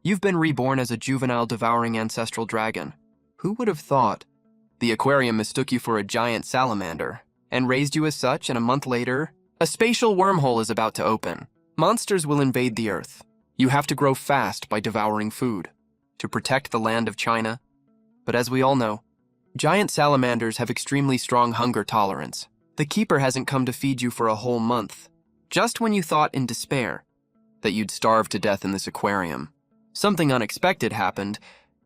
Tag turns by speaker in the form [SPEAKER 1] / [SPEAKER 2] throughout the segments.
[SPEAKER 1] You've been reborn as a juvenile devouring ancestral dragon. Who would have thought? The aquarium mistook you for a giant salamander and raised you as such, and a month later, a spatial wormhole is about to open. Monsters will invade the Earth. You have to grow fast by devouring food to protect the land of China. But as we all know, giant salamanders have extremely strong hunger tolerance. The keeper hasn't come to feed you for a whole month. Just when you thought in despair that you'd starve to death in this aquarium, something unexpected happened.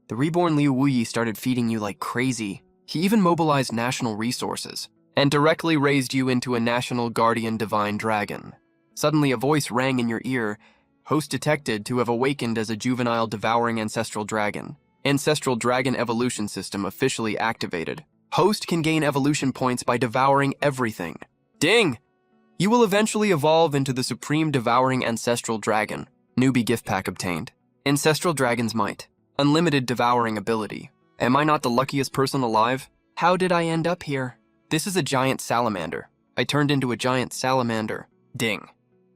[SPEAKER 1] The reborn Liu Wuyi started feeding you like crazy. He even mobilized national resources and directly raised you into a national guardian divine dragon. Suddenly a voice rang in your ear. Host detected to have awakened as a juvenile devouring ancestral dragon. Ancestral dragon evolution system officially activated. Host can gain evolution points by devouring everything. Ding! You will eventually evolve into the supreme devouring ancestral dragon. Newbie gift pack obtained. Ancestral dragon's might. Unlimited devouring ability. Am I not the luckiest person alive? How did I end up here? This is a giant salamander. I turned into a giant salamander. Ding.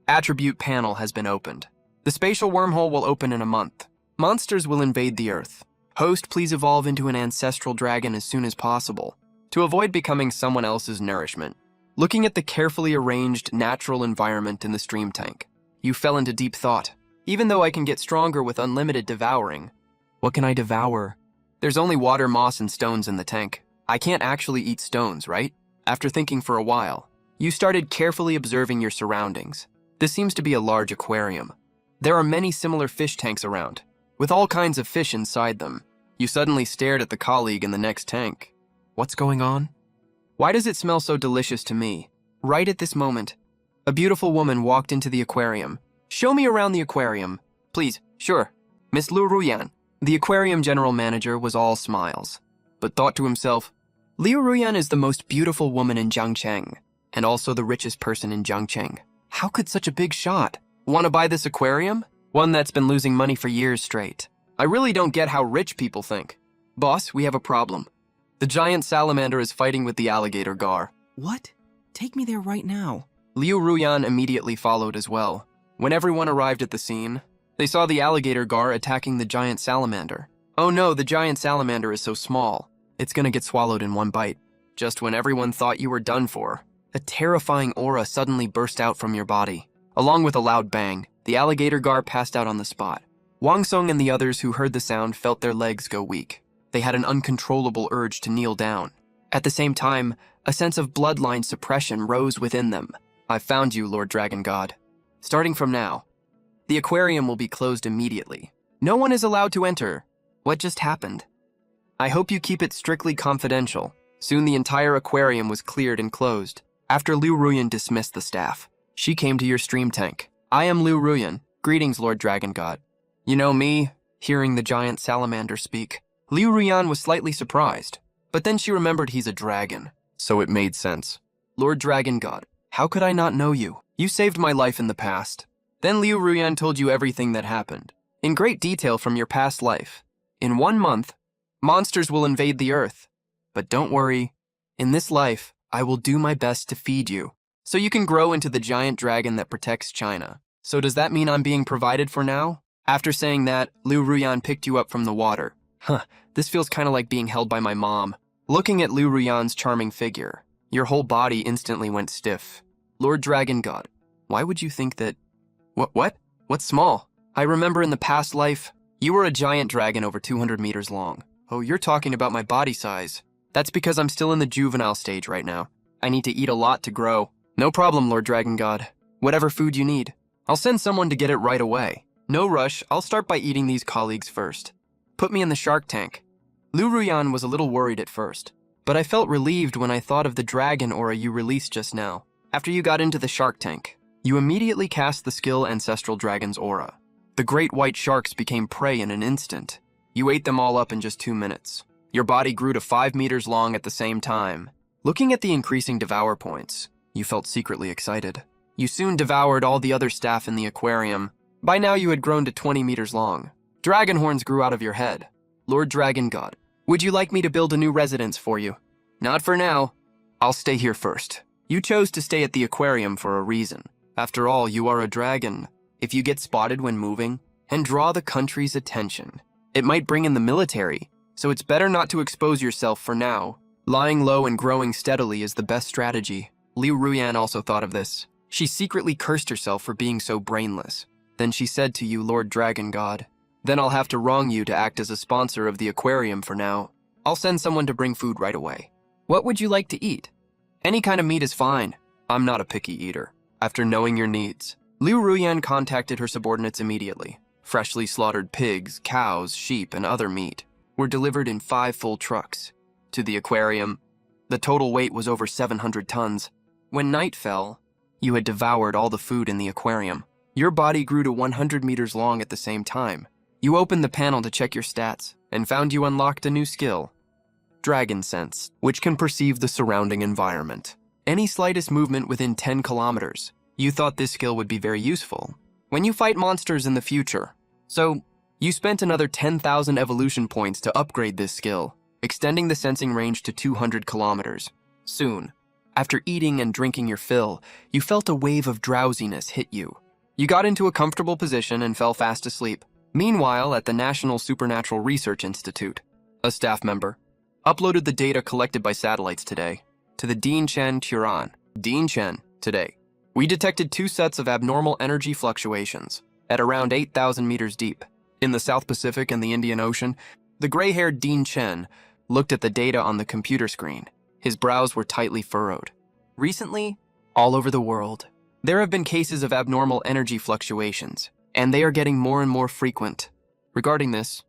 [SPEAKER 1] Attribute panel has been opened. The spatial wormhole will open in a month. Monsters will invade the Earth. Host, please evolve into an ancestral dragon as soon as possible to avoid becoming someone else's nourishment. Looking at the carefully arranged natural environment in the stream tank, you fell into deep thought. Even though I can get stronger with unlimited devouring, what can I devour? There's only water, moss, and stones in the tank. I can't actually eat stones, right? After thinking for a while, you started carefully observing your surroundings. This seems to be a large aquarium. There are many similar fish tanks around, with all kinds of fish inside them. You suddenly stared at the colleague in the next tank. What's going on? Why does it smell so delicious to me? Right at this moment, a beautiful woman walked into the aquarium. Show me around the aquarium. Please, sure. Miss Liu Ruyan. The aquarium general manager was all smiles, but thought to himself, Liu Ruyan is the most beautiful woman in Jiangcheng, and also the richest person in Jiangcheng. How could such a big shot want to buy this aquarium? One that's been losing money for years straight. I really don't get how rich people think. Boss, we have a problem. The giant salamander is fighting with the alligator gar.
[SPEAKER 2] What? Take me there right now.
[SPEAKER 1] Liu Ruyan immediately followed as well. When everyone arrived at the scene, they saw the alligator gar attacking the giant salamander. Oh no, the giant salamander is so small. It's gonna get swallowed in one bite. Just when everyone thought you were done for, a terrifying aura suddenly burst out from your body. Along with a loud bang, the alligator gar passed out on the spot. Wang Song and the others who heard the sound felt their legs go weak. They had an uncontrollable urge to kneel down. At the same time, a sense of bloodline suppression rose within them. I've found you, Lord Dragon God. Starting from now, the aquarium will be closed immediately. No one is allowed to enter. What just happened? I hope you keep it strictly confidential. Soon the entire aquarium was cleared and closed. After Liu Ruyan dismissed the staff, she came to your stream tank. I am Liu Ruyan. Greetings, Lord Dragon God. You know me? Hearing the giant salamander speak, Liu Ruyan was slightly surprised, but then she remembered he's a dragon, so it made sense. Lord Dragon God, how could I not know you? You saved my life in the past. Then Liu Ruyan told you everything that happened, in great detail from your past life. In 1 month, monsters will invade the Earth. But don't worry, in this life, I will do my best to feed you, so you can grow into the giant dragon that protects China. So does that mean I'm being provided for now? After saying that, Liu Ruyan picked you up from the water. This feels kind of like being held by my mom. Looking at Liu Ruyan's charming figure, your whole body instantly went stiff. Lord Dragon God, why would you think that... What? What's small? I remember in the past life, you were a giant dragon over 200 meters long. Oh, you're talking about my body size. That's because I'm still in the juvenile stage right now. I need to eat a lot to grow. No problem, Lord Dragon God. Whatever food you need. I'll send someone to get it right away. No rush, I'll start by eating these colleagues first. Put me in the shark tank. Liu Ruyan was a little worried at first, but I felt relieved when I thought of the dragon aura you released just now. After you got into the shark tank, you immediately cast the skill Ancestral Dragon's aura. The great white sharks became prey in an instant. You ate them all up in just 2 minutes. Your body grew to 5 meters long at the same time. Looking at the increasing devour points, you felt secretly excited. You soon devoured all the other staff in the aquarium. By now you had grown to 20 meters long. Dragon horns grew out of your head. Lord Dragon God, would you like me to build a new residence for you? Not for now. I'll stay here first. You chose to stay at the aquarium for a reason. After all, you are a dragon. If you get spotted when moving, and draw the country's attention. It might bring in the military, so it's better not to expose yourself for now. Lying low and growing steadily is the best strategy. Liu Ruyan also thought of this. She secretly cursed herself for being so brainless. Then she said to you, Lord Dragon God, then I'll have to wrong you to act as a sponsor of the aquarium for now. I'll send someone to bring food right away. What would you like to eat? Any kind of meat is fine. I'm not a picky eater. After knowing your needs, Liu Ruyan contacted her subordinates immediately. Freshly slaughtered pigs, cows, sheep, and other meat were delivered in 5 full trucks to the aquarium. The total weight was over 700 tons. When night fell, you had devoured all the food in the aquarium. Your body grew to 100 meters long at the same time. You opened the panel to check your stats and found you unlocked a new skill, Dragon Sense, which can perceive the surrounding environment. Any slightest movement within 10 kilometers. You thought this skill would be very useful when you fight monsters in the future. So, you spent another 10,000 evolution points to upgrade this skill, extending the sensing range to 200 kilometers. Soon, after eating and drinking your fill, you felt a wave of drowsiness hit you. You got into a comfortable position and fell fast asleep. Meanwhile, at the National Supernatural Research Institute, a staff member uploaded the data collected by satellites today to the Dianchen Turan. Dianchen, today. We detected 2 sets of abnormal energy fluctuations at around 8,000 meters deep. In the South Pacific and the Indian Ocean, the gray-haired Dean Chen looked at the data on the computer screen. His brows were tightly furrowed. Recently, all over the world, there have been cases of abnormal energy fluctuations, and they are getting more and more frequent. Regarding this,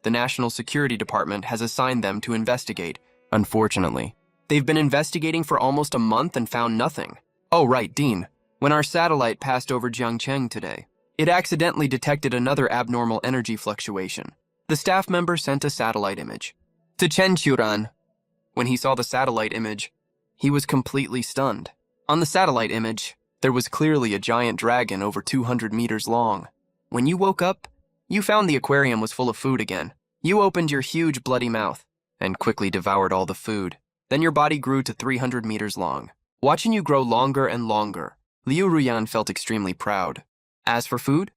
[SPEAKER 1] the National Security Department has assigned them to investigate. Unfortunately, they've been investigating for almost a month and found nothing. Oh right, Dean. When our satellite passed over Jiangcheng today, it accidentally detected another abnormal energy fluctuation. The staff member sent a satellite image to Chen Churan. When he saw the satellite image, he was completely stunned. On the satellite image, there was clearly a giant dragon over 200 meters long. When you woke up, you found the aquarium was full of food again. You opened your huge bloody mouth and quickly devoured all the food. Then your body grew to 300 meters long. Watching you grow longer and longer, Liu Ruyan felt extremely proud. As for food,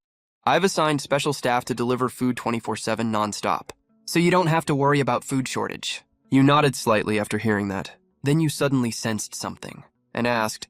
[SPEAKER 1] I've assigned special staff to deliver food 24/7 non-stop, so you don't have to worry about food shortage. You nodded slightly after hearing that. Then you suddenly sensed something and asked,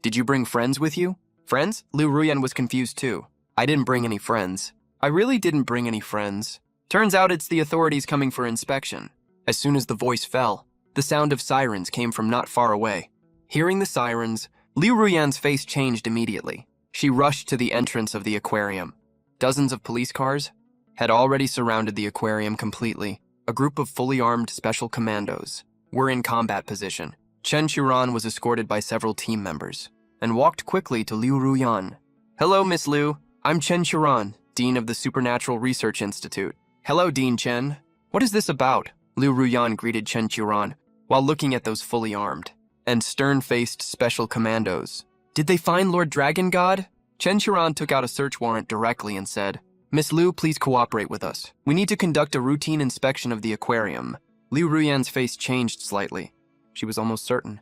[SPEAKER 1] did you bring friends with you? Friends? Liu Ruyan was confused too. I didn't bring any friends. I really didn't bring any friends. Turns out it's the authorities coming for inspection. As soon as the voice fell, the sound of sirens came from not far away. Hearing the sirens, Liu Ruyan's face changed immediately. She rushed to the entrance of the aquarium. Dozens of police cars had already surrounded the aquarium completely. A group of fully armed special commandos were in combat position. Chen Churan was escorted by several team members and walked quickly to Liu Ruyan. Hello, Miss Liu. I'm Chen Churan, Dean of the Supernatural Research Institute. Hello, Dean Chen. What is this about? Liu Ruyan greeted Chen Churan while looking at those fully armed and stern-faced special commandos. Did they find Lord Dragon God? Chen Churan took out a search warrant directly and said, Miss Liu, please cooperate with us. We need to conduct a routine inspection of the aquarium. Liu Ruyan's face changed slightly. She was almost certain.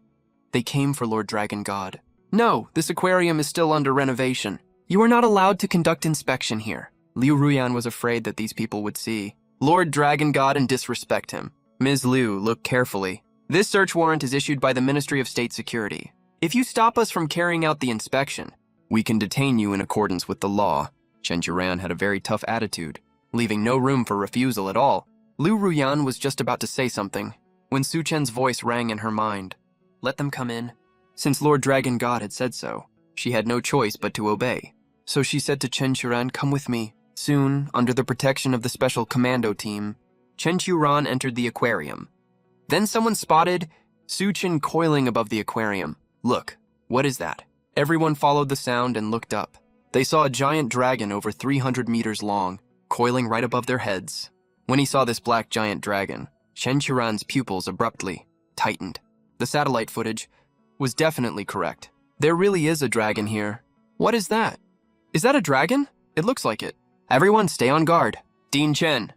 [SPEAKER 1] They came for Lord Dragon God. No, this aquarium is still under renovation. You are not allowed to conduct inspection here. Liu Ruyan was afraid that these people would see Lord Dragon God and disrespect him. Ms. Liu, look carefully. This search warrant is issued by the Ministry of State Security. If you stop us from carrying out the inspection, we can detain you in accordance with the law. Chen Churan had a very tough attitude, leaving no room for refusal at all. Liu Ruyan was just about to say something when Su Chen's voice rang in her mind. Let them come in. Since Lord Dragon God had said so, she had no choice but to obey. So she said to Chen Churan, come with me. Soon, under the protection of the special commando team, Chen Churan entered the aquarium. Then someone spotted Su Chen coiling above the aquarium. Look, what is that? Everyone followed the sound and looked up. They saw a giant dragon over 300 meters long, coiling right above their heads. When he saw this black giant dragon, Chen Churan's pupils abruptly tightened. The satellite footage was definitely correct. There really is a dragon here. What is that? Is that a dragon? It looks like it. Everyone stay on guard. Dean Chen.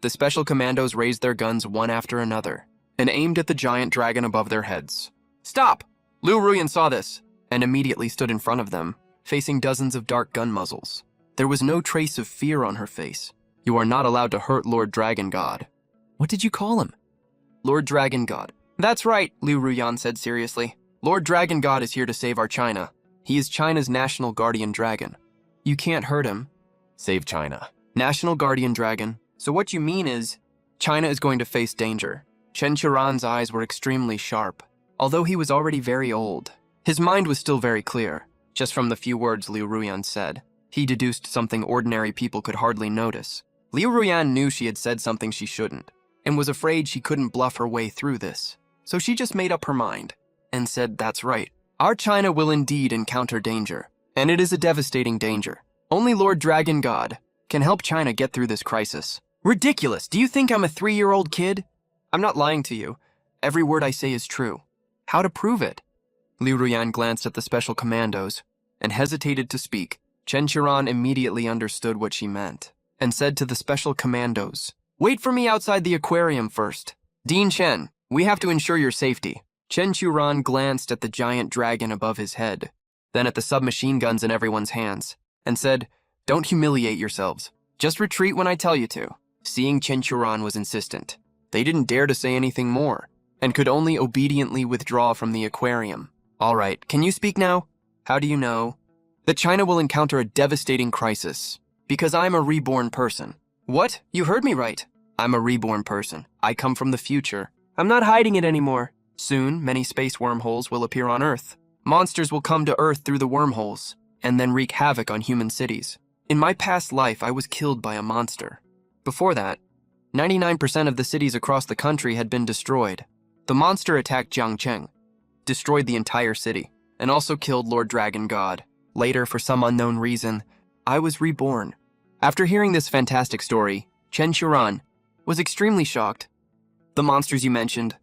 [SPEAKER 1] The special commandos raised their guns one after another and aimed at the giant dragon above their heads. Stop! Liu Ruyan saw this and immediately stood in front of them, facing dozens of dark gun muzzles. There was no trace of fear on her face. "You are not allowed to hurt Lord Dragon God."
[SPEAKER 2] What did you call him?
[SPEAKER 1] "Lord Dragon God." "That's right," Liu Ruyan said seriously. "Lord Dragon God is here to save our China. He is China's national guardian dragon. You can't hurt him."
[SPEAKER 2] Save China.
[SPEAKER 1] National guardian dragon. So what you mean is, China is going to face danger. Chen Qiran's eyes were extremely sharp. Although he was already very old, his mind was still very clear. Just from the few words Liu Ruyan said, he deduced something ordinary people could hardly notice. Liu Ruyan knew she had said something she shouldn't, and was afraid she couldn't bluff her way through this. So she just made up her mind, and said, "That's right. Our China will indeed encounter danger, and it is a devastating danger. Only Lord Dragon God can help China get through this crisis." "Ridiculous! Do you think I'm a 3-year-old kid?" "I'm not lying to you. Every word I say is true." "How to prove it?" Liu Ruyan glanced at the special commandos and hesitated to speak. Chen Qiran immediately understood what she meant and said to the special commandos, "Wait for me outside the aquarium first. Dean Chen, we have to ensure your safety." Chen Qiran glanced at the giant dragon above his head, then at the submachine guns in everyone's hands, and said, "Don't humiliate yourselves. Just retreat when I tell you to." Seeing Chen Qiran was insistent, they didn't dare to say anything more, and could only obediently withdraw from the aquarium. "All right, can you speak now?" "How do you know?" "That China will encounter a devastating crisis. Because I'm a reborn person." "What? You heard me right. I'm a reborn person. I come from the future. I'm not hiding it anymore. Soon, many space wormholes will appear on Earth. Monsters will come to Earth through the wormholes, and then wreak havoc on human cities. In my past life, I was killed by a monster. Before that, 99% of the cities across the country had been destroyed. The monster attacked Jiangcheng, destroyed the entire city, and also killed Lord Dragon God. Later, for some unknown reason, I was reborn." After hearing this fantastic story, Chen Qiran was extremely shocked. "The monsters you mentioned,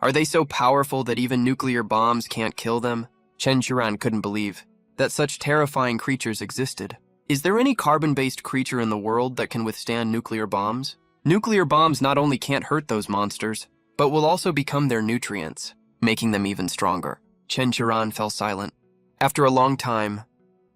[SPEAKER 1] are they so powerful that even nuclear bombs can't kill them?" Chen Qiran couldn't believe that such terrifying creatures existed. "Is there any carbon-based creature in the world that can withstand nuclear bombs? Nuclear bombs not only can't hurt those monsters, but will also become their nutrients, making them even stronger." Chen Qiran fell silent. After a long time,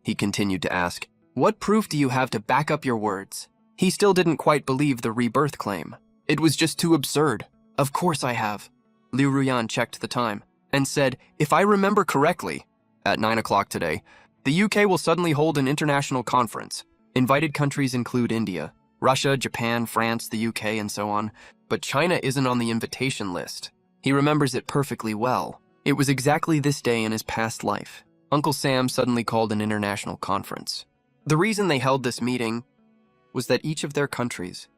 [SPEAKER 1] he continued to ask, "What proof do you have to back up your words?" He still didn't quite believe the rebirth claim. It was just too absurd. "Of course I have." Liu Ruyan checked the time and said, "If I remember correctly, at 9 o'clock today, the UK will suddenly hold an international conference. Invited countries include India, Russia, Japan, France, the UK, and so on, but China isn't on the invitation list." He remembers it perfectly well. It was exactly this day in his past life. Uncle Sam suddenly called an international conference. The reason they held this meeting was that each of their countries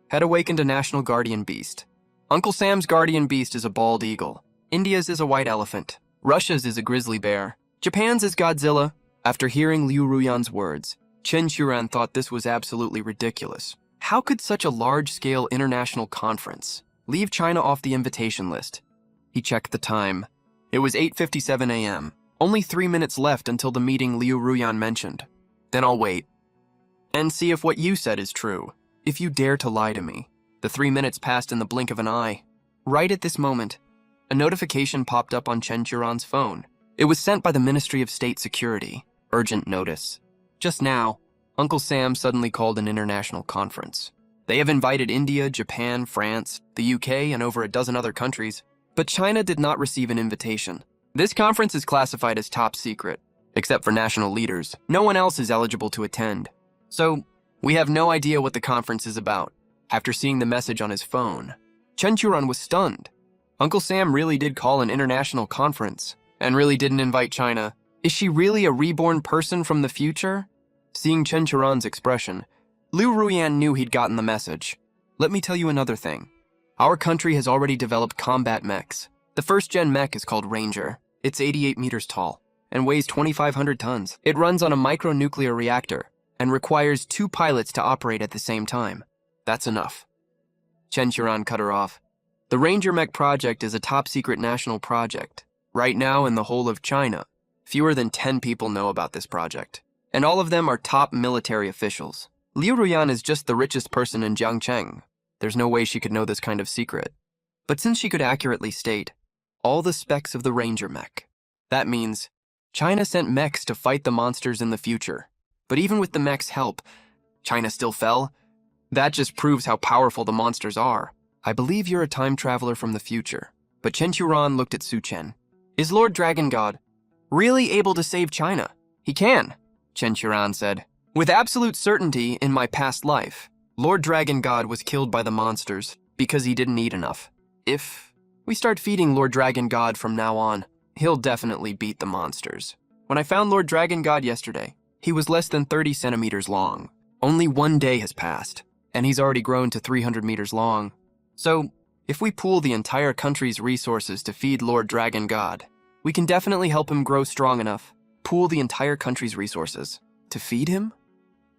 [SPEAKER 1] had awakened a national guardian beast. Uncle Sam's guardian beast is a bald eagle. India's is a white elephant. Russia's is a grizzly bear. Japan's is Godzilla. After hearing Liu Ruyan's words, Chen Qiran thought this was absolutely ridiculous. How could such a large-scale international conference leave China off the invitation list? He checked the time. It was 8:57 a.m. Only 3 minutes left until the meeting Liu Ruyan mentioned. "Then I'll wait and see if what you said is true. If you dare to lie to me." The 3 minutes passed in the blink of an eye. Right at this moment, a notification popped up on Chen Qiran's phone. It was sent by the Ministry of State Security. Urgent notice. Just now, Uncle Sam suddenly called an international conference. They have invited India, Japan, France, the UK, and over a dozen other countries, but China did not receive an invitation. This conference is classified as top secret, except for national leaders. No one else is eligible to attend. So, we have no idea what the conference is about. After seeing the message on his phone, Chen Qiran was stunned. Uncle Sam really did call an international conference, and really didn't invite China. Is she really a reborn person from the future? Seeing Chen Qiran's expression, Liu Ruyan knew he'd gotten the message. "Let me tell you another thing. Our country has already developed combat mechs. The first-gen mech is called Ranger. It's 88 meters tall and weighs 2,500 tons. It runs on a micronuclear reactor and requires 2 pilots to operate at the same time. That's enough." Chen Qiran cut her off. "The Ranger mech project is a top-secret national project. Right now in the whole of China, fewer than 10 people know about this project, and all of them are top military officials. Liu Ruyan is just the richest person in Jiangcheng. There's no way she could know this kind of secret. But since she could accurately state all the specs of the Ranger mech, that means China sent mechs to fight the monsters in the future. But even with the mech's help, China still fell? That just proves how powerful the monsters are. I believe you're a time traveler from the future. But Chen Churan looked at Su Chen. Is Lord Dragon God really able to save China? He can, Chen Churan said. With absolute certainty in my past life, Lord Dragon God was killed by the monsters because he didn't eat enough. If we start feeding Lord Dragon God from now on, he'll definitely beat the monsters. When I found Lord Dragon God yesterday, he was less than 30 centimeters long. Only 1 day has passed, and he's already grown to 300 meters long. So, if we pool the entire country's resources to feed Lord Dragon God, we can definitely help him grow strong enough. Pool the entire country's resources. To feed him?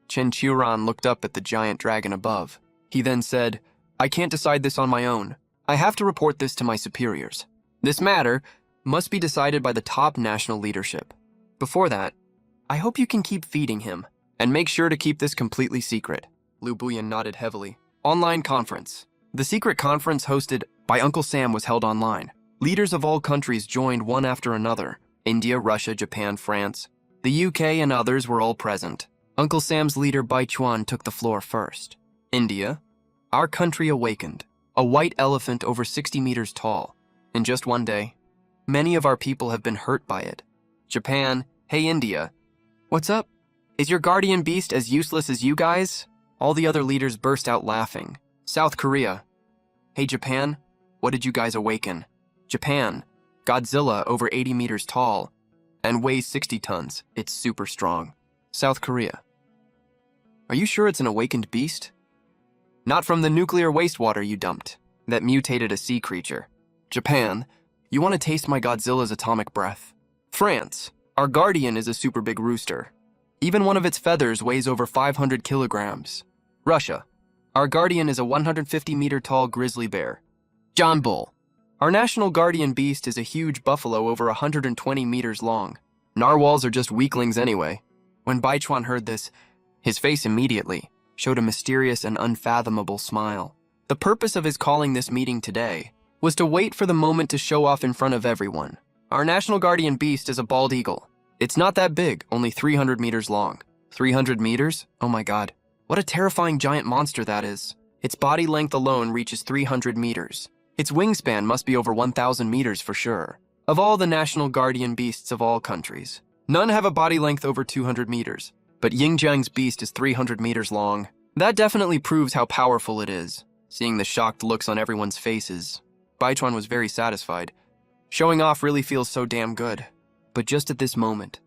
[SPEAKER 1] Chen Churan looked up at the giant dragon above. He then said, I can't decide this on my own. I have to report this to my superiors. This matter must be decided by the top national leadership. Before that, I hope you can keep feeding him, and make sure to keep this completely secret. Lu Buyan nodded heavily. Online conference. The secret conference hosted by Uncle Sam was held online. Leaders of all countries joined one after another. India, Russia, Japan, France. The UK and others were all present. Uncle Sam's leader Bai Chuan took the floor first. India. Our country awakened. A white elephant over 60 meters tall. In just 1 day. Many of our people have been hurt by it. Japan. Hey India. What's up? Is your guardian beast as useless as you guys? All the other leaders burst out laughing. South Korea. Hey Japan. What did you guys awaken? Japan. Godzilla over 80 meters tall and weighs 60 tons. It's super strong. South Korea. Are you sure it's an awakened beast? Not from the nuclear wastewater you dumped that mutated a sea creature. Japan. You want to taste my Godzilla's atomic breath? France. Our guardian is a super big rooster. Even one of its feathers weighs over 500 kilograms. Russia. Our guardian is a 150-meter tall grizzly bear. John Bull. Our national guardian beast is a huge buffalo over 120 meters long. Narwhals are just weaklings anyway. When Bai Chuan heard this, his face immediately showed a mysterious and unfathomable smile. The purpose of his calling this meeting today was to wait for the moment to show off in front of everyone. Our national guardian beast is a bald eagle. It's not that big, only 300 meters long. 300 meters? Oh my god. What a terrifying giant monster that is. Its body length alone reaches 300 meters. Its wingspan must be over 1,000 meters for sure. Of all the national guardian beasts of all countries, none have a body length over 200 meters. But Yingjiang's beast is 300 meters long. That definitely proves how powerful it is. Seeing the shocked looks on everyone's faces, Bai Chuan was very satisfied. Showing off really feels so damn good. But just at this moment,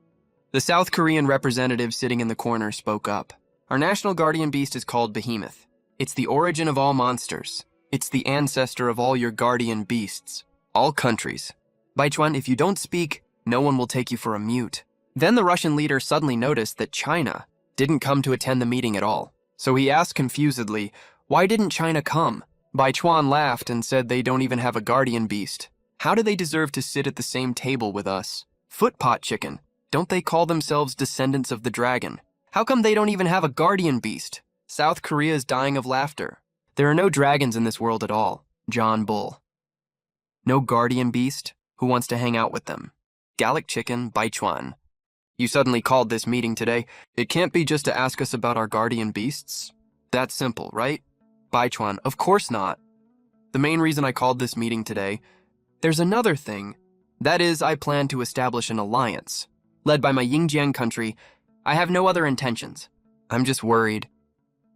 [SPEAKER 1] the South Korean representative sitting in the corner spoke up. Our national guardian beast is called Behemoth. It's the origin of all monsters. It's the ancestor of all your guardian beasts. All countries. Bai Chuan, if you don't speak, no one will take you for a mute. Then the Russian leader suddenly noticed that China didn't come to attend the meeting at all. So he asked confusedly, why didn't China come? Bai Chuan laughed and said they don't even have a guardian beast. How do they deserve to sit at the same table with us? Footpot chicken. Don't they call themselves descendants of the dragon? How come they don't even have a guardian beast? South Korea is dying of laughter. There are no dragons in this world at all. John Bull. No guardian beast? Who wants to hang out with them? Gallic chicken, Bai Chuan. You suddenly called this meeting today. It can't be just to ask us about our guardian beasts. That's simple, right? Bai Chuan, of course not. The main reason I called this meeting today, there's another thing. That is, I plan to establish an alliance. Led by my Yingjiang country, I have no other intentions. I'm just worried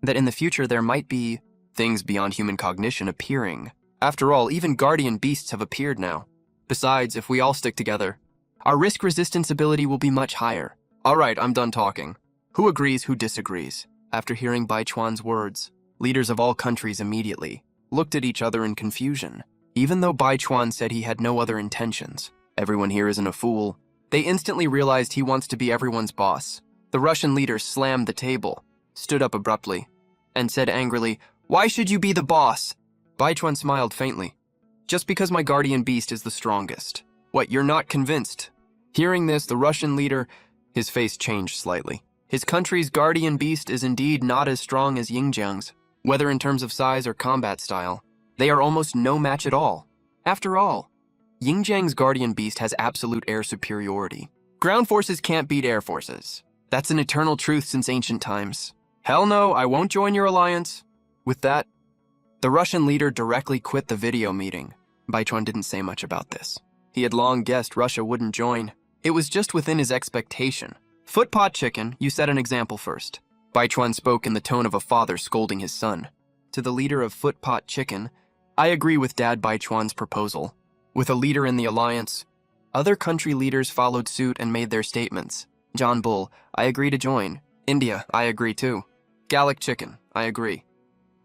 [SPEAKER 1] that in the future there might be things beyond human cognition appearing. After all, even guardian beasts have appeared now. Besides, if we all stick together, our risk resistance ability will be much higher. All right, I'm done talking. Who agrees, who disagrees? After hearing Bai Chuan's words, leaders of all countries immediately looked at each other in confusion. Even though Bai Chuan said he had no other intentions, everyone here isn't a fool, they instantly realized he wants to be everyone's boss. The Russian leader slammed the table, stood up abruptly, and said angrily, "Why should you be the boss?" Bai Chuan smiled faintly. "Just because my guardian beast is the strongest." "What, you're not convinced?" Hearing this, the Russian leader, his face changed slightly. His country's guardian beast is indeed not as strong as Yingjiang's, whether in terms of size or combat style. They are almost no match at all. After all, Yingjiang's guardian beast has absolute air superiority. Ground forces can't beat air forces. That's an eternal truth since ancient times. Hell no, I won't join your alliance. With that, the Russian leader directly quit the video meeting. Baichuan didn't say much about this. He had long guessed Russia wouldn't join. It was just within his expectation. Footpot chicken, you set an example first. Baichuan spoke in the tone of a father scolding his son. To the leader of Footpot chicken, I agree with Dad Baichuan's proposal. With a leader in the alliance, other country leaders followed suit and made their statements. John Bull, I agree to join. India, I agree too. Gallic chicken, I agree.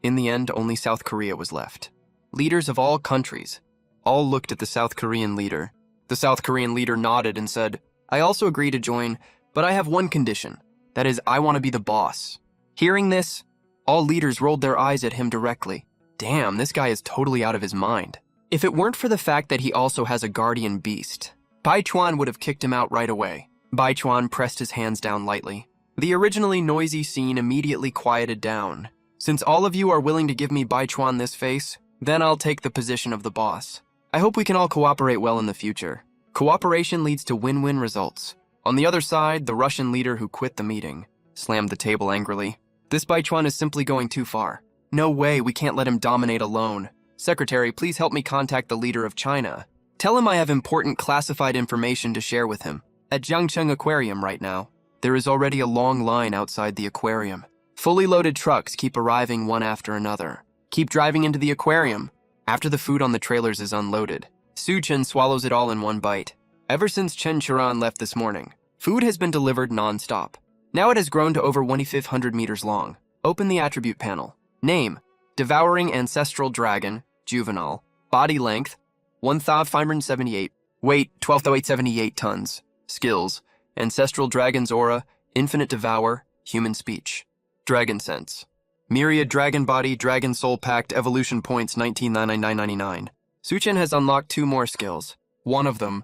[SPEAKER 1] In the end, only South Korea was left. Leaders of all countries all looked at the South Korean leader. The South Korean leader nodded and said, I also agree to join, but I have one condition. That is, I want to be the boss. Hearing this, all leaders rolled their eyes at him directly. Damn, this guy is totally out of his mind. If it weren't for the fact that he also has a guardian beast, Baichuan would have kicked him out right away. Baichuan pressed his hands down lightly. The originally noisy scene immediately quieted down. Since all of you are willing to give me Baichuan this face, then I'll take the position of the boss. I hope we can all cooperate well in the future. Cooperation leads to win-win results. On the other side, the Russian leader who quit the meeting slammed the table angrily. This Baichuan is simply going too far. No way, we can't let him dominate alone. Secretary, please help me contact the leader of China. Tell him I have important classified information to share with him. At Jiangcheng Aquarium right now, there is already a long line outside the aquarium. Fully loaded trucks keep arriving one after another. Keep driving into the aquarium. After the food on the trailers is unloaded, Su Chen swallows it all in one bite. Ever since Chen Churan left this morning, food has been delivered non-stop. Now it has grown to over 2,500 meters long. Open the attribute panel. Name, Devouring Ancestral Dragon, Juvenile. Body length, 1,578. Weight, 12,878 tons. Skills, Ancestral Dragon's Aura, Infinite Devour, Human Speech. Dragon Sense. Myriad Dragon Body, Dragon Soul Pact, Evolution Points 19,999. Su Chen has unlocked 2 more skills. One of them,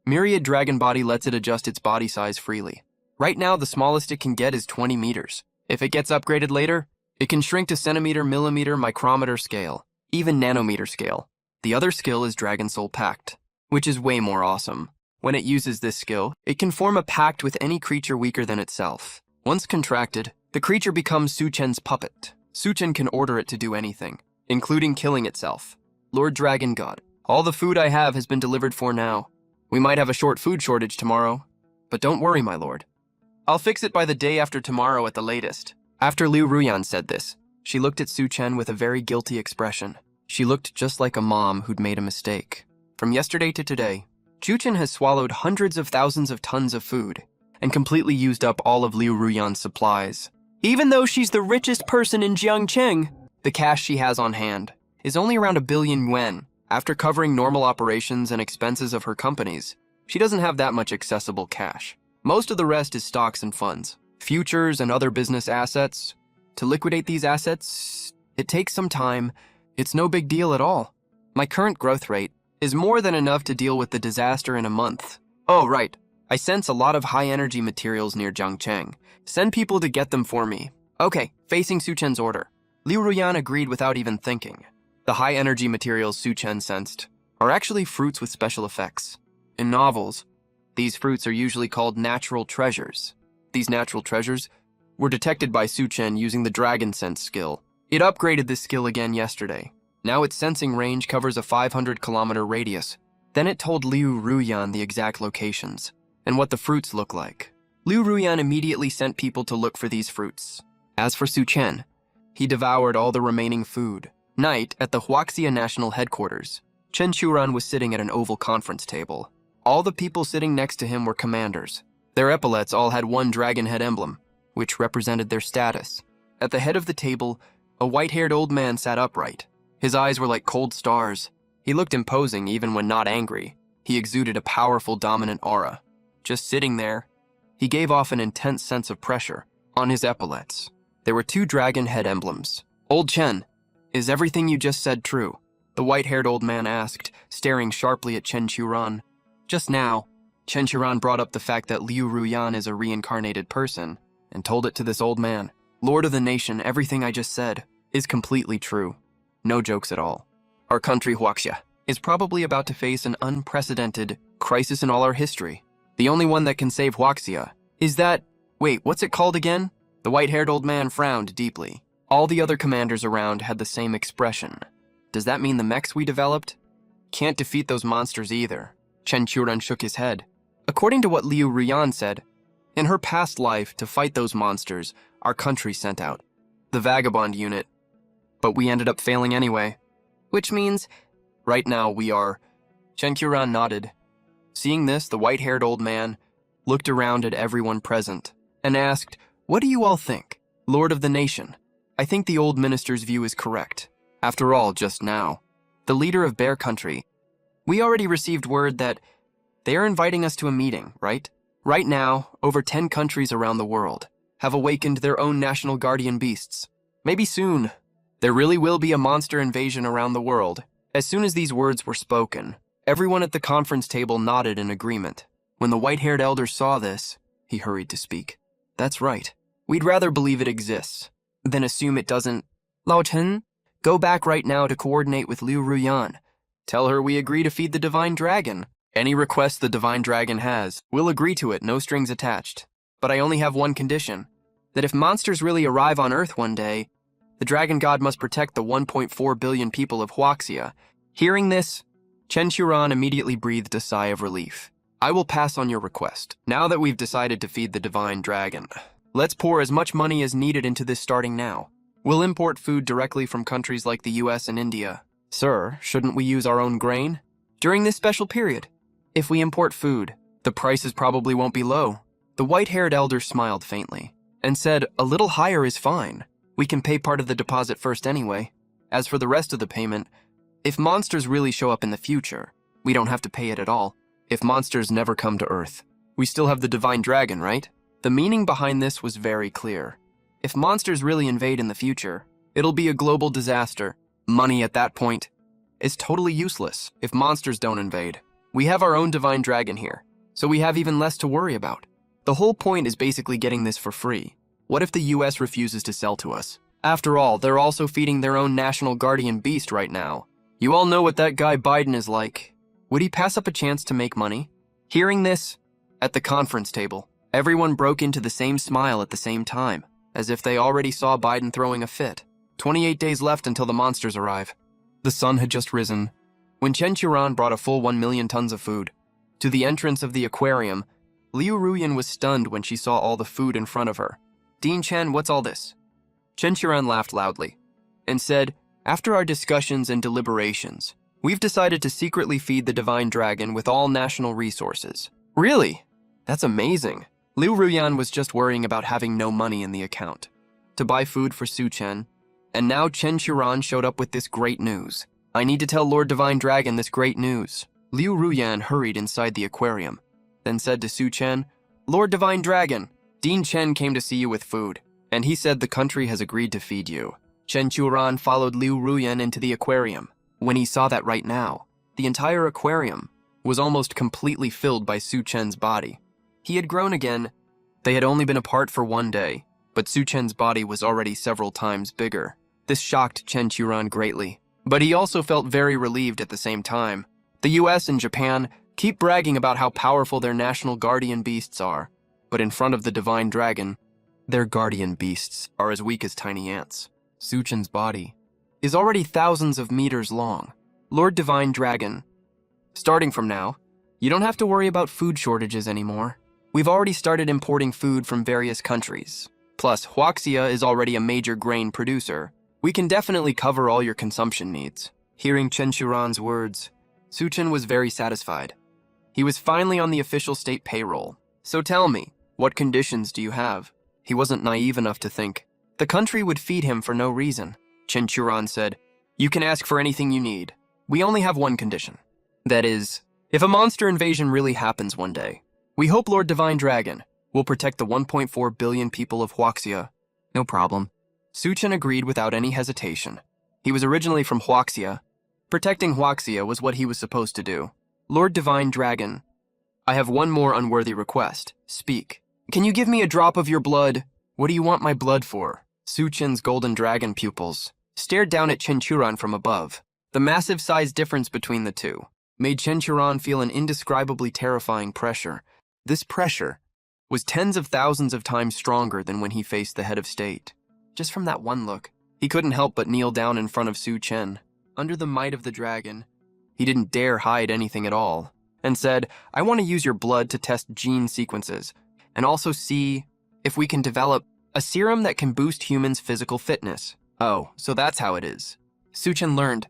[SPEAKER 1] Myriad Dragon Body, lets it adjust its body size freely. Right now, the smallest it can get is 20 meters. If it gets upgraded later, it can shrink to centimeter, millimeter, micrometer scale, even nanometer scale. The other skill is Dragon Soul Pact, which is way more awesome. When it uses this skill, it can form a pact with any creature weaker than itself. Once contracted, the creature becomes Su Chen's puppet. Su Chen can order it to do anything, including killing itself. Lord Dragon God, all the food I have has been delivered for now. We might have a short food shortage tomorrow, but don't worry, my lord. I'll fix it by the day after tomorrow at the latest. After Liu Ruyan said this, she looked at Su Chen with a very guilty expression. She looked just like a mom who'd made a mistake. From yesterday to today, Su Chen has swallowed hundreds of thousands of tons of food and completely used up all of Liu Ruyan's supplies. Even though she's the richest person in Jiangcheng, the cash she has on hand is only around 1 billion yuan. After covering normal operations and expenses of her companies, she doesn't have that much accessible cash. Most of the rest is stocks and funds, futures and other business assets. To liquidate these assets, it takes some time. It's no big deal at all. My current growth rate is more than enough to deal with the disaster in a month. Oh, right. I sense a lot of high-energy materials near Jiangcheng. Send people to get them for me. Okay, facing Su Chen's order. Liu Ruyan agreed without even thinking. The high-energy materials Su Chen sensed are actually fruits with special effects. In novels, these fruits are usually called natural treasures. These natural treasures were detected by Su Chen using the Dragon Sense skill. It upgraded this skill again yesterday. Now its sensing range covers a 500-kilometer radius. Then it told Liu Ruyan the exact locations and what the fruits look like. Liu Ruyan immediately sent people to look for these fruits. As for Su Chen, he devoured all the remaining food. Night, at the Huaxia National Headquarters, Chen Churan was sitting at an oval conference table. All the people sitting next to him were commanders. Their epaulets all had one dragon head emblem, which represented their status. At the head of the table, a white-haired old man sat upright. His eyes were like cold stars. He looked imposing even when not angry. He exuded a powerful, dominant aura. Just sitting there, he gave off an intense sense of pressure. On his epaulets, there were 2 dragon head emblems. Old Chen, is everything you just said true? The white-haired old man asked, staring sharply at Chen Churan. Just now, Chen Churan brought up the fact that Liu Ruyan is a reincarnated person and told it to this old man. Lord of the nation, everything I just said is completely true. No jokes at all. Our country, Huaxia, is probably about to face an unprecedented crisis in all our history. The only one that can save Huaxia is that Wait, what's it called again? The white-haired old man frowned deeply. All the other commanders around had the same expression. Does that mean the mechs we developed? Can't defeat those monsters either. Chen Qiuran shook his head. According to what Liu Ruyan said, in her past life, to fight those monsters, our country sent out the Vagabond unit. But we ended up failing anyway. Which means, right now we are... Chen Qiuran nodded. Seeing this, the white-haired old man looked around at everyone present and asked, "What do you all think? Lord of the nation, I think the old minister's view is correct. After all, just now, the leader of Bear Country, we already received word that they are inviting us to a meeting, right? Right now, over 10 countries around the world have awakened their own national guardian beasts. Maybe soon, there really will be a monster invasion around the world." As soon as these words were spoken, everyone at the conference table nodded in agreement. When the white-haired elder saw this, he hurried to speak. "That's right. We'd rather believe it exists than assume it doesn't. Lao Chen, go back right now to coordinate with Liu Ruyan. Tell her we agree to feed the Divine Dragon. Any request the Divine Dragon has, we'll agree to it, no strings attached. But I only have one condition, that if monsters really arrive on Earth one day, the Dragon God must protect the 1.4 billion people of Huaxia." Hearing this, Chen Qiuran immediately breathed a sigh of relief. "I will pass on your request. Now that we've decided to feed the Divine Dragon, let's pour as much money as needed into this starting now. We'll import food directly from countries like the US and India." "Sir, shouldn't we use our own grain?" "During this special period, if we import food, the prices probably won't be low." The white-haired elder smiled faintly and said, "A little higher is fine. We can pay part of the deposit first anyway. As for the rest of the payment, if monsters really show up in the future, we don't have to pay it at all. If monsters never come to Earth, we still have the Divine Dragon, right?" The meaning behind this was very clear. If monsters really invade in the future, it'll be a global disaster. Money at that point is totally useless if monsters don't invade. We have our own Divine Dragon here, so we have even less to worry about. The whole point is basically getting this for free. What if the US refuses to sell to us? After all, they're also feeding their own national guardian beast right now. You all know what that guy Biden is like. Would he pass up a chance to make money? Hearing this, at the conference table, everyone broke into the same smile at the same time, as if they already saw Biden throwing a fit. 28 days left until the monsters arrive. The sun had just risen when Chen Qiuran brought a full 1 million tons of food. To the entrance of the aquarium, Liu Ruyan was stunned when she saw all the food in front of her. "Dean Chen, what's all this?" Chen Qiuran laughed loudly and said, "After our discussions and deliberations, we've decided to secretly feed the Divine Dragon with all national resources." "Really? That's amazing." Liu Ruyan was just worrying about having no money in the account to buy food for Su Chen, and now Chen Qiuran showed up with this great news. "I need to tell Lord Divine Dragon this great news." Liu Ruyan hurried inside the aquarium, then said to Su Chen, "Lord Divine Dragon, Dean Chen came to see you with food, and he said the country has agreed to feed you." Chen Qiuran followed Liu Ruyan into the aquarium. When he saw that right now, the entire aquarium was almost completely filled by Su Chen's body. He had grown again. They had only been apart for one day, but Su Chen's body was already several times bigger. This shocked Chen Qiuran greatly, but he also felt very relieved at the same time. The US and Japan keep bragging about how powerful their national guardian beasts are, but in front of the Divine Dragon, their guardian beasts are as weak as tiny ants. Su Chen's body is already thousands of meters long. "Lord Divine Dragon, starting from now, you don't have to worry about food shortages anymore. We've already started importing food from various countries. Plus, Huaxia is already a major grain producer. We can definitely cover all your consumption needs." Hearing Chen Qiuran's words, Su Chen was very satisfied. He was finally on the official state payroll. "So tell me, what conditions do you have?" He wasn't naive enough to think the country would feed him for no reason. Chen Qiuran said, "You can ask for anything you need. We only have one condition. That is, if a monster invasion really happens one day, we hope Lord Divine Dragon will protect the 1.4 billion people of Huaxia." "No problem." Su Chen agreed without any hesitation. He was originally from Huaxia. Protecting Huaxia was what he was supposed to do. "Lord Divine Dragon, I have one more unworthy request. Speak. Can you give me a drop of your blood?" "What do you want my blood for?" Su Chen's golden dragon pupils stared down at Chen Qiuran from above. The massive size difference between the two made Chen Qiuran feel an indescribably terrifying pressure. This pressure was tens of thousands of times stronger than when he faced the head of state. Just from that one look, he couldn't help but kneel down in front of Su Chen. Under the might of the dragon, he didn't dare hide anything at all, and said, "I want to use your blood to test gene sequences, and also see if we can develop a serum that can boost humans' physical fitness." Oh, so that's how it is. Su Chen learned.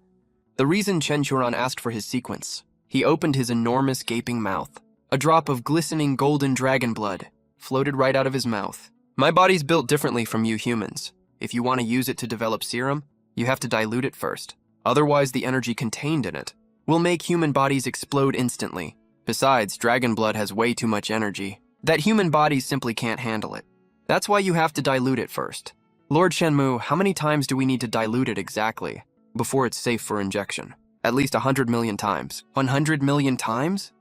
[SPEAKER 1] The reason Chen Churan asked for his sequence, he opened his enormous gaping mouth. A drop of glistening golden dragon blood floated right out of his mouth. "My body's built differently from you humans. If you want to use it to develop serum, you have to dilute it first. Otherwise, the energy contained in it will make human bodies explode instantly. Besides, dragon blood has way too much energy that human bodies simply can't handle it. That's why you have to dilute it first. Lord Shenmue, how many times do we need to dilute it exactly before it's safe for injection? At least 100 million times. 100 million times?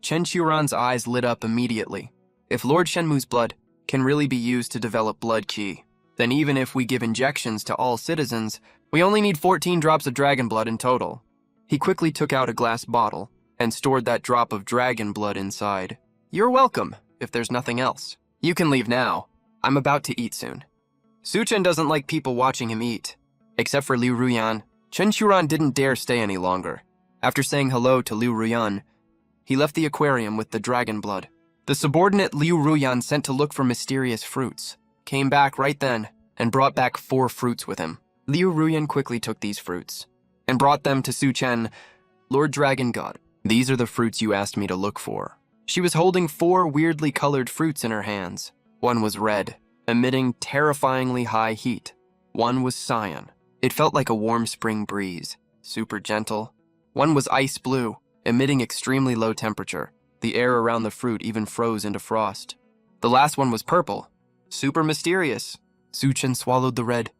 [SPEAKER 1] Chen Churan's eyes lit up immediately. If Lord Shenmue's blood can really be used to develop blood qi, then even if we give injections to all citizens, we only need 14 drops of dragon blood in total. He quickly took out a glass bottle and stored that drop of dragon blood inside. "You're welcome, if there's nothing else. You can leave now. I'm about to eat soon." Su Chen doesn't like people watching him eat. Except for Liu Ruyan, Chen Churan didn't dare stay any longer. After saying hello to Liu Ruyan, he left the aquarium with the dragon blood. The subordinate Liu Ruyan sent to look for mysterious fruits came back right then and brought back 4 fruits with him. Liu Ruyan quickly took these fruits and brought them to Su Chen. "Lord Dragon God, these are the fruits you asked me to look for." She was holding 4 weirdly colored fruits in her hands. One was red, emitting terrifyingly high heat. One was cyan. It felt like a warm spring breeze, super gentle. One was ice blue, emitting extremely low temperature. The air around the fruit even froze into frost. The last one was purple, super mysterious. Su Chen swallowed the red,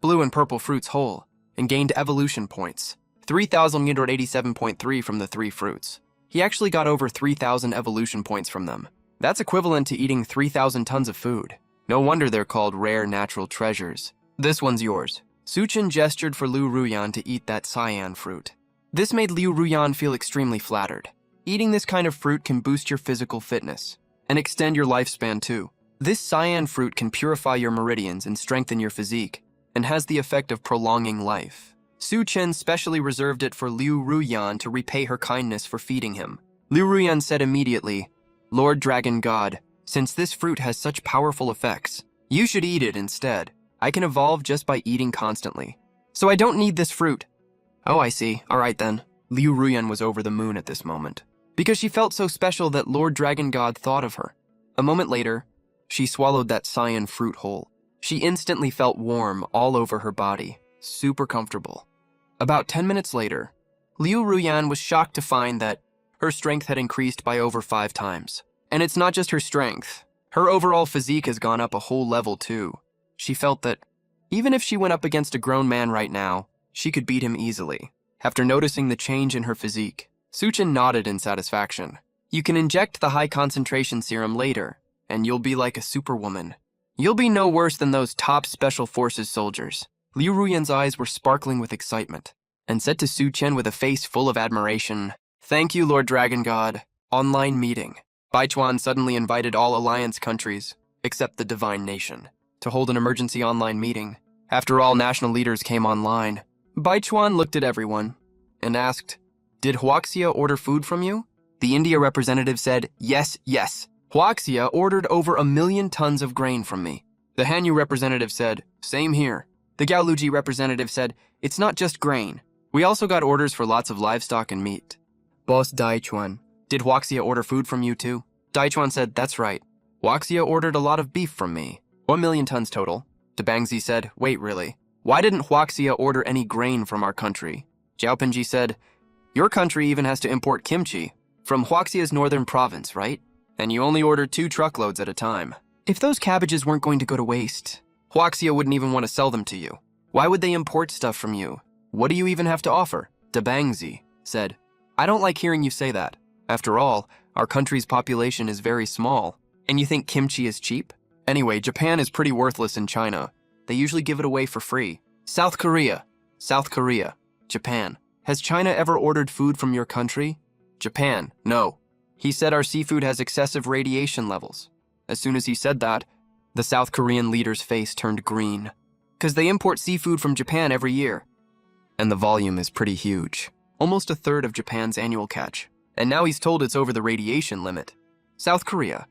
[SPEAKER 1] blue, and purple fruits whole and gained evolution points, 3,187.3 from the 3 fruits. He actually got over 3,000 evolution points from them. That's equivalent to eating 3,000 tons of food. No wonder they're called rare natural treasures. "This one's yours." Su Chen gestured for Liu Ruyan to eat that cyan fruit. This made Liu Ruyan feel extremely flattered. Eating this kind of fruit can boost your physical fitness and extend your lifespan too. This cyan fruit can purify your meridians and strengthen your physique, and has the effect of prolonging life. Su Chen specially reserved it for Liu Ruyan to repay her kindness for feeding him. Liu Ruyan said immediately, "Lord Dragon God, since this fruit has such powerful effects, you should eat it instead. I can evolve just by eating constantly, so I don't need this fruit." "Oh, I see. All right then." Liu Ruyan was over the moon at this moment, because she felt so special that Lord Dragon God thought of her. A moment later, she swallowed that cyan fruit whole. She instantly felt warm all over her body, super comfortable. About 10 minutes later, Liu Ruyan was shocked to find that her strength had increased by over 5 times. And it's not just her strength. Her overall physique has gone up a whole level too. She felt that even if she went up against a grown man right now, she could beat him easily. After noticing the change in her physique, Su Chen nodded in satisfaction. "You can inject the high concentration serum later, and you'll be like a superwoman. You'll be no worse than those top special forces soldiers." Liu Ruyan's eyes were sparkling with excitement, and said to Su Chen with a face full of admiration, "Thank you, Lord Dragon God." Online meeting. Baichuan suddenly invited all alliance countries, except the Divine Nation, to hold an emergency online meeting. After all national leaders came online, Baichuan looked at everyone and asked, "Did Huaxia order food from you?" The India representative said, Yes. Huaxia ordered over 1 million tons of grain from me." The Hanyu representative said, "Same here." The Gaoluji representative said, "It's not just grain. We also got orders for lots of livestock and meat." Boss Daichuan, "Did Huaxia order food from you too?" Daichuan said, "That's right. Huaxia ordered a lot of beef from me. 1 million tons total." Dabangzi said, "Wait, really? Why didn't Huaxia order any grain from our country?" Jiaopinji said, "Your country even has to import kimchi from Huaxia's northern province, right? And you only order 2 truckloads at a time. If those cabbages weren't going to go to waste, Huaxia wouldn't even want to sell them to you. Why would they import stuff from you? What do you even have to offer?" Dabangzi said, "I don't like hearing you say that. After all, our country's population is very small, and you think kimchi is cheap? Anyway, Japan is pretty worthless in China. They usually give it away for free. South Korea, Japan. Has China ever ordered food from your country?" Japan, no. He said our seafood has excessive radiation levels. As soon as he said that, the South Korean leader's face turned green. Because they import seafood from Japan every year. And the volume is pretty huge. Almost a third of Japan's annual catch. And now he's told it's over the radiation limit. South Korea.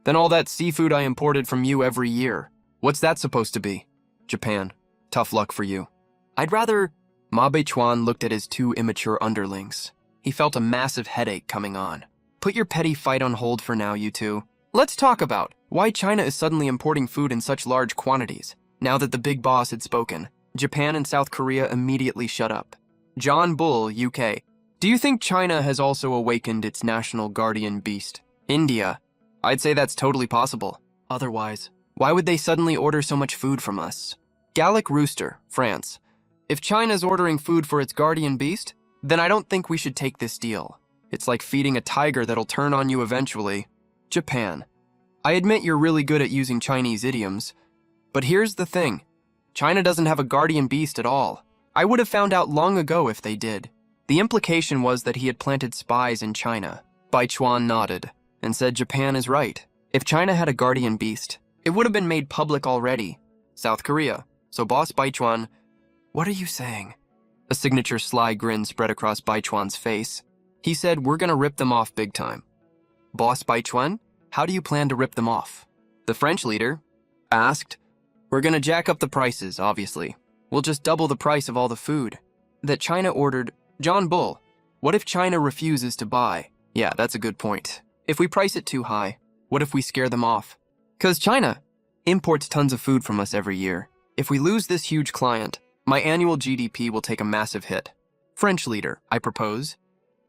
[SPEAKER 1] Then all that seafood I imported from you every year. What's that supposed to be? Japan. Tough luck for you. I'd rather... Ma Beichuan looked at his two immature underlings. He felt a massive headache coming on. Put your petty fight on hold for now, you two. Let's talk about why China is suddenly importing food in such large quantities. Now that the big boss had spoken, Japan and South Korea immediately shut up. John Bull, UK. Do you think China has also awakened its national guardian beast? India. I'd say that's totally possible. Otherwise, why would they suddenly order so much food from us? Gallic Rooster, France. If China's ordering food for its guardian beast, then I don't think we should take this deal. It's like feeding a tiger that'll turn on you eventually. Japan. I admit you're really good at using Chinese idioms, but here's the thing. China doesn't have a guardian beast at all. I would have found out long ago if they did. The implication was that he had planted spies in China. Baichuan nodded and said Japan is right. If China had a guardian beast, it would have been made public already. South Korea. So Boss Baichuan, what are you saying? A signature sly grin spread across Baichuan's face. He said, we're gonna rip them off big time. Boss Baichuan, how do you plan to rip them off? The French leader asked. We're gonna jack up the prices, obviously. We'll just double the price of all the food that China ordered. John Bull, what if China refuses to buy? Yeah, that's a good point. If we price it too high, what if we scare them off? 'Cause China imports tons of food from us every year. If we lose this huge client, my annual GDP will take a massive hit. French leader, I propose.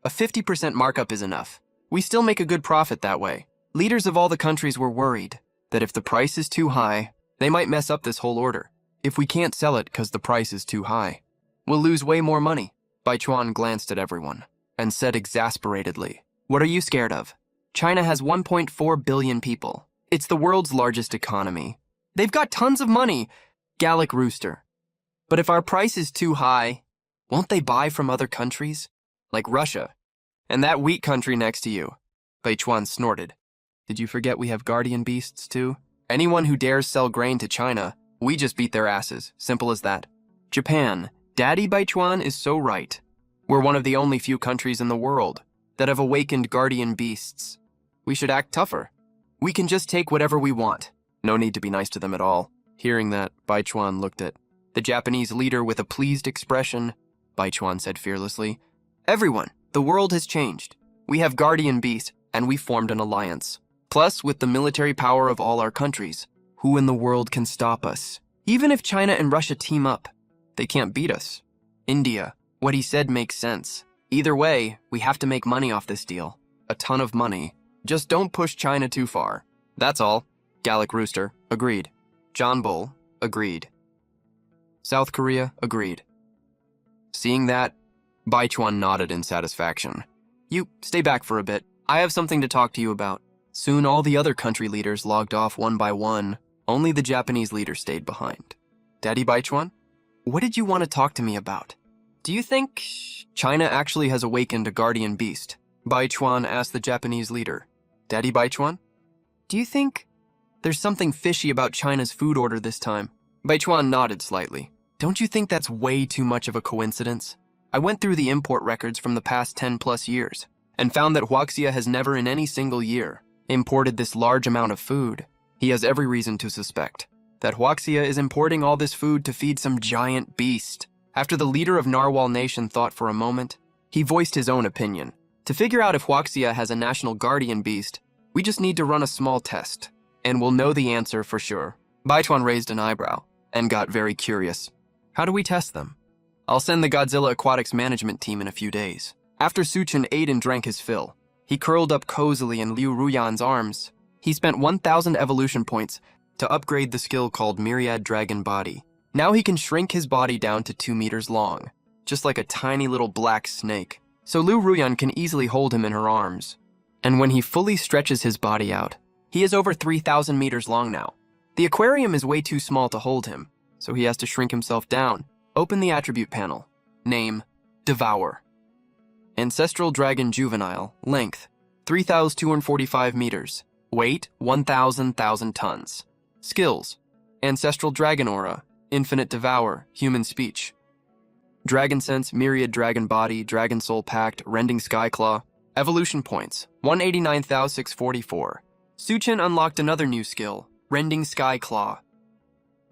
[SPEAKER 1] A 50% markup is enough. We still make a good profit that way. Leaders of all the countries were worried that if the price is too high, they might mess up this whole order. If we can't sell it because the price is too high, we'll lose way more money. Baichuan glanced at everyone and said exasperatedly, what are you scared of? China has 1.4 billion people. It's the world's largest economy. They've got tons of money. Gallic Rooster. But if our price is too high, won't they buy from other countries? Like Russia. And that weak country next to you. Baichuan snorted. Did you forget we have guardian beasts too? Anyone who dares sell grain to China, we just beat their asses. Simple as that. Japan. Daddy Baichuan is so right. We're one of the only few countries in the world that have awakened guardian beasts. We should act tougher. We can just take whatever we want. No need to be nice to them at all. Hearing that, Baichuan looked at the Japanese leader with a pleased expression. Baichuan said fearlessly, everyone, the world has changed. We have guardian beasts, and we formed an alliance. Plus, with the military power of all our countries, who in the world can stop us? Even if China and Russia team up, they can't beat us. India, what he said makes sense. Either way, we have to make money off this deal. A ton of money. Just don't push China too far. That's all. Gallic Rooster, agreed. John Bull, agreed. South Korea, agreed. Seeing that, Baichuan nodded in satisfaction. You, stay back for a bit. I have something to talk to you about. Soon all the other country leaders logged off one by one. Only the Japanese leader stayed behind. Daddy Baichuan, what did you want to talk to me about? Do you think China actually has awakened a guardian beast? Baichuan asked the Japanese leader. Daddy Baichuan, do you think there's something fishy about China's food order this time? Baichuan nodded slightly. Don't you think that's way too much of a coincidence? I went through the import records from the past 10 plus years and found that Huaxia has never in any single year imported this large amount of food. He has every reason to suspect that Huaxia is importing all this food to feed some giant beast. After the leader of Narwhal Nation thought for a moment, he voiced his own opinion. To figure out if Huaxia has a national guardian beast, we just need to run a small test, and we'll know the answer for sure. Baichuan raised an eyebrow and got very curious. How do we test them? I'll send the Godzilla Aquatics management team in a few days. After Suchin ate and drank his fill, he curled up cozily in Liu Ruyan's arms. He spent 1,000 evolution points to upgrade the skill called Myriad Dragon Body. Now he can shrink his body down to 2 meters long, just like a tiny little black snake. So Liu Ruyan can easily hold him in her arms. And when he fully stretches his body out, he is over 3,000 meters long now. The aquarium is way too small to hold him, so he has to shrink himself down. Open the attribute panel. Name, Devour. Ancestral Dragon Juvenile, length, 3,245 meters. Weight, 1,000 tons. Skills: Ancestral Dragon Aura, Infinite Devour, Human Speech. Dragon Sense, Myriad Dragon Body, Dragon Soul Pact, Rending Skyclaw. Evolution Points, 189,644. Suchen unlocked another new skill, Rending Skyclaw.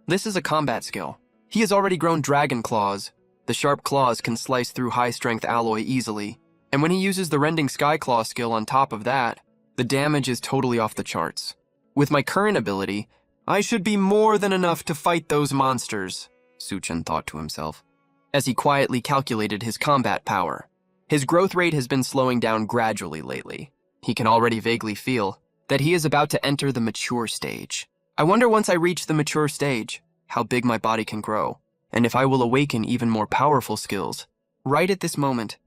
[SPEAKER 1] This is a combat skill. He has already grown Dragon Claws. The sharp claws can slice through high-strength alloy easily, and when he uses the Rending Skyclaw skill on top of that, the damage is totally off the charts. With my current ability, I should be more than enough to fight those monsters, Suchen thought to himself, as he quietly calculated his combat power. His growth rate has been slowing down gradually lately. He can already vaguely feel that he is about to enter the mature stage. I wonder once I reach the mature stage, how big my body can grow, and if I will awaken even more powerful skills. Right at this moment,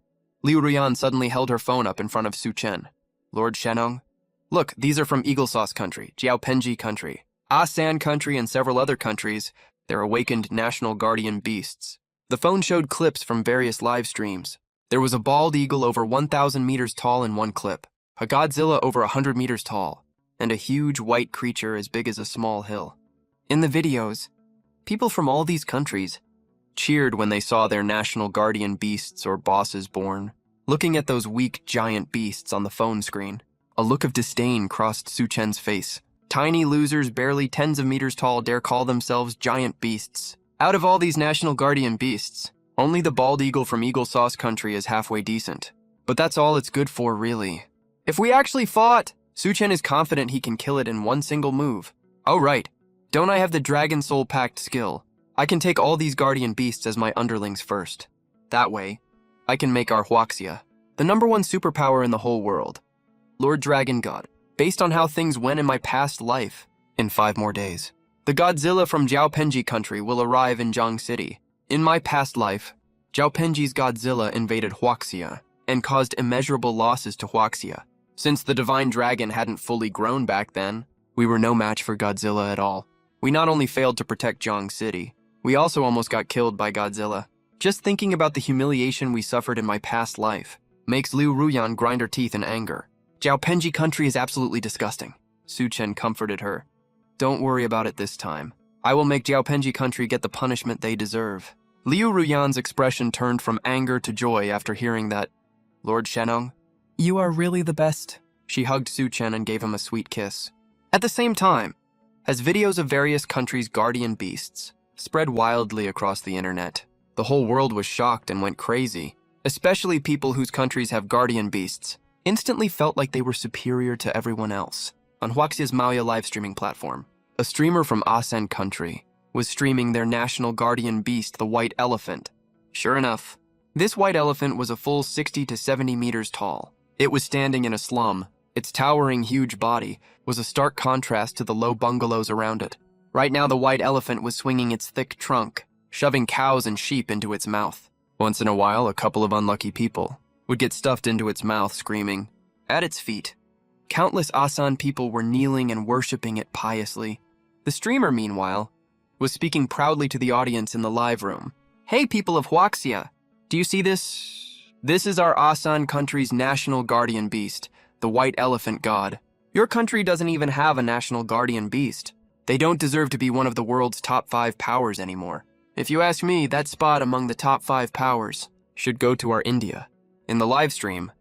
[SPEAKER 1] Liu Ruyan suddenly held her phone up in front of Suchen. Lord Shenong? Look, these are from Eagle Sauce Country, Jiaopenji Country, Asan Country, and several other countries. They're awakened national guardian beasts. The phone showed clips from various live streams. There was a bald eagle over 1,000 meters tall in one clip, a Godzilla over 100 meters tall, and a huge white creature as big as a small hill. In the videos, people from all these countries cheered when they saw their national guardian beasts or bosses born. Looking at those weak giant beasts on the phone screen, a look of disdain crossed Suchen's face. Tiny losers barely tens of meters tall dare call themselves giant beasts. Out of all these national guardian beasts, only the bald eagle from Eagle Sauce Country is halfway decent. But that's all it's good for, really. If we actually fought, Suchen is confident he can kill it in one single move. Oh right, don't I have the Dragon Soul Pact skill? I can take all these guardian beasts as my underlings first. That way, I can make our Huaxia the #1 superpower in the whole world. Lord Dragon God, based on how things went in my past life, in 5 more days, the Godzilla from Jiaopenji Country will arrive in Jiang City. In my past life, Jiaopenji's Godzilla invaded Huaxia and caused immeasurable losses to Huaxia. Since the divine dragon hadn't fully grown back then, we were no match for Godzilla at all. We not only failed to protect Jiang City, we also almost got killed by Godzilla. Just thinking about the humiliation we suffered in my past life makes Liu Ruyan grind her teeth in anger. Jiaopenji Country is absolutely disgusting. Suchen comforted her. Don't worry about it this time. I will make Jiaopenji Country get the punishment they deserve. Liu Ruyan's expression turned from anger to joy after hearing that. Lord Shenong, you are really the best. She hugged Suchen and gave him a sweet kiss. At the same time, as videos of various countries' guardian beasts spread wildly across the internet, the whole world was shocked and went crazy. Especially people whose countries have guardian beasts instantly felt like they were superior to everyone else. On Huaxia's Maoya live streaming platform, a streamer from Asan Country was streaming their national guardian beast, the white elephant. Sure enough, this white elephant was a full 60 to 70 meters tall. It was standing in a slum. Its towering huge body was a stark contrast to the low bungalows around it. Right now, the white elephant was swinging its thick trunk, shoving cows and sheep into its mouth. Once in a while, a couple of unlucky people would get stuffed into its mouth, screaming. At its feet, countless Asan people were kneeling and worshipping it piously. The streamer, meanwhile, was speaking proudly to the audience in the live room. Hey, people of Huaxia, do you see this? This is our Asan country's national guardian beast, the white elephant god. Your country doesn't even have a national guardian beast. They don't deserve to be one of the world's top 5 powers anymore. If you ask me, that spot among the top 5 powers should go to our India. In the live stream,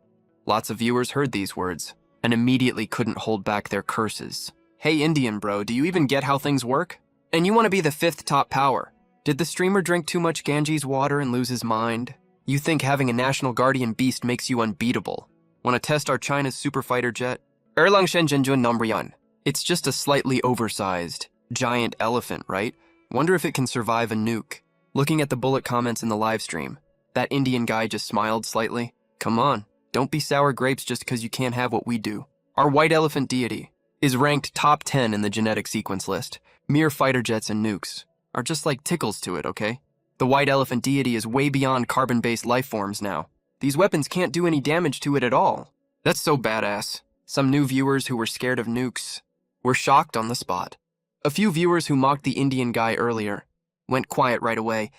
[SPEAKER 1] lots of viewers heard these words and immediately couldn't hold back their curses. Hey Indian bro, do you even get how things work? And you want to be the 5th top power. Did the streamer drink too much Ganges water and lose his mind? You think having a national guardian beast makes you unbeatable. Want to test our China's super fighter jet? Erlang Shenzhenjun Nombrian. It's just a slightly oversized, giant elephant, right? Wonder if it can survive a nuke. Looking at the bullet comments in the live stream, that Indian guy just smiled slightly. Come on, don't be sour grapes just because you can't have what we do. Our white elephant deity is ranked top 10 in the genetic sequence list. Mere fighter jets and nukes are just like tickles to it, okay? The white elephant deity is way beyond carbon-based life forms now. These weapons can't do any damage to it at all. That's so badass. Some new viewers who were scared of nukes were shocked on the spot. A few viewers who mocked the Indian guy earlier went quiet right away,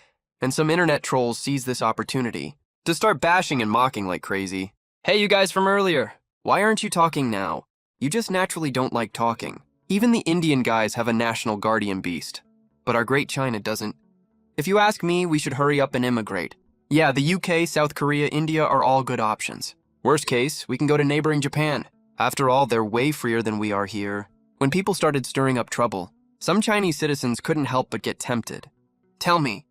[SPEAKER 1] and some internet trolls seized this opportunity to start bashing and mocking like crazy. Hey, you guys from earlier, Why aren't you talking now? You just naturally don't like talking. Even the Indian guys have a national guardian beast. But our great China doesn't. If you ask me, we should hurry up and immigrate. Yeah, the UK, South Korea, India are all good options. Worst case, we can go to neighboring Japan. After all, they're way freer than we are here. When people started stirring up trouble, some Chinese citizens couldn't help but get tempted. Tell me,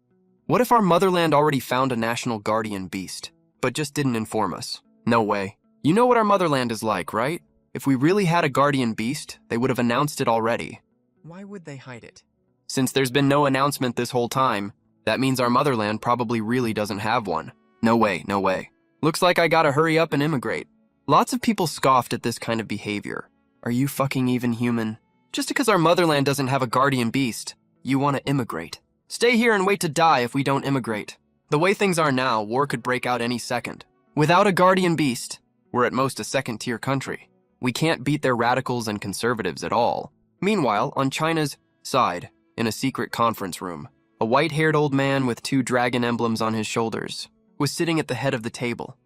[SPEAKER 1] what if our motherland already found a national guardian beast, but just didn't inform us? No way. You know what our motherland is like, right? If we really had a guardian beast, they would have announced it already.
[SPEAKER 2] Why would they hide it?
[SPEAKER 1] Since there's been no announcement this whole time, that means our motherland probably really doesn't have one. No way, no way. Looks like I gotta hurry up and immigrate. Lots of people scoffed at this kind of behavior. Are you fucking even human? Just because our motherland doesn't have a guardian beast, you want to immigrate. Stay here and wait to die if we don't immigrate. The way things are now, war could break out any second. Without a guardian beast, we're at most a second-tier country. We can't beat their radicals and conservatives at all. Meanwhile, on China's side, in a secret conference room, a white-haired old man with 2 dragon emblems on his shoulders was sitting at the head of the table.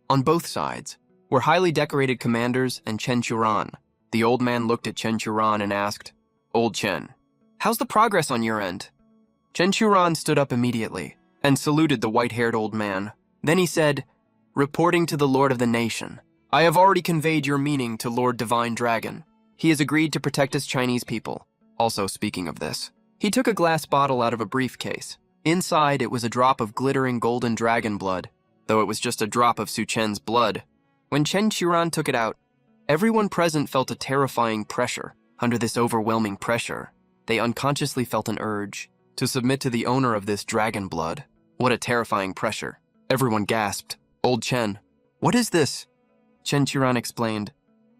[SPEAKER 1] On both sides were highly decorated commanders and Chen Churan. The old man looked at Chen Churan and asked, "Old Chen, how's the progress on your end?" Chen Churan stood up immediately and saluted the white-haired old man. Then he said, "Reporting to the Lord of the Nation, I have already conveyed your meaning to Lord Divine Dragon. He has agreed to protect us Chinese people." Also, speaking of this, he took a glass bottle out of a briefcase. Inside, it was a drop of glittering golden dragon blood, though it was just a drop of Su Chen's blood. When Chen Churan took it out, everyone present felt a terrifying pressure. Under this overwhelming pressure, they unconsciously felt an urge to submit to the owner of this dragon blood. What a terrifying pressure. Everyone gasped. "Old Chen, what is this?" Chen Churan explained,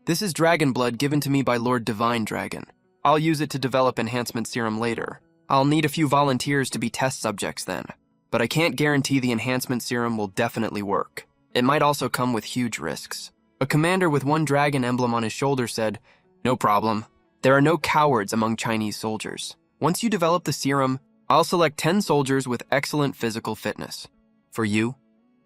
[SPEAKER 1] "This is dragon blood given to me by Lord Divine Dragon. I'll use it to develop enhancement serum later. I'll need a few volunteers to be test subjects then, but I can't guarantee the enhancement serum will definitely work. It might also come with huge risks." A commander with 1 dragon emblem on his shoulder said, "No problem. There are no cowards among Chinese soldiers. Once you develop the serum, I'll select 10 soldiers with excellent physical fitness. For you?"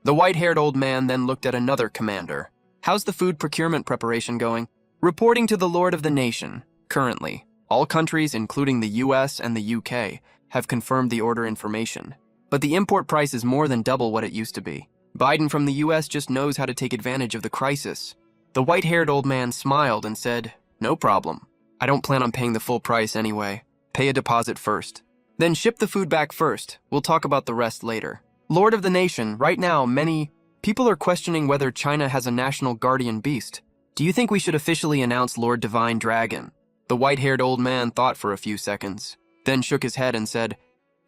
[SPEAKER 1] The white-haired old man then looked at another commander. "How's the food procurement preparation going?" "Reporting to the Lord of the Nation. Currently, all countries, including the US and the UK, have confirmed the order information. But the import price is more than double what it used to be. Biden from the US just knows how to take advantage of the crisis." The white-haired old man smiled and said, "No problem. I don't plan on paying the full price anyway. Pay a deposit first. Then ship the food back first. We'll talk about the rest later." Lord of the Nation, right now, many people are questioning whether China has a national guardian beast. Do you think we should officially announce Lord Divine Dragon? The white-haired old man thought for a few seconds, then shook his head and said,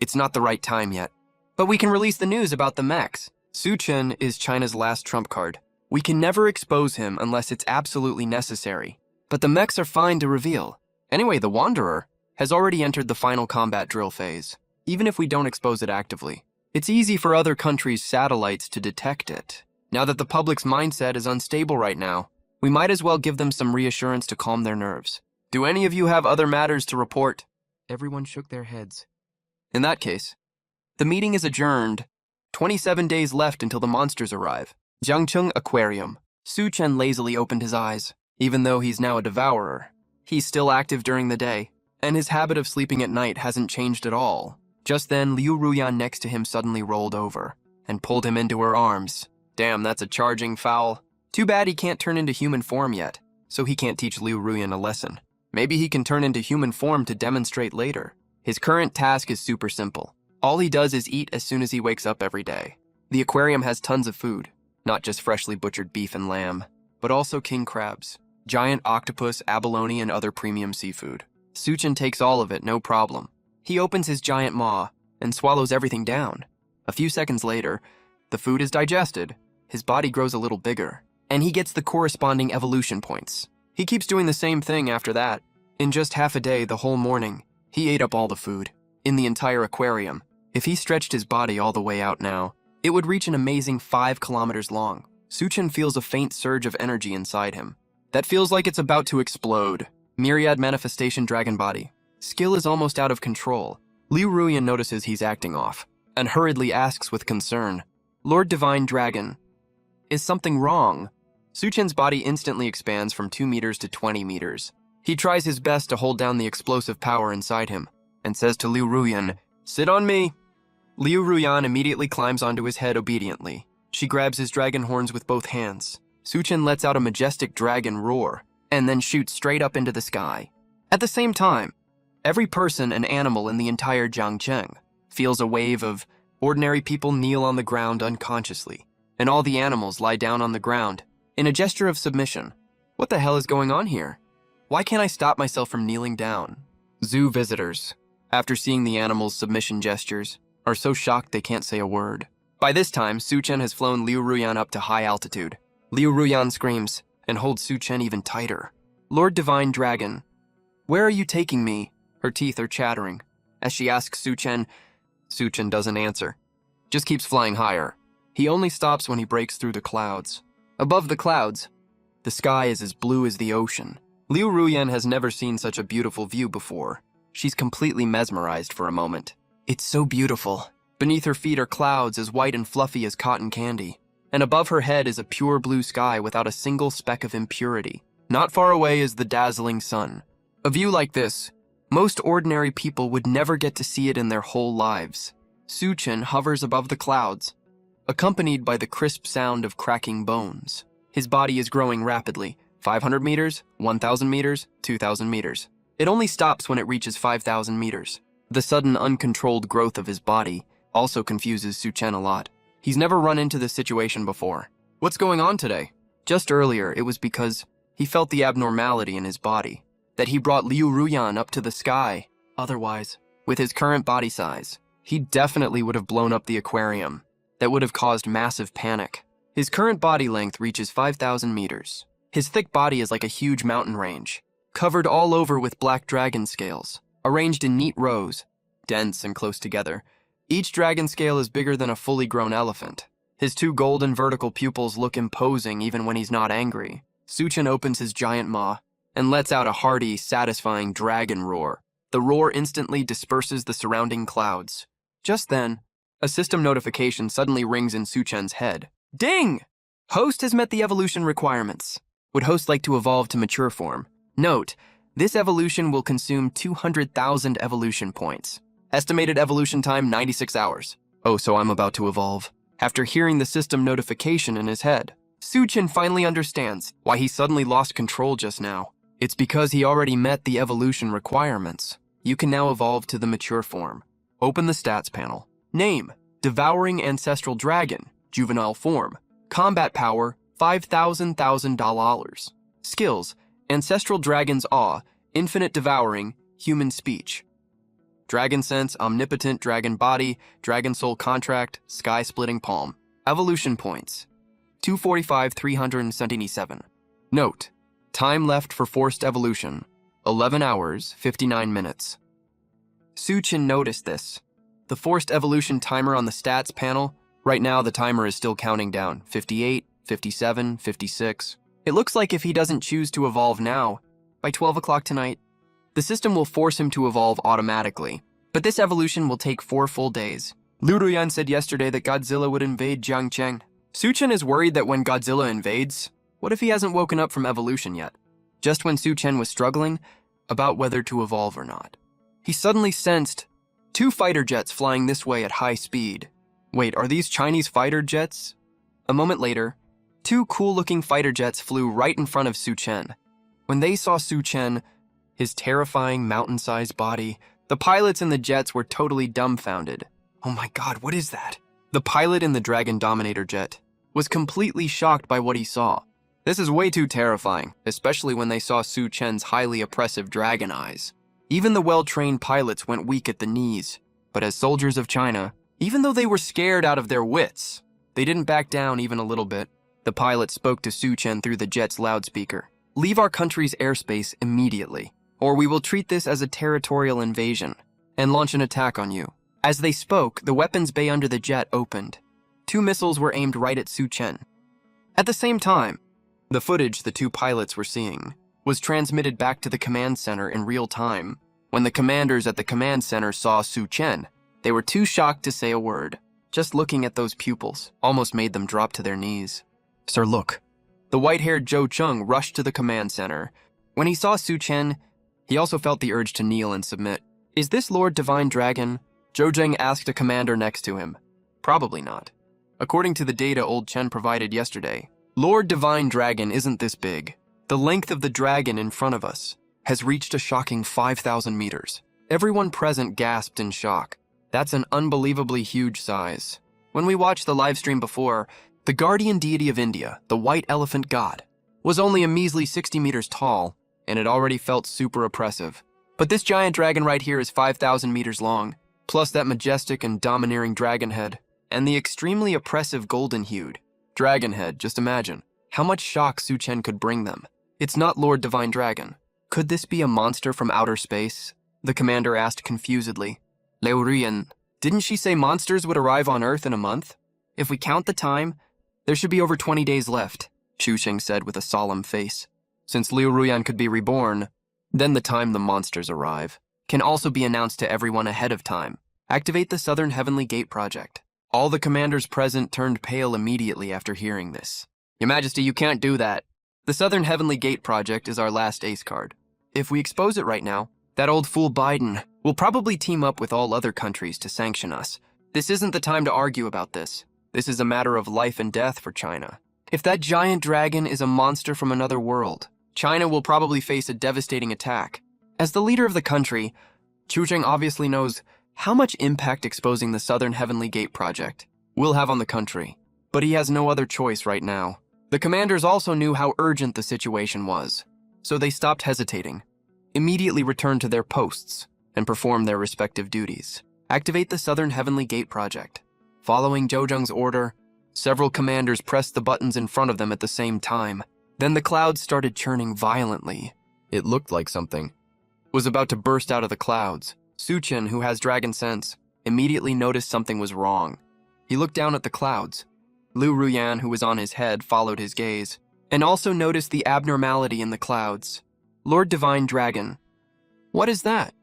[SPEAKER 1] "It's not the right time yet. But we can release the news about the mechs. Su Chen is China's last trump card. We can never expose him unless it's absolutely necessary. But the mechs are fine to reveal. Anyway, the Wanderer has already entered the final combat drill phase. Even if we don't expose it actively, it's easy for other countries' satellites to detect it. Now that the public's mindset is unstable right now, we might as well give them some reassurance to calm their nerves. Do any of you have other matters to report?" Everyone shook their heads. "In that case, the meeting is adjourned. 27 days left until the monsters arrive. Jiangcheng Aquarium." Su Chen lazily opened his eyes. Even though he's now a devourer, he's still active during the day, and his habit of sleeping at night hasn't changed at all. Just then, Liu Ruyan next to him suddenly rolled over and pulled him into her arms. Damn, that's a charging foul. Too bad he can't turn into human form yet, so he can't teach Liu Ruyan a lesson. Maybe he can turn into human form to demonstrate later. His current task is super simple. All he does is eat as soon as he wakes up every day. The aquarium has tons of food, not just freshly butchered beef and lamb, but also king crabs, giant octopus, abalone, and other premium seafood. Su Chen takes all of it, no problem. He opens his giant maw and swallows everything down. A few seconds later, the food is digested, his body grows a little bigger, and he gets the corresponding evolution points. He keeps doing the same thing after that. In just half a day, the whole morning, he ate up all the food in the entire aquarium. If he stretched his body all the way out now, it would reach an amazing 5 kilometers long. Su Chen feels a faint surge of energy inside him. That feels like it's about to explode. Myriad manifestation dragon body. Skill is almost out of control. Liu Ruyan notices he's acting off and hurriedly asks with concern, "Lord Divine Dragon, is something wrong?" Su Chen's body instantly expands from 2 meters to 20 meters. He tries his best to hold down the explosive power inside him and says to Liu Ruyan, "Sit on me." Liu Ruyan immediately climbs onto his head obediently. She grabs his dragon horns with both hands. Su Chen lets out a majestic dragon roar and then shoots straight up into the sky. At the same time, every person and animal in the entire Jiangcheng feels a wave of ordinary people kneel on the ground unconsciously, and all the animals lie down on the ground in a gesture of submission. What the hell is going on here? Why can't I stop myself from kneeling down? Zoo visitors, after seeing the animals' submission gestures, are so shocked they can't say a word. By this time, Su Chen has flown Liu Ruyan up to high altitude. Liu Ruyan screams and holds Su Chen even tighter. "Lord Divine Dragon, where are you taking me?" Her teeth are chattering. As she asks Su Chen doesn't answer, just keeps flying higher. He only stops when he breaks through the clouds. Above the clouds, the sky is as blue as the ocean. Liu Ruyan has never seen such a beautiful view before. She's completely mesmerized for a moment. It's so beautiful. Beneath her feet are clouds as white and fluffy as cotton candy. And above her head is a pure blue sky without a single speck of impurity. Not far away is the dazzling sun. A view like this, most ordinary people would never get to see it in their whole lives. Su Chen hovers above the clouds, accompanied by the crisp sound of cracking bones. His body is growing rapidly. 500 meters, 1,000 meters, 2,000 meters. It only stops when it reaches 5,000 meters. The sudden uncontrolled growth of his body also confuses Su Chen a lot. He's never run into this situation before. What's going on today? Just earlier, it was because he felt the abnormality in his body, that he brought Liu Ruyan up to the sky. Otherwise, with his current body size, he definitely would have blown up the aquarium. That would have caused massive panic. His current body length reaches 5,000 meters. His thick body is like a huge mountain range, covered all over with black dragon scales, arranged in neat rows, dense and close together. Each dragon scale is bigger than a fully grown elephant. His 2 golden vertical pupils look imposing even when he's not angry. Su Chen opens his giant maw and lets out a hearty, satisfying dragon roar. The roar instantly disperses the surrounding clouds. Just then, a system notification suddenly rings in Su Chen's head. Ding! Host has met the evolution requirements. Would host like to evolve to mature form? Note, this evolution will consume 200,000 evolution points. Estimated evolution time, 96 hours. Oh, so I'm about to evolve. After hearing the system notification in his head, Su Chen finally understands why he suddenly lost control just now. It's because he already met the evolution requirements. You can now evolve to the mature form. Open the stats panel. Name, Devouring Ancestral Dragon, Juvenile Form. Combat Power, $5,000. Skills, Ancestral Dragon's Awe, Infinite Devouring, Human Speech. Dragon Sense, Omnipotent Dragon Body, Dragon Soul Contract, Sky Splitting Palm. Evolution Points, 245, 377. Note, time left for Forced Evolution, 11 hours, 59 minutes. Su Chen noticed this. The Forced Evolution timer on the stats panel, right now the timer is still counting down, 58, 57, 56. It looks like if he doesn't choose to evolve now, by 12 o'clock tonight, the system will force him to evolve automatically. But this evolution will take 4 full days. Liu Ruyan said yesterday that Godzilla would invade Jiangcheng. Su Chen is worried that when Godzilla invades, what if he hasn't woken up from evolution yet? Just when Su Chen was struggling about whether to evolve or not, he suddenly sensed 2 fighter jets flying this way at high speed. Wait, are these Chinese fighter jets? A moment later, 2 cool-looking fighter jets flew right in front of Su Chen. When they saw Su Chen, his terrifying mountain-sized body, the pilots in the jets were totally dumbfounded. Oh my god, what is that? The pilot in the Dragon Dominator jet was completely shocked by what he saw. This is way too terrifying, especially when they saw Su Chen's highly oppressive dragon eyes. Even the well-trained pilots went weak at the knees. But as soldiers of China, even though they were scared out of their wits, they didn't back down even a little bit. The pilot spoke to Su Chen through the jet's loudspeaker. Leave our country's airspace immediately, or we will treat this as a territorial invasion and launch an attack on you. As they spoke, the weapons bay under the jet opened. 2 missiles were aimed right at Su Chen. At the same time, the footage the 2 pilots were seeing was transmitted back to the command center in real time. When the commanders at the command center saw Su Chen, they were too shocked to say a word. Just looking at those pupils almost made them drop to their knees. Sir, look. The white-haired Zhou Cheng rushed to the command center. When he saw Su Chen, he also felt the urge to kneel and submit. "Is this Lord Divine Dragon?" Zhou Cheng asked a commander next to him. Probably not. According to the data old Chen provided yesterday, Lord Divine Dragon isn't this big. The length of the dragon in front of us has reached a shocking 5,000 meters. Everyone present gasped in shock. That's an unbelievably huge size. When we watched the live stream before, the guardian deity of India, the white elephant god, was only a measly 60 meters tall, and it already felt super oppressive. But this giant dragon right here is 5,000 meters long, plus that majestic and domineering dragon head, and the extremely oppressive golden-hued dragon head. Just imagine how much shock Su Chen could bring them. It's not Lord Divine Dragon. Could this be a monster from outer space? The commander asked confusedly. Liu Ruyan, didn't she say monsters would arrive on Earth in a month? If we count the time, there should be over 20 days left, Xu Sheng said with a solemn face. Since Liu Ruyan could be reborn, then the time the monsters arrive can also be announced to everyone ahead of time. Activate the Southern Heavenly Gate project. All the commanders present turned pale immediately after hearing this. Your Majesty, you can't do that. The Southern Heavenly Gate project is our last ace card. If we expose it right now, that old fool Biden will probably team up with all other countries to sanction us. This isn't the time to argue about this. This is a matter of life and death for China. If that giant dragon is a monster from another world, China will probably face a devastating attack. As the leader of the country, Xu Sheng obviously knows how much impact exposing the Southern Heavenly Gate project will have on the country, but he has no other choice right now. The commanders also knew how urgent the situation was, so they stopped hesitating, immediately returned to their posts, and performed their respective duties. Activate the Southern Heavenly Gate project. Following Zhou Zheng's order, several commanders pressed the buttons in front of them at the same time. Then the clouds started churning violently. It looked like something was about to burst out of the clouds. Su Chen, who has dragon sense, immediately noticed something was wrong. He looked down at the clouds. Liu Ruyan, who was on his head, followed his gaze, and also noticed the abnormality in the clouds. Lord Divine Dragon. What is that?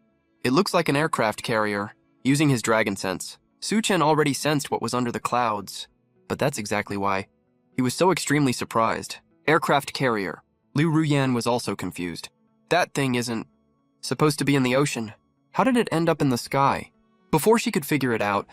[SPEAKER 1] It looks like an aircraft carrier. Using his dragon sense, Su Chen already sensed what was under the clouds, but that's exactly why he was so extremely surprised. Aircraft carrier. Liu Ruyan was also confused. That thing isn't supposed to be in the ocean. How did it end up in the sky? Before she could figure it out,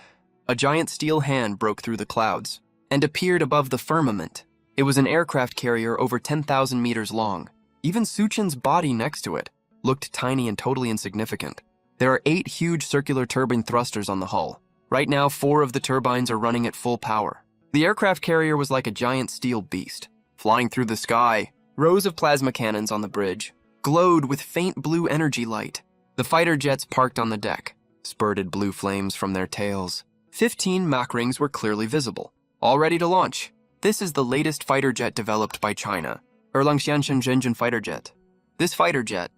[SPEAKER 1] a giant steel hand broke through the clouds and appeared above the firmament. It was an aircraft carrier over 10,000 meters long. Even Su Chen's body next to it looked tiny and totally insignificant. There are 8 huge circular turbine thrusters on the hull. Right now, 4 of the turbines are running at full power. The aircraft carrier was like a giant steel beast. Flying through the sky, rows of plasma cannons on the bridge glowed with faint blue energy light. The fighter jets parked on the deck spurted blue flames from their tails. 15 Mach rings were clearly visible, all ready to launch. This is the latest fighter jet developed by China, Erlangxianshen Zhenjun fighter jet. This fighter jet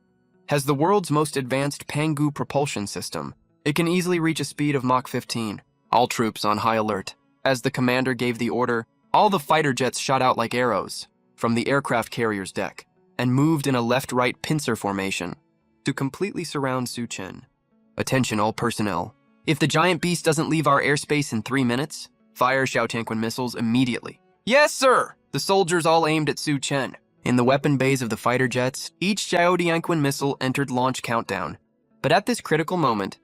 [SPEAKER 1] has the world's most advanced Pangu propulsion system. It can easily reach a speed of Mach 15. All troops on high alert. As the commander gave the order, all the fighter jets shot out like arrows from the aircraft carrier's deck and moved in a left-right pincer formation to completely surround Su Chen. Attention all personnel. If the giant beast doesn't leave our airspace in 3 minutes, fire Xiaotianquan missiles immediately. Yes, sir! The soldiers all aimed at Su Chen. In the weapon bays of the fighter jets, each Xiaotianquan missile entered launch countdown. But at this critical moment,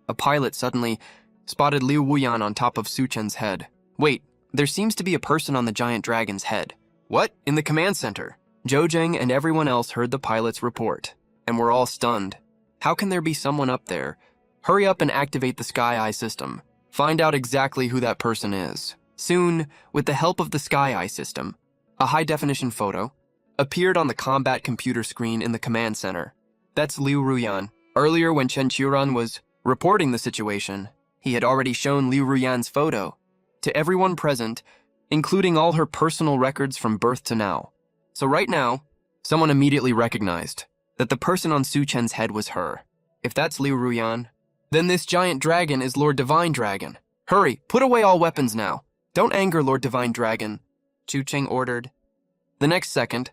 [SPEAKER 1] a pilot suddenly spotted Liu Wuyan on top of Su Chen's head. Wait, there seems to be a person on the giant dragon's head. What? In the command center. Zhou Zheng and everyone else heard the pilot's report, and were all stunned. How can there be someone up there? Hurry up and activate the Sky Eye system. Find out exactly who that person is. Soon, with the help of the Sky Eye system, a high-definition photo appeared on the combat computer screen in the command center. That's Liu Ruyan. Earlier, when Chen Qiuran was reporting the situation, he had already shown Liu Ruyan's photo to everyone present, including all her personal records from birth to now. So right now, someone immediately recognized that the person on Su Chen's head was her. If that's Liu Ruyan, then this giant dragon is Lord Divine Dragon. Hurry, put away all weapons now. Don't anger Lord Divine Dragon, Xu Cheng ordered. The next second,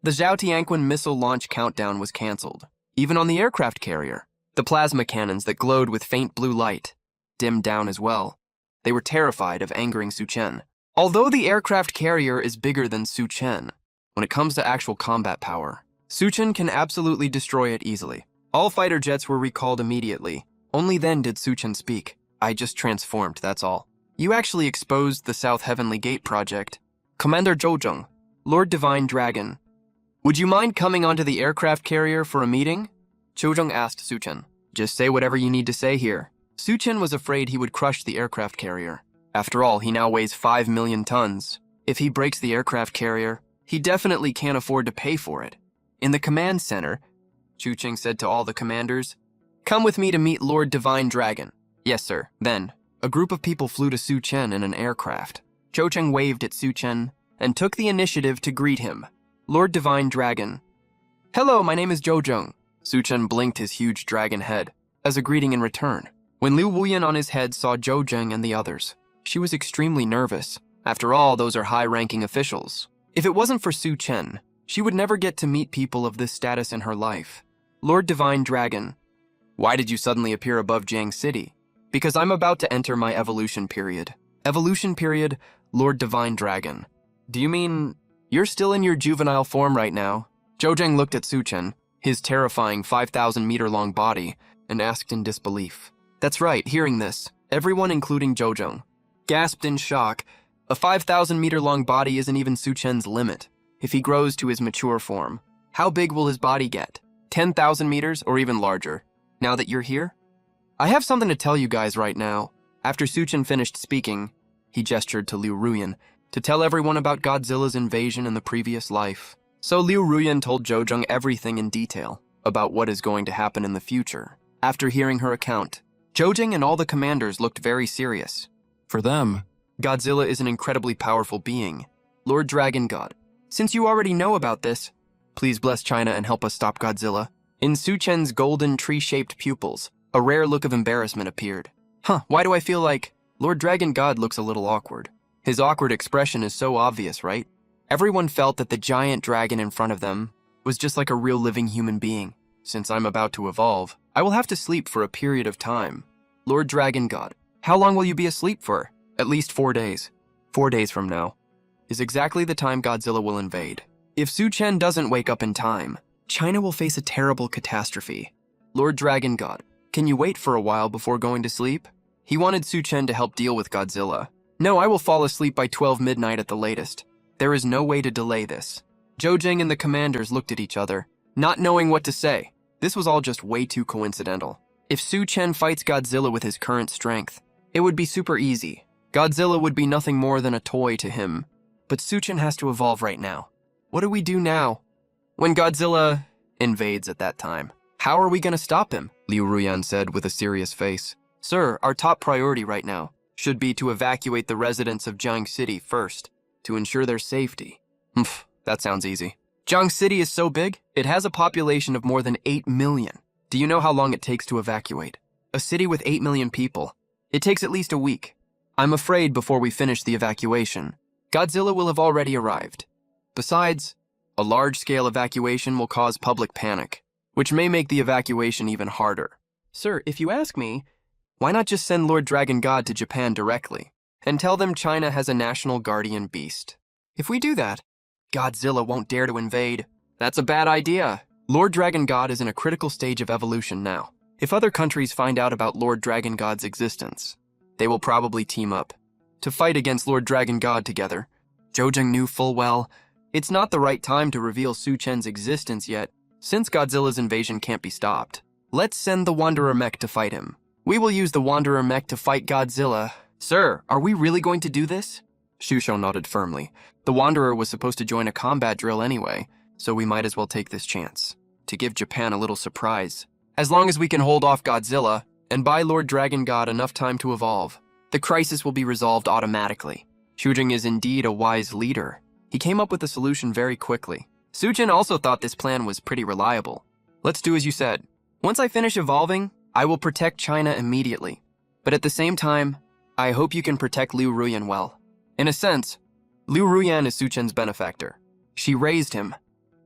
[SPEAKER 1] the Xiaotianquan missile launch countdown was canceled. Even on the aircraft carrier, the plasma cannons that glowed with faint blue light dimmed down as well. They were terrified of angering Su Chen. Although the aircraft carrier is bigger than Su Chen, When it comes to actual combat power, Suchen can absolutely destroy it easily. All fighter jets were recalled immediately. Only then did Suchen speak. I just transformed, that's all. You actually exposed the South Heavenly Gate project. Commander Zhou, Lord Divine Dragon, would you mind coming onto the aircraft carrier for a meeting? Zhou asked Suchen. Just say whatever you need to say here. Suchen was afraid he would crush the aircraft carrier. After all, he now weighs 5 million tons. If he breaks the aircraft carrier, he definitely can't afford to pay for it. In the command center, Suchen said to all the commanders, come with me to meet Lord Divine Dragon. Yes, sir. Then, a group of people flew to Suchen in an aircraft. Zhou waved at Suchen and took the initiative to greet him. Lord Divine Dragon. Hello, my name is Zhou. Suchen blinked his huge dragon head as a greeting in return. When Liu Wuyan on his head saw Zhou and the others, she was extremely nervous. After all, those are high-ranking officials. If it wasn't for Suchen, she would never get to meet people of this status in her life. Lord Divine Dragon. Why did you suddenly appear above Jiang City? Because I'm about to enter my evolution period. Evolution period, Lord Divine Dragon. Do you mean you're still in your juvenile form right now? Zhou looked at Suchen, his terrifying 5,000-meter-long body, and asked in disbelief. That's right, hearing this, everyone including Zhou gasped in shock. A 5,000-meter-long body isn't even Suchen's limit. If he grows to his mature form, how big will his body get? 10,000 meters or even larger? Now that you're here? I have something to tell you guys right now. After Suchen finished speaking, he gestured to Liu Ruyan to tell everyone about Godzilla's invasion in the previous life. So Liu Ruyan told Zhou everything in detail about what is going to happen in the future. After hearing her account, Zhou and all the commanders looked very serious. For them, Godzilla is an incredibly powerful being. Lord Dragon God, since you already know about this, please bless China and help us stop Godzilla. In Suchen's golden tree-shaped pupils, a rare look of embarrassment appeared. Why do I feel like Lord Dragon God looks a little awkward? His awkward expression is so obvious, right? Everyone felt that the giant dragon in front of them was just like a real living human being. Since I'm about to evolve, I will have to sleep for a period of time. Lord Dragon God, how long will you be asleep for? At least 4 days. 4 days from now is exactly the time Godzilla will invade. If Suchen doesn't wake up in time, China will face a terrible catastrophe. Lord Dragon God, can you wait for a while before going to sleep? He wanted Suchen to help deal with Godzilla. No, I will fall asleep by 12 midnight at the latest. There is no way to delay this. Zhou and the commanders looked at each other, not knowing what to say. This was all just way too coincidental. If Suchen fights Godzilla with his current strength, it would be super easy. Godzilla would be nothing more than a toy to him. But Suchen has to evolve right now. What do we do now? When Godzilla invades at that time, how are we going to stop him? Liu Ruyan said with a serious face. Sir, our top priority right now should be to evacuate the residents of Jiang City first, to ensure their safety. That sounds easy. Jiang City is so big, it has a population of more than 8 million. Do you know how long it takes to evacuate? A city with 8 million people. It takes at least a week. I'm afraid before we finish the evacuation, Godzilla will have already arrived. Besides, a large-scale evacuation will cause public panic, which may make the evacuation even harder. Sir, if you ask me, why not just send Lord Dragon God to Japan directly and tell them China has a national guardian beast? If we do that, Godzilla won't dare to invade. That's a bad idea. Lord Dragon God is in a critical stage of evolution now. If other countries find out about Lord Dragon God's existence, they will probably team up to fight against Lord Dragon God together. Zhou knew full well it's not the right time to reveal Suchen's existence yet, since Godzilla's invasion can't be stopped. Let's send the Wanderer Mech to fight him. We will use the Wanderer Mech to fight Godzilla. Sir, are we really going to do this? Shusho nodded firmly. The Wanderer was supposed to join a combat drill anyway, so we might as well take this chance to give Japan a little surprise. As long as we can hold off Godzilla and buy Lord Dragon God enough time to evolve, the crisis will be resolved automatically. Shujing is indeed a wise leader. He came up with a solution very quickly. Suchen also thought this plan was pretty reliable. Let's do as you said. Once I finish evolving, I will protect China immediately. But at the same time, I hope you can protect Liu Ruyan well. In a sense, Liu Ruyan is Suchen's benefactor. She raised him,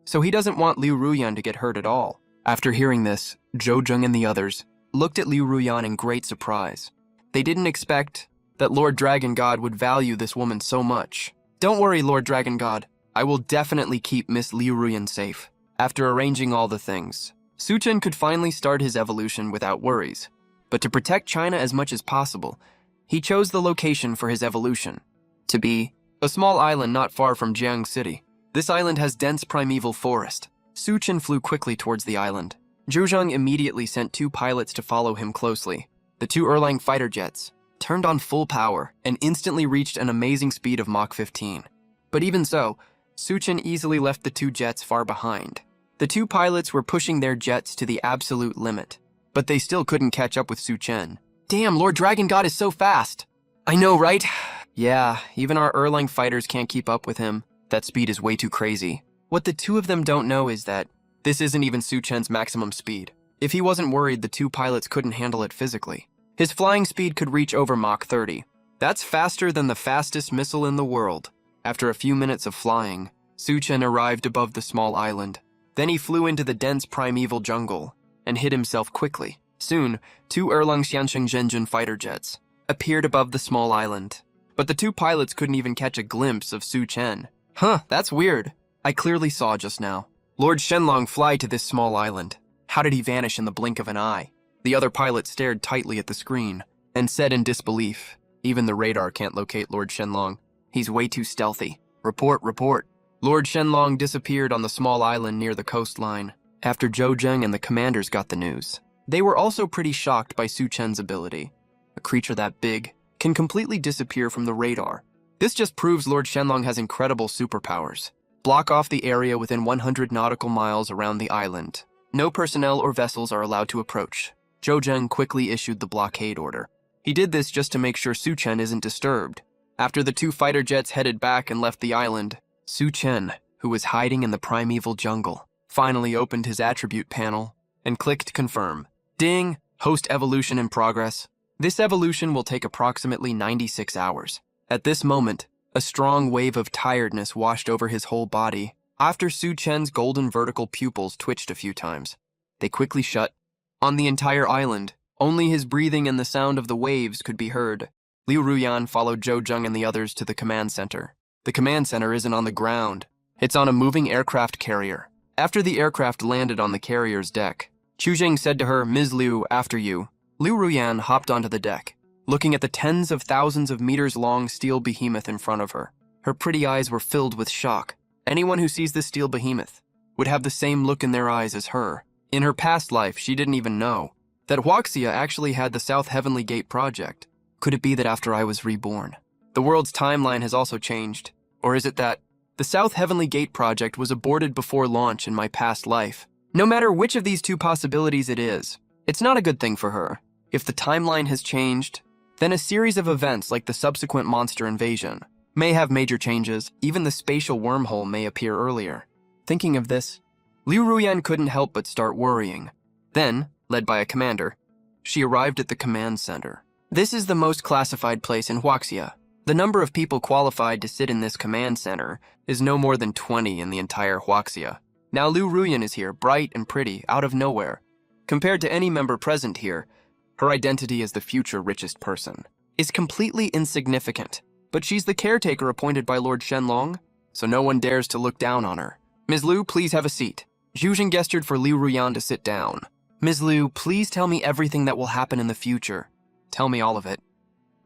[SPEAKER 1] so he doesn't want Liu Ruyan to get hurt at all. After hearing this, Zhou and the others looked at Liu Ruyan in great surprise. They didn't expect that Lord Dragon God would value this woman so much. Don't worry, Lord Dragon God. I will definitely keep Miss Liu Ruyan safe. After arranging all the things, Su Chen could finally start his evolution without worries. But to protect China as much as possible, he chose the location for his evolution to be a small island not far from Jiang City. This island has dense primeval forest. Su Chen flew quickly towards the island. Zhou Zheng immediately sent 2 pilots to follow him closely. The 2 Erlang fighter jets turned on full power and instantly reached an amazing speed of Mach 15. But even so, Su Chen easily left the 2 jets far behind. The 2 pilots were pushing their jets to the absolute limit, but they still couldn't catch up with Su Chen. Damn, Lord Dragon God is so fast! I know, right? Yeah, even our Erlang fighters can't keep up with him. That speed is way too crazy. What the 2 of them don't know is that this isn't even Su Chen's maximum speed. If he wasn't worried, the 2 pilots couldn't handle it physically. His flying speed could reach over Mach 30. That's faster than the fastest missile in the world. After a few minutes of flying, Su Chen arrived above the small island. Then he flew into the dense primeval jungle and hid himself quickly. Soon, 2 Erlang Xiansheng Zhenjun fighter jets appeared above the small island. But the 2 pilots couldn't even catch a glimpse of Su Chen. Huh, that's weird. I clearly saw just now Lord Shenlong fly to this small island. How did he vanish in the blink of an eye? The other pilot stared tightly at the screen and said in disbelief, even the radar can't locate Lord Shenlong. He's way too stealthy. Report, report. Lord Shenlong disappeared on the small island near the coastline after Zhou Zheng and the commanders got the news. They were also pretty shocked by Su Chen's ability. A creature that big can completely disappear from the radar. This just proves Lord Shenlong has incredible superpowers. Block off the area within 100 nautical miles around the island. No personnel or vessels are allowed to approach. Zhou Zheng quickly issued the blockade order. He did this just to make sure Su Chen isn't disturbed. After the 2 fighter jets headed back and left the island, Su Chen, who was hiding in the primeval jungle, finally opened his attribute panel and clicked confirm. Ding! Host evolution in progress. This evolution will take approximately 96 hours. At this moment, a strong wave of tiredness washed over his whole body. After Su Chen's golden vertical pupils twitched a few times, they quickly shut. On the entire island, only his breathing and the sound of the waves could be heard. Liu Ruyan followed Zhou Zheng and the others to the command center. The command center isn't on the ground. It's on a moving aircraft carrier. After the aircraft landed on the carrier's deck, Chu Jing said to her, "Ms. Liu, after you." Liu Ruyan hopped onto the deck, looking at the tens of thousands of meters-long steel behemoth in front of her. Her pretty eyes were filled with shock. Anyone who sees this steel behemoth would have the same look in their eyes as her. In her past life, she didn't even know that Huaxia actually had the South Heavenly Gate project. Could it be that after I was reborn, the world's timeline has also changed? Or is it that the South Heavenly Gate project was aborted before launch in my past life? No matter which of these 2 possibilities it is, it's not a good thing for her. If the timeline has changed, then a series of events like the subsequent monster invasion may have major changes. Even the spatial wormhole may appear earlier. Thinking of this, Liu Ruyan couldn't help but start worrying. Then, led by a commander, she arrived at the command center. This is the most classified place in Huaxia. The number of people qualified to sit in this command center is no more than 20 in the entire Huaxia. Now Liu Ruyan is here, bright and pretty, out of nowhere. Compared to any member present here, her identity as the future richest person is completely insignificant. But she's the caretaker appointed by Lord Shenlong, so no one dares to look down on her. "Ms. Liu, please have a seat." Zhu Jing gestured for Liu Ruyan to sit down. "Ms. Liu, please tell me everything that will happen in the future. Tell me all of it.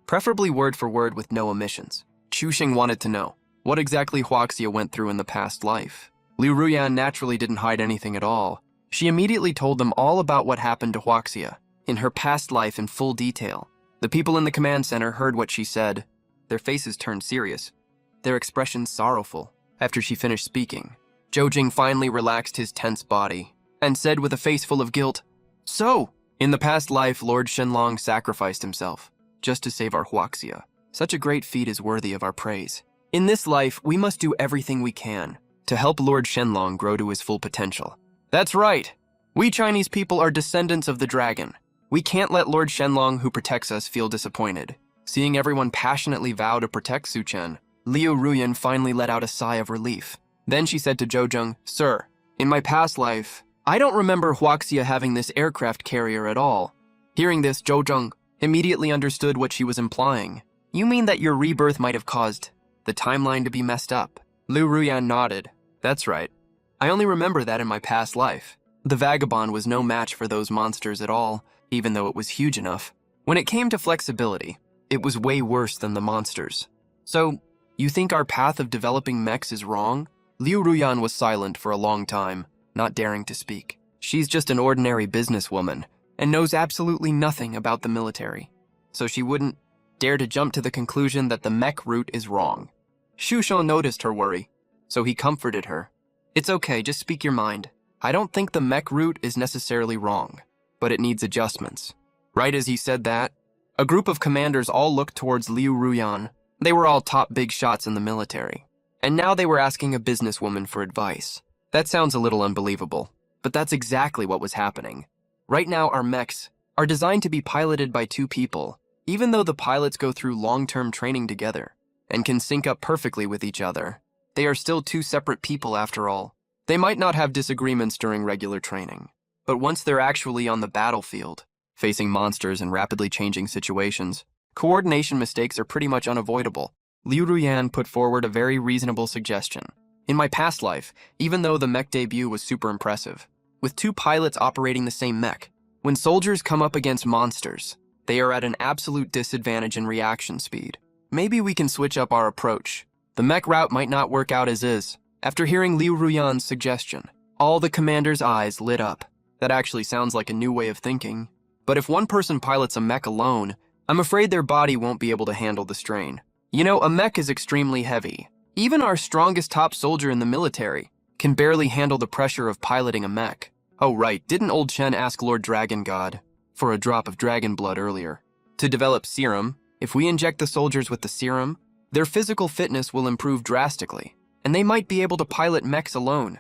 [SPEAKER 1] Preferably word for word with no omissions." Chu Xing wanted to know what exactly Huaxia went through in the past life. Liu Ruyan naturally didn't hide anything at all. She immediately told them all about what happened to Huaxia in her past life in full detail. The people in the command center heard what she said. Their faces turned serious, their expressions sorrowful. After she finished speaking, Zhou Jing finally relaxed his tense body and said with a face full of guilt, "So, in the past life, Lord Shenlong sacrificed himself just to save our Huaxia. Such a great feat is worthy of our praise. In this life, we must do everything we can to help Lord Shenlong grow to his full potential." That's right. We Chinese people are descendants of the dragon. We can't let Lord Shenlong, who protects us, feel disappointed. Seeing everyone passionately vow to protect Su Chen, Liu Ruyan finally let out a sigh of relief. Then she said to Zhou Zheng, "Sir, in my past life, I don't remember Huaxia having this aircraft carrier at all." Hearing this, Zhou Zheng immediately understood what she was implying. "You mean that your rebirth might have caused the timeline to be messed up?" Liu Ruyan nodded. That's right. I only remember that in my past life. The vagabond was no match for those monsters at all, even though it was huge enough. When it came to flexibility, it was way worse than the monsters. So, you think our path of developing mechs is wrong? Liu Ruyan was silent for a long time, not daring to speak. She's just an ordinary businesswoman and knows absolutely nothing about the military, so she wouldn't dare to jump to the conclusion that the mech route is wrong. Xu Shou noticed her worry, so he comforted her. It's okay, just speak your mind. I don't think the mech route is necessarily wrong, but it needs adjustments. Right as he said that, a group of commanders all looked towards Liu Ruyan. They were all top big shots in the military, and now they were asking a businesswoman for advice. That sounds a little unbelievable, but that's exactly what was happening. Right now, our mechs are designed to be piloted by two people, even though the pilots go through long-term training together and can sync up perfectly with each other. They are still two separate people after all. They might not have disagreements during regular training, but once they're actually on the battlefield, facing monsters and rapidly changing situations, coordination mistakes are pretty much unavoidable. Liu Ruyan put forward a very reasonable suggestion. In my past life, even though the mech debut was super impressive, with two pilots operating the same mech, when soldiers come up against monsters, they are at an absolute disadvantage in reaction speed. Maybe we can switch up our approach. The mech route might not work out as is. After hearing Liu Ruyan's suggestion, all the commanders' eyes lit up. That actually sounds like a new way of thinking. But if one person pilots a mech alone, I'm afraid their body won't be able to handle the strain. You know, a mech is extremely heavy. Even our strongest top soldier in the military can barely handle the pressure of piloting a mech. Oh right, didn't old Chen ask Lord Dragon God for a drop of dragon blood earlier? To develop serum, if we inject the soldiers with the serum, their physical fitness will improve drastically, and they might be able to pilot mechs alone.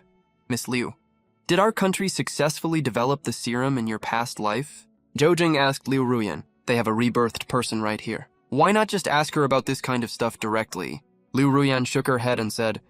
[SPEAKER 1] Miss Liu, did our country successfully develop the serum in your past life? Zhou asked Liu Ruyan. They have a rebirthed person right here. Why not just ask her about this kind of stuff directly? Liu Ruyan shook her head and said,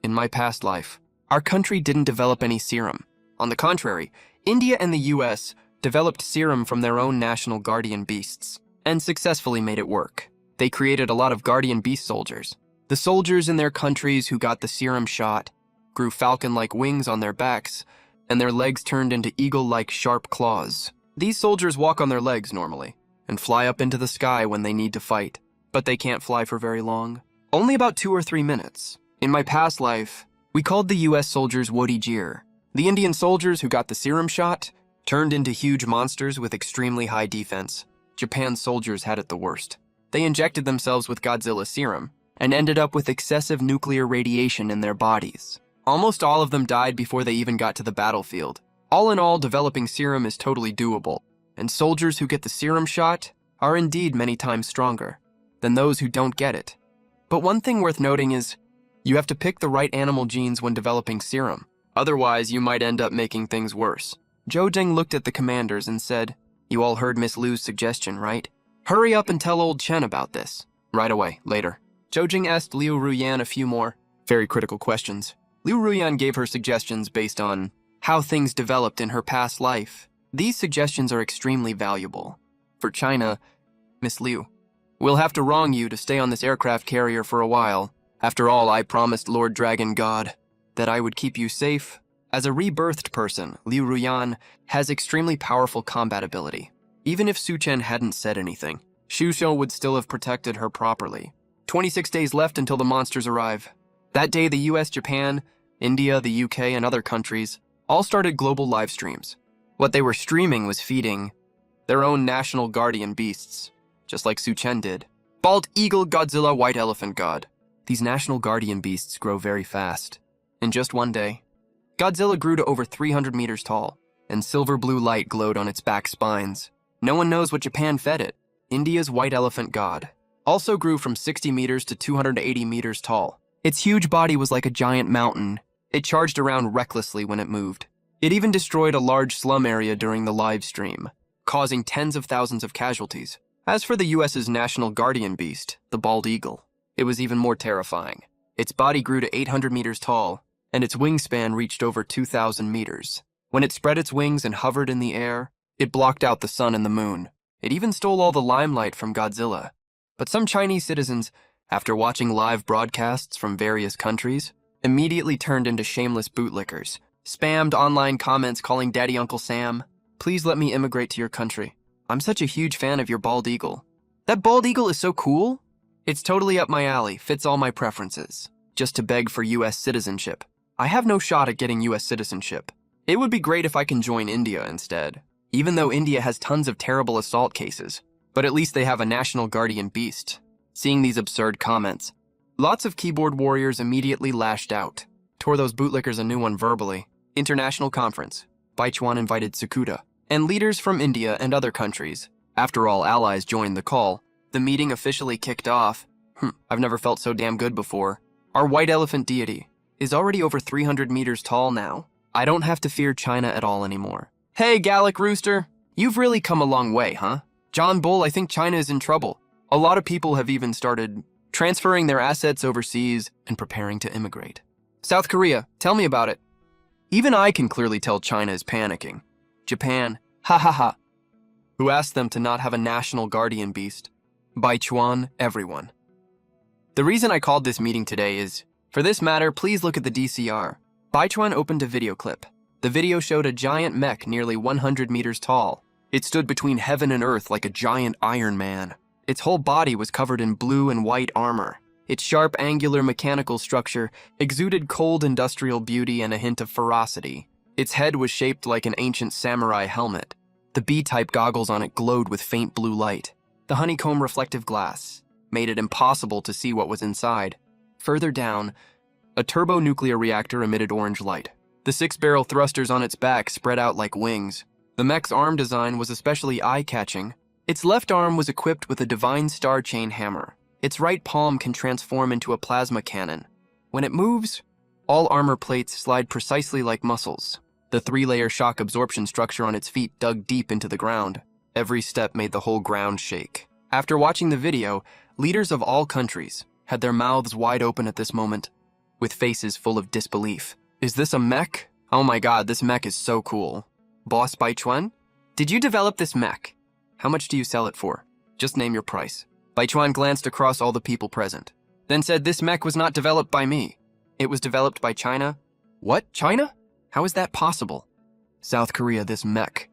[SPEAKER 1] in my past life, our country didn't develop any serum. On the contrary, India and the US developed serum from their own national guardian beasts and successfully made it work. They created a lot of guardian beast soldiers. The soldiers in their countries who got the serum shot grew falcon-like wings on their backs, and their legs turned into eagle-like sharp claws. These soldiers walk on their legs normally and fly up into the sky when they need to fight, but they can't fly for very long. Only about 2 or 3 minutes. In my past life, we called the US soldiers Wodijir. The Indian soldiers who got the serum shot turned into huge monsters with extremely high defense. Japan's soldiers had it the worst. They injected themselves with Godzilla serum and ended up with excessive nuclear radiation in their bodies. Almost all of them died before they even got to the battlefield. All in all, developing serum is totally doable, and soldiers who get the serum shot are indeed many times stronger than those who don't get it. But one thing worth noting is, you have to pick the right animal genes when developing serum. Otherwise, you might end up making things worse. Zhou Jing looked at the commanders and said, you all heard Miss Liu's suggestion, right? Hurry up and tell old Chen about this. Right away, later. Zhou Jing asked Liu Ruyan a few more very critical questions. Liu Ruyan gave her suggestions based on how things developed in her past life. These suggestions are extremely valuable. For China, Miss Liu, we'll have to wrong you to stay on this aircraft carrier for a while. After all, I promised Lord Dragon God that I would keep you safe. As a rebirthed person, Liu Ruyan has extremely powerful combat ability. Even if Su Chen hadn't said anything, Xu Shou would still have protected her properly. 26 days left until the monsters arrive. That day, the US, Japan, India, the UK, and other countries all started global live streams. What they were streaming was feeding their own national guardian beasts, just like Su Chen did. Bald Eagle, Godzilla, White Elephant God. These national guardian beasts grow very fast. In just one day, Godzilla grew to over 300 meters tall, and silver blue light glowed on its back spines. No one knows what Japan fed it. India's White Elephant God also grew from 60 meters to 280 meters tall. Its huge body was like a giant mountain. It charged around recklessly when it moved. It even destroyed a large slum area during the live stream, causing tens of thousands of casualties. As for the US's national guardian beast, the bald eagle, it was even more terrifying. Its body grew to 800 meters tall, and its wingspan reached over 2,000 meters. When it spread its wings and hovered in the air, it blocked out the sun and the moon. It even stole all the limelight from Godzilla. But some Chinese citizens, after watching live broadcasts from various countries, immediately turned into shameless bootlickers, spammed online comments calling Daddy Uncle Sam. Please let me immigrate to your country. I'm such a huge fan of your bald eagle. That bald eagle is so cool. It's totally up my alley, fits all my preferences. Just to beg for US citizenship. I have no shot at getting US citizenship. It would be great if I can join India instead. Even though India has tons of terrible assault cases, but at least they have a national guardian beast. Seeing these absurd comments, lots of keyboard warriors immediately lashed out, tore those bootlickers a new one verbally. International conference. Baichuan invited Sakuda, and leaders from India and other countries. After all allies joined the call, the meeting officially kicked off. I've never felt so damn good before. Our white elephant deity is already over 300 meters tall now. I don't have to fear China at all anymore. Hey, Gallic Rooster, you've really come a long way, huh? John Bull, I think China is in trouble. A lot of people have even started transferring their assets overseas and preparing to immigrate. South Korea, tell me about it. Even I can clearly tell China is panicking. Japan, ha ha ha. Who asked them to not have a national guardian beast? Baichuan, everyone. The reason I called this meeting today is, for this matter, please look at the DCR. Baichuan opened a video clip. The video showed a giant mech nearly 100 meters tall. It stood between heaven and earth like a giant Iron Man. Its whole body was covered in blue and white armor. Its sharp, angular mechanical structure exuded cold industrial beauty and a hint of ferocity. Its head was shaped like an ancient samurai helmet. The B-type goggles on it glowed with faint blue light. The honeycomb reflective glass made it impossible to see what was inside. Further down, a turbo-nuclear reactor emitted orange light. The 6-barrel thrusters on its back spread out like wings. The mech's arm design was especially eye-catching. Its left arm was equipped with a divine star chain hammer. Its right palm can transform into a plasma cannon. When it moves, all armor plates slide precisely like muscles. The 3-layer shock absorption structure on its feet dug deep into the ground. Every step made the whole ground shake. After watching the video, leaders of all countries had their mouths wide open at this moment, with faces full of disbelief. Is this a mech? Oh my god, this mech is so cool. Boss Baichuan? Did you develop this mech? How much do you sell it for? Just name your price. Baichuan glanced across all the people present, then said this mech was not developed by me. It was developed by China. What? China? How is that possible? South Korea, this mech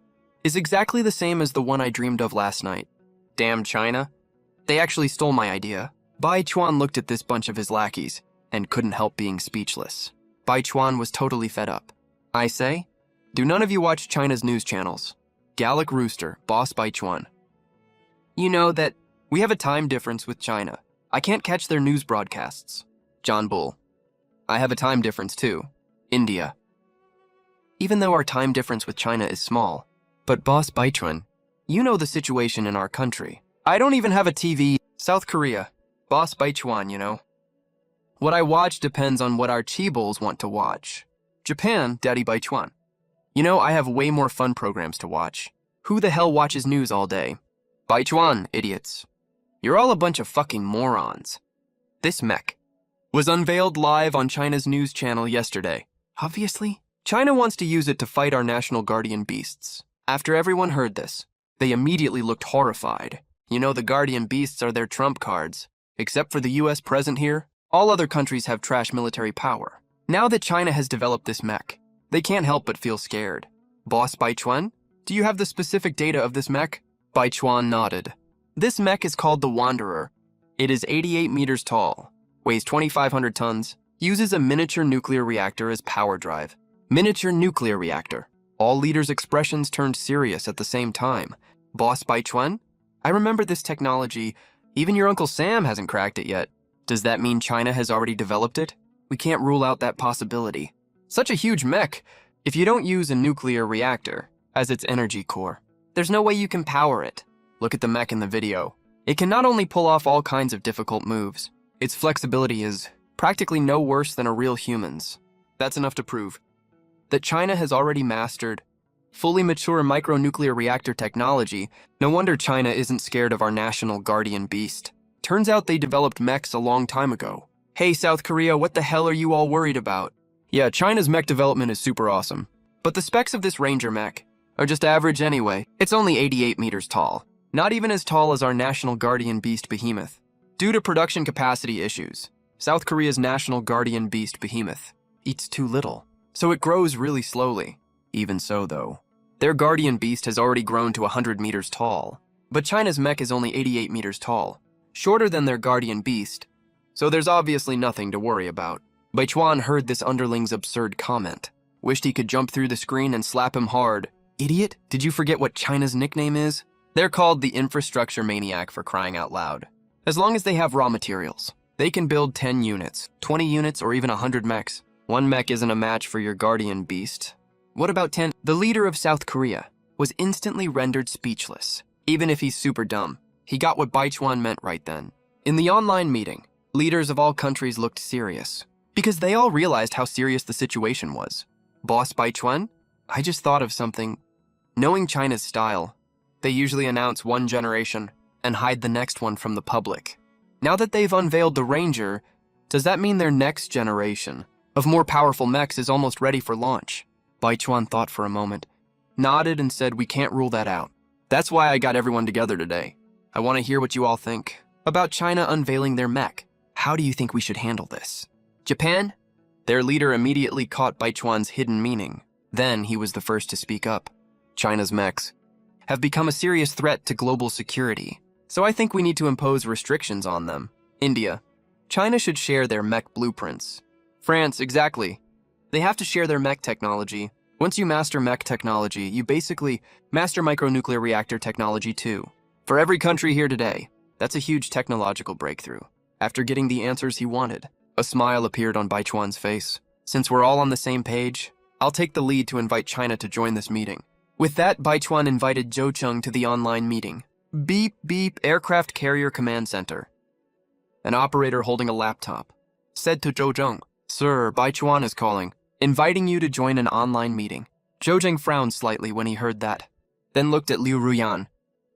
[SPEAKER 1] is exactly the same as the one I dreamed of last night. Damn China. They actually stole my idea. Baichuan looked at this bunch of his lackeys and couldn't help being speechless. Baichuan was totally fed up. I say, do none of you watch China's news channels? Gallic Rooster, Boss Baichuan. You know that we have a time difference with China. I can't catch their news broadcasts. John Bull. I have a time difference too. India. Even though our time difference with China is small. But Boss Baichuan, you know the situation in our country. I don't even have a TV. South Korea. Boss Baichuan, you know. What I watch depends on what our chi-bulls want to watch. Japan, Daddy Baichuan. You know, I have way more fun programs to watch. Who the hell watches news all day? Baichuan, idiots. You're all a bunch of fucking morons. This mech was unveiled live on China's news channel yesterday. Obviously, China wants to use it to fight our national guardian beasts. After everyone heard this, they immediately looked horrified. You know, the guardian beasts are their trump cards. Except for the US present here, all other countries have trash military power. Now that China has developed this mech, they can't help but feel scared. Boss Baichuan, do you have the specific data of this mech? Baichuan nodded. This mech is called the Wanderer. It is 88 meters tall, weighs 2,500 tons, uses a miniature nuclear reactor as power drive. Miniature nuclear reactor. All leaders' expressions turned serious at the same time. Boss Baichuan, I remember this technology. Even your Uncle Sam hasn't cracked it yet. Does that mean China has already developed it? We can't rule out that possibility. Such a huge mech. If you don't use a nuclear reactor as its energy core, there's no way you can power it. Look at the mech in the video. It can not only pull off all kinds of difficult moves, its flexibility is practically no worse than a real human's. That's enough to prove that China has already mastered fully mature micronuclear reactor technology. No wonder China isn't scared of our national guardian beast. Turns out they developed mechs a long time ago. Hey, South Korea, what the hell are you all worried about? Yeah, China's mech development is super awesome. But the specs of this Ranger mech are just average anyway. It's only 88 meters tall. Not even as tall as our national guardian beast behemoth. Due to production capacity issues, South Korea's national guardian beast behemoth, eats too little, so it grows really slowly. Even so, though, their guardian beast has already grown to 100 meters tall, but China's mech is only 88 meters tall, shorter than their guardian beast, so there's obviously nothing to worry about. Baichuan heard this underling's absurd comment, wished he could jump through the screen and slap him hard. Idiot, did you forget what China's nickname is? They're called the infrastructure maniac, for crying out loud. As long as they have raw materials, they can build 10 units, 20 units, or even 100 mechs. One mech isn't a match for your guardian beast. What about 10? The leader of South Korea was instantly rendered speechless. Even if he's super dumb, he got what Baichuan meant right then. In the online meeting, leaders of all countries looked serious, because they all realized how serious the situation was. Boss Baichuan, I just thought of something. Knowing China's style, they usually announce one generation and hide the next one from the public. Now that they've unveiled the Ranger, does that mean their next generation of more powerful mechs is almost ready for launch? Baichuan thought for a moment, nodded and said, we can't rule that out. That's why I got everyone together today. I want to hear what you all think about China unveiling their mech. How do you think we should handle this? Japan? Their leader immediately caught Baichuan's hidden meaning. Then he was the first to speak up. China's mechs have become a serious threat to global security, so I think we need to impose restrictions on them. India. China should share their mech blueprints. France, exactly. They have to share their mech technology. Once you master mech technology, you basically master micronuclear reactor technology too. For every country here today, that's a huge technological breakthrough. After getting the answers he wanted, a smile appeared on Baichuan's face. Since we're all on the same page, I'll take the lead to invite China to join this meeting. With that, Baichuan invited Zhou Cheng to the online meeting. Beep, beep, Aircraft Carrier Command Center. An operator holding a laptop said to Zhou Cheng, Sir, Baichuan is calling, inviting you to join an online meeting. Zhou Cheng frowned slightly when he heard that, then looked at Liu Ruyan.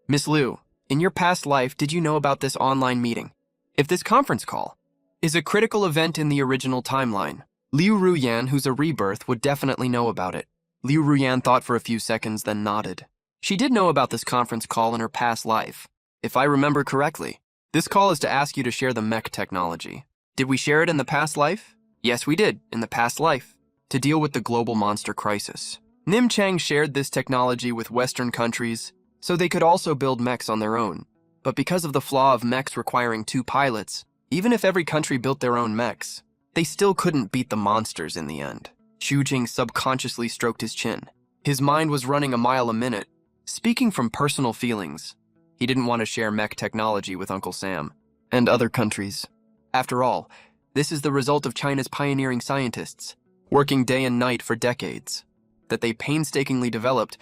[SPEAKER 1] Miss Liu, in your past life, did you know about this online meeting? If this conference call is a critical event in the original timeline, Liu Ruyan, who's a rebirth, would definitely know about it. Liu Ruyan thought for a few seconds, then nodded. She did know about this conference call in her past life. If I remember correctly, this call is to ask you to share the mech technology. Did we share it in the past life? Yes, we did, in the past life, to deal with the global monster crisis. Nim Chang shared this technology with Western countries, so they could also build mechs on their own. But because of the flaw of mechs requiring 2 pilots, even if every country built their own mechs, they still couldn't beat the monsters in the end. Xu Jing subconsciously stroked his chin. His mind was running a mile a minute. Speaking from personal feelings, he didn't want to share mech technology with Uncle Sam and other countries. After all, this is the result of China's pioneering scientists, working day and night for decades, that they painstakingly developed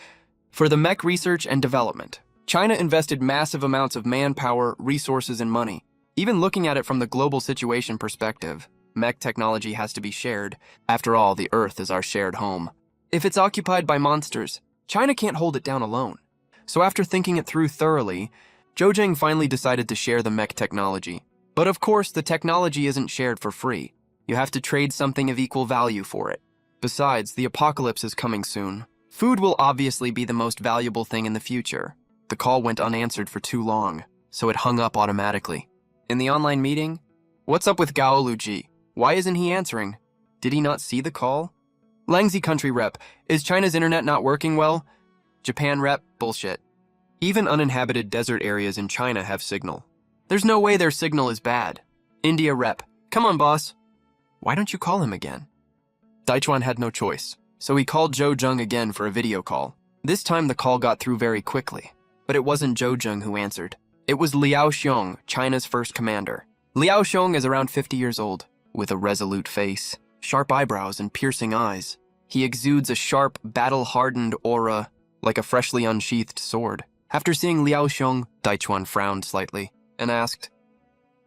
[SPEAKER 1] for the mech research and development. China invested massive amounts of manpower, resources, and money. Even looking at it from the global situation perspective, mech technology has to be shared. After all, the Earth is our shared home. If it's occupied by monsters, China can't hold it down alone. So after thinking it through thoroughly, Zhou Jing finally decided to share the mech technology. But of course, the technology isn't shared for free. You have to trade something of equal value for it. Besides, the apocalypse is coming soon. Food will obviously be the most valuable thing in the future. The call went unanswered for too long, so it hung up automatically. In the online meeting, what's up with Gao Luji? Why isn't he answering? Did he not see the call? Langzi country rep, is China's internet not working well? Japan rep, bullshit. Even uninhabited desert areas in China have signal. There's no way their signal is bad. India rep, come on boss. Why don't you call him again? Daichuan had no choice, so he called Zhou Jing again for a video call. This time the call got through very quickly, but it wasn't Zhou Jing who answered. It was Liao Xiong, China's first commander. Liao Xiong is around 50 years old, with a resolute face, sharp eyebrows, and piercing eyes. He exudes a sharp, battle-hardened aura, like a freshly unsheathed sword. After seeing Liao Xiong, Daichuan frowned slightly and asked,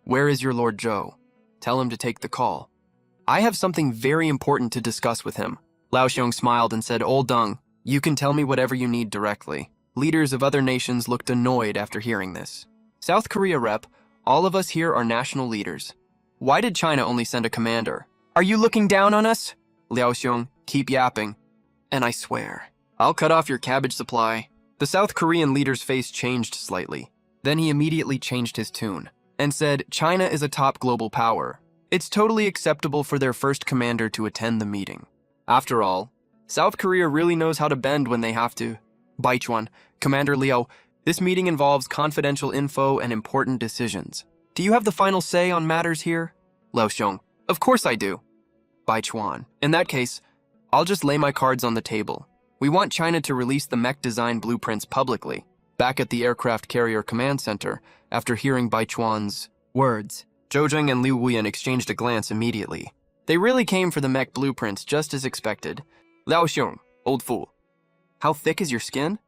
[SPEAKER 1] "Where is your Lord Zhou? Tell him to take the call. I have something very important to discuss with him." Liao Xiong smiled and said, "Old Deng, you can tell me whatever you need directly." Leaders of other nations looked annoyed after hearing this. South Korea rep, all of us here are national leaders. Why did China only send a commander? Are you looking down on us? Liao Xiong, keep yapping. And I swear, I'll cut off your cabbage supply. The South Korean leader's face changed slightly. Then he immediately changed his tune and said, China is a top global power. It's totally acceptable for their first commander to attend the meeting. After all, South Korea really knows how to bend when they have to. Baichuan, Commander Liao, this meeting involves confidential info and important decisions. Do you have the final say on matters here? Lao Xiong, of course I do. Baichuan, in that case, I'll just lay my cards on the table. We want China to release the mech design blueprints publicly. Back at the Aircraft Carrier Command Center, after hearing Baichuan's words, Zhou Zheng and Liu Wuyan exchanged a glance immediately. They really came for the mech blueprints just as expected. Lao Xiong, old fool. How thick is your skin?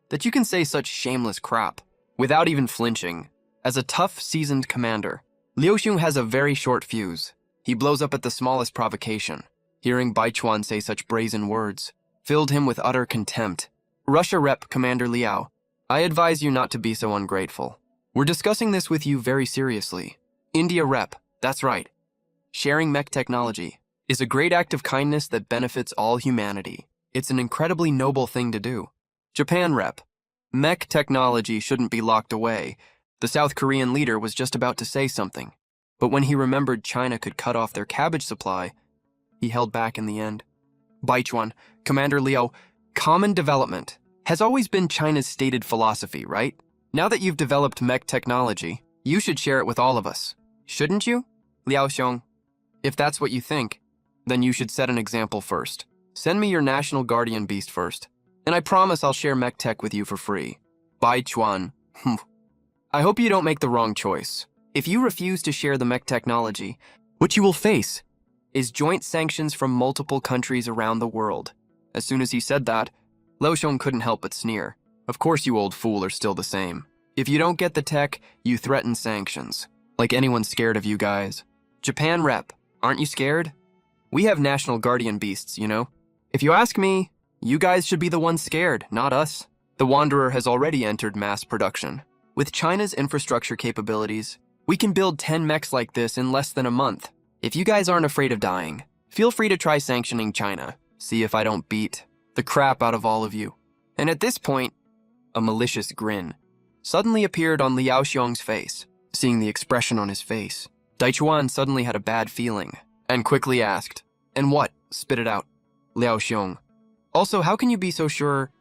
[SPEAKER 1] That you can say such shameless crap without even flinching. As a tough, seasoned commander, Liu Xiong has a very short fuse. He blows up at the smallest provocation. Hearing Baichuan say such brazen words filled him with utter contempt. Russia Rep Commander Liao, I advise you not to be so ungrateful. We're discussing this with you very seriously. India Rep, that's right. Sharing mech technology is a great act of kindness that benefits all humanity. It's an incredibly noble thing to do. Japan Rep, mech technology shouldn't be locked away. The South Korean leader was just about to say something, but when he remembered China could cut off their cabbage supply, he held back in the end. Baichuan, Commander Liao, common development has always been China's stated philosophy, right? Now that you've developed mech technology, you should share it with all of us. Shouldn't you? Liao Xiong, if that's what you think, then you should set an example first. Send me your national guardian beast first, and I promise I'll share mech tech with you for free. Baichuan, I hope you don't make the wrong choice. If you refuse to share the mech technology, what you will face is joint sanctions from multiple countries around the world. As soon as he said that, Lao Xiong couldn't help but sneer. Of course you old fool are still the same. If you don't get the tech, you threaten sanctions. Like anyone's scared of you guys. Japan Rep, aren't you scared? We have national guardian beasts, you know? If you ask me, you guys should be the ones scared, not us. The Wanderer has already entered mass production. With China's infrastructure capabilities, we can build 10 mechs like this in less than a month. If you guys aren't afraid of dying, feel free to try sanctioning China. See if I don't beat the crap out of all of you. And at this point, a malicious grin suddenly appeared on Liao Xiong's face. Seeing the expression on his face, Daichuan suddenly had a bad feeling and quickly asked, "And what?" Spit it out. Liao Xiong, also, how can you be so sure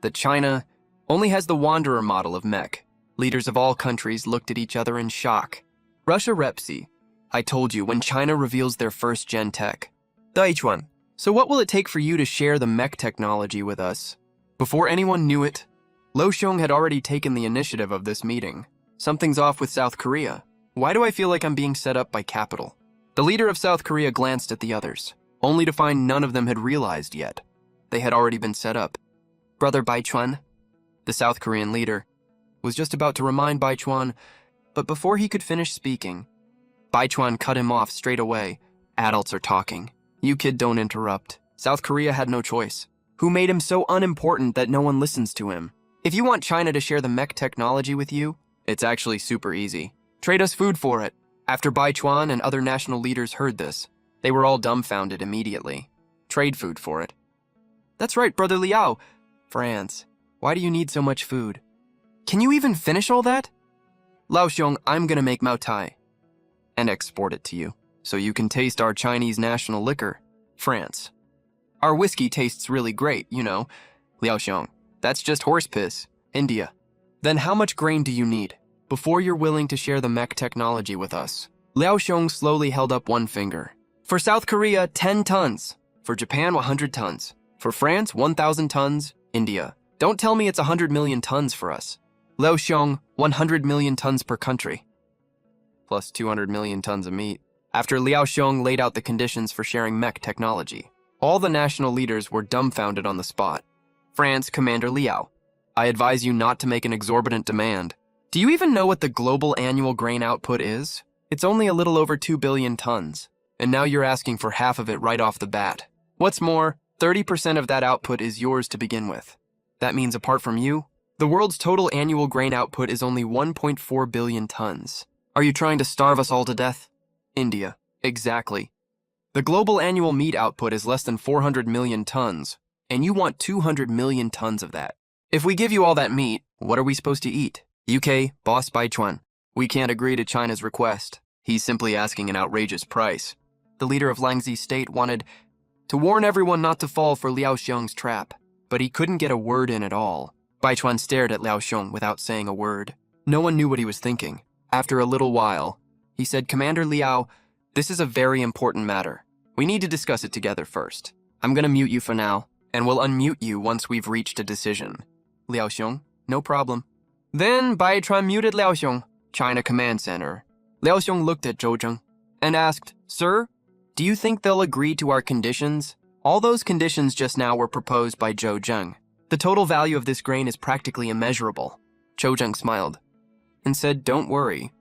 [SPEAKER 1] that China only has the Wanderer model of mech? Leaders of all countries looked at each other in shock. Russia Repsi, I told you, when China reveals their first gen tech. Daichuan, so what will it take for you to share the mech technology with us? Before anyone knew it, Lao Xiong had already taken the initiative of this meeting. Something's off with South Korea. Why do I feel like I'm being set up by capital? The leader of South Korea glanced at the others, only to find none of them had realized yet. They had already been set up. Brother Baichuan, the South Korean leader, was just about to remind Baichuan, but before he could finish speaking, Baichuan cut him off straight away. Adults are talking. You kid, don't interrupt. South Korea had no choice. Who made him so unimportant that no one listens to him? If you want China to share the mech technology with you, it's actually super easy. Trade us food for it. After Baichuan and other national leaders heard this, they were all dumbfounded immediately. Trade food for it. That's right, Brother Liao. France, why do you need so much food? Can you even finish all that? Lao Xiong, I'm gonna make Mao Tai and export it to you, so you can taste our Chinese national liquor, France. Our whiskey tastes really great, you know. Liao Xiong, that's just horse piss. India. Then how much grain do you need before you're willing to share the mech technology with us? Liao Xiong slowly held up one finger. For South Korea, 10 tons. For Japan, 100 tons. For France, 1,000 tons. India. Don't tell me it's 100 million tons for us. Liao Xiong, 100 million tons per country. Plus 200 million tons of meat. After Liao Xiong laid out the conditions for sharing mech technology, all the national leaders were dumbfounded on the spot. France, Commander Liao, I advise you not to make an exorbitant demand. Do you even know what the global annual grain output is? It's only a little over 2 billion tons, and now you're asking for half of it right off the bat. What's more, 30% of that output is yours to begin with. That means apart from you, the world's total annual grain output is only 1.4 billion tons. Are you trying to starve us all to death? India, exactly. The global annual meat output is less than 400 million tons, and you want 200 million tons of that. If we give you all that meat, what are we supposed to eat? UK, Boss Baichuan, we can't agree to China's request. He's simply asking an outrageous price. The leader of Langzi state wanted to warn everyone not to fall for Liao Xiong's trap, but he couldn't get a word in at all. Bai Chuan stared at Liao Xiong without saying a word. No one knew what he was thinking. After a little while, he said, "Commander Liao, this is a very important matter. We need to discuss it together first. I'm gonna mute you for now, and we'll unmute you once we've reached a decision." Liao Xiong, no problem. Then Bai Chuan muted Liao Xiong, China Command Center. Liao Xiong looked at Zhou Zheng and asked, "Sir, do you think they'll agree to our conditions?" All those conditions just now were proposed by Zhou Zheng. The total value of this grain is practically immeasurable. Zhou Zheng smiled and said, "Don't worry.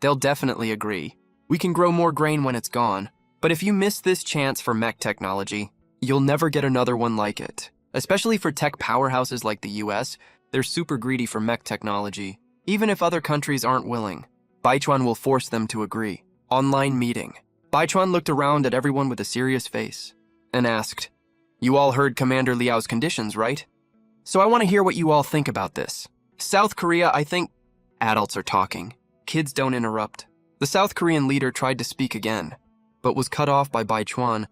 [SPEAKER 1] They'll definitely agree. We can grow more grain when it's gone. But if you miss this chance for mech technology, you'll never get another one like it. Especially for tech powerhouses like the US, they're super greedy for mech technology. Even if other countries aren't willing, Bai Chuan will force them to agree." Online meeting. Bai Chuan looked around at everyone with a serious face and asked, "You all heard Commander Liao's conditions, right? So I want to hear what you all think about this. South Korea, I think..." Adults are talking. Kids don't interrupt. The South Korean leader tried to speak again, but was cut off by Bai Chuan.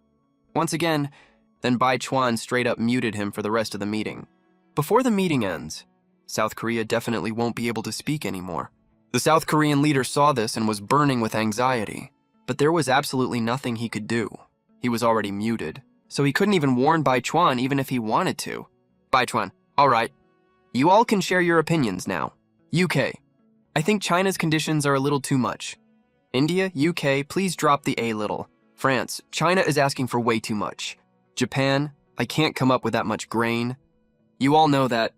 [SPEAKER 1] Once again, then Bai Chuan straight up muted him for the rest of the meeting. Before the meeting ends, South Korea definitely won't be able to speak anymore. The South Korean leader saw this and was burning with anxiety, but there was absolutely nothing he could do. He was already muted, so he couldn't even warn Bai Chuan even if he wanted to. Bai Chuan, all right. You all can share your opinions now. UK, I think China's conditions are a little too much. India, UK, please drop the A little. France, China is asking for way too much. Japan, I can't come up with that much grain. You all know that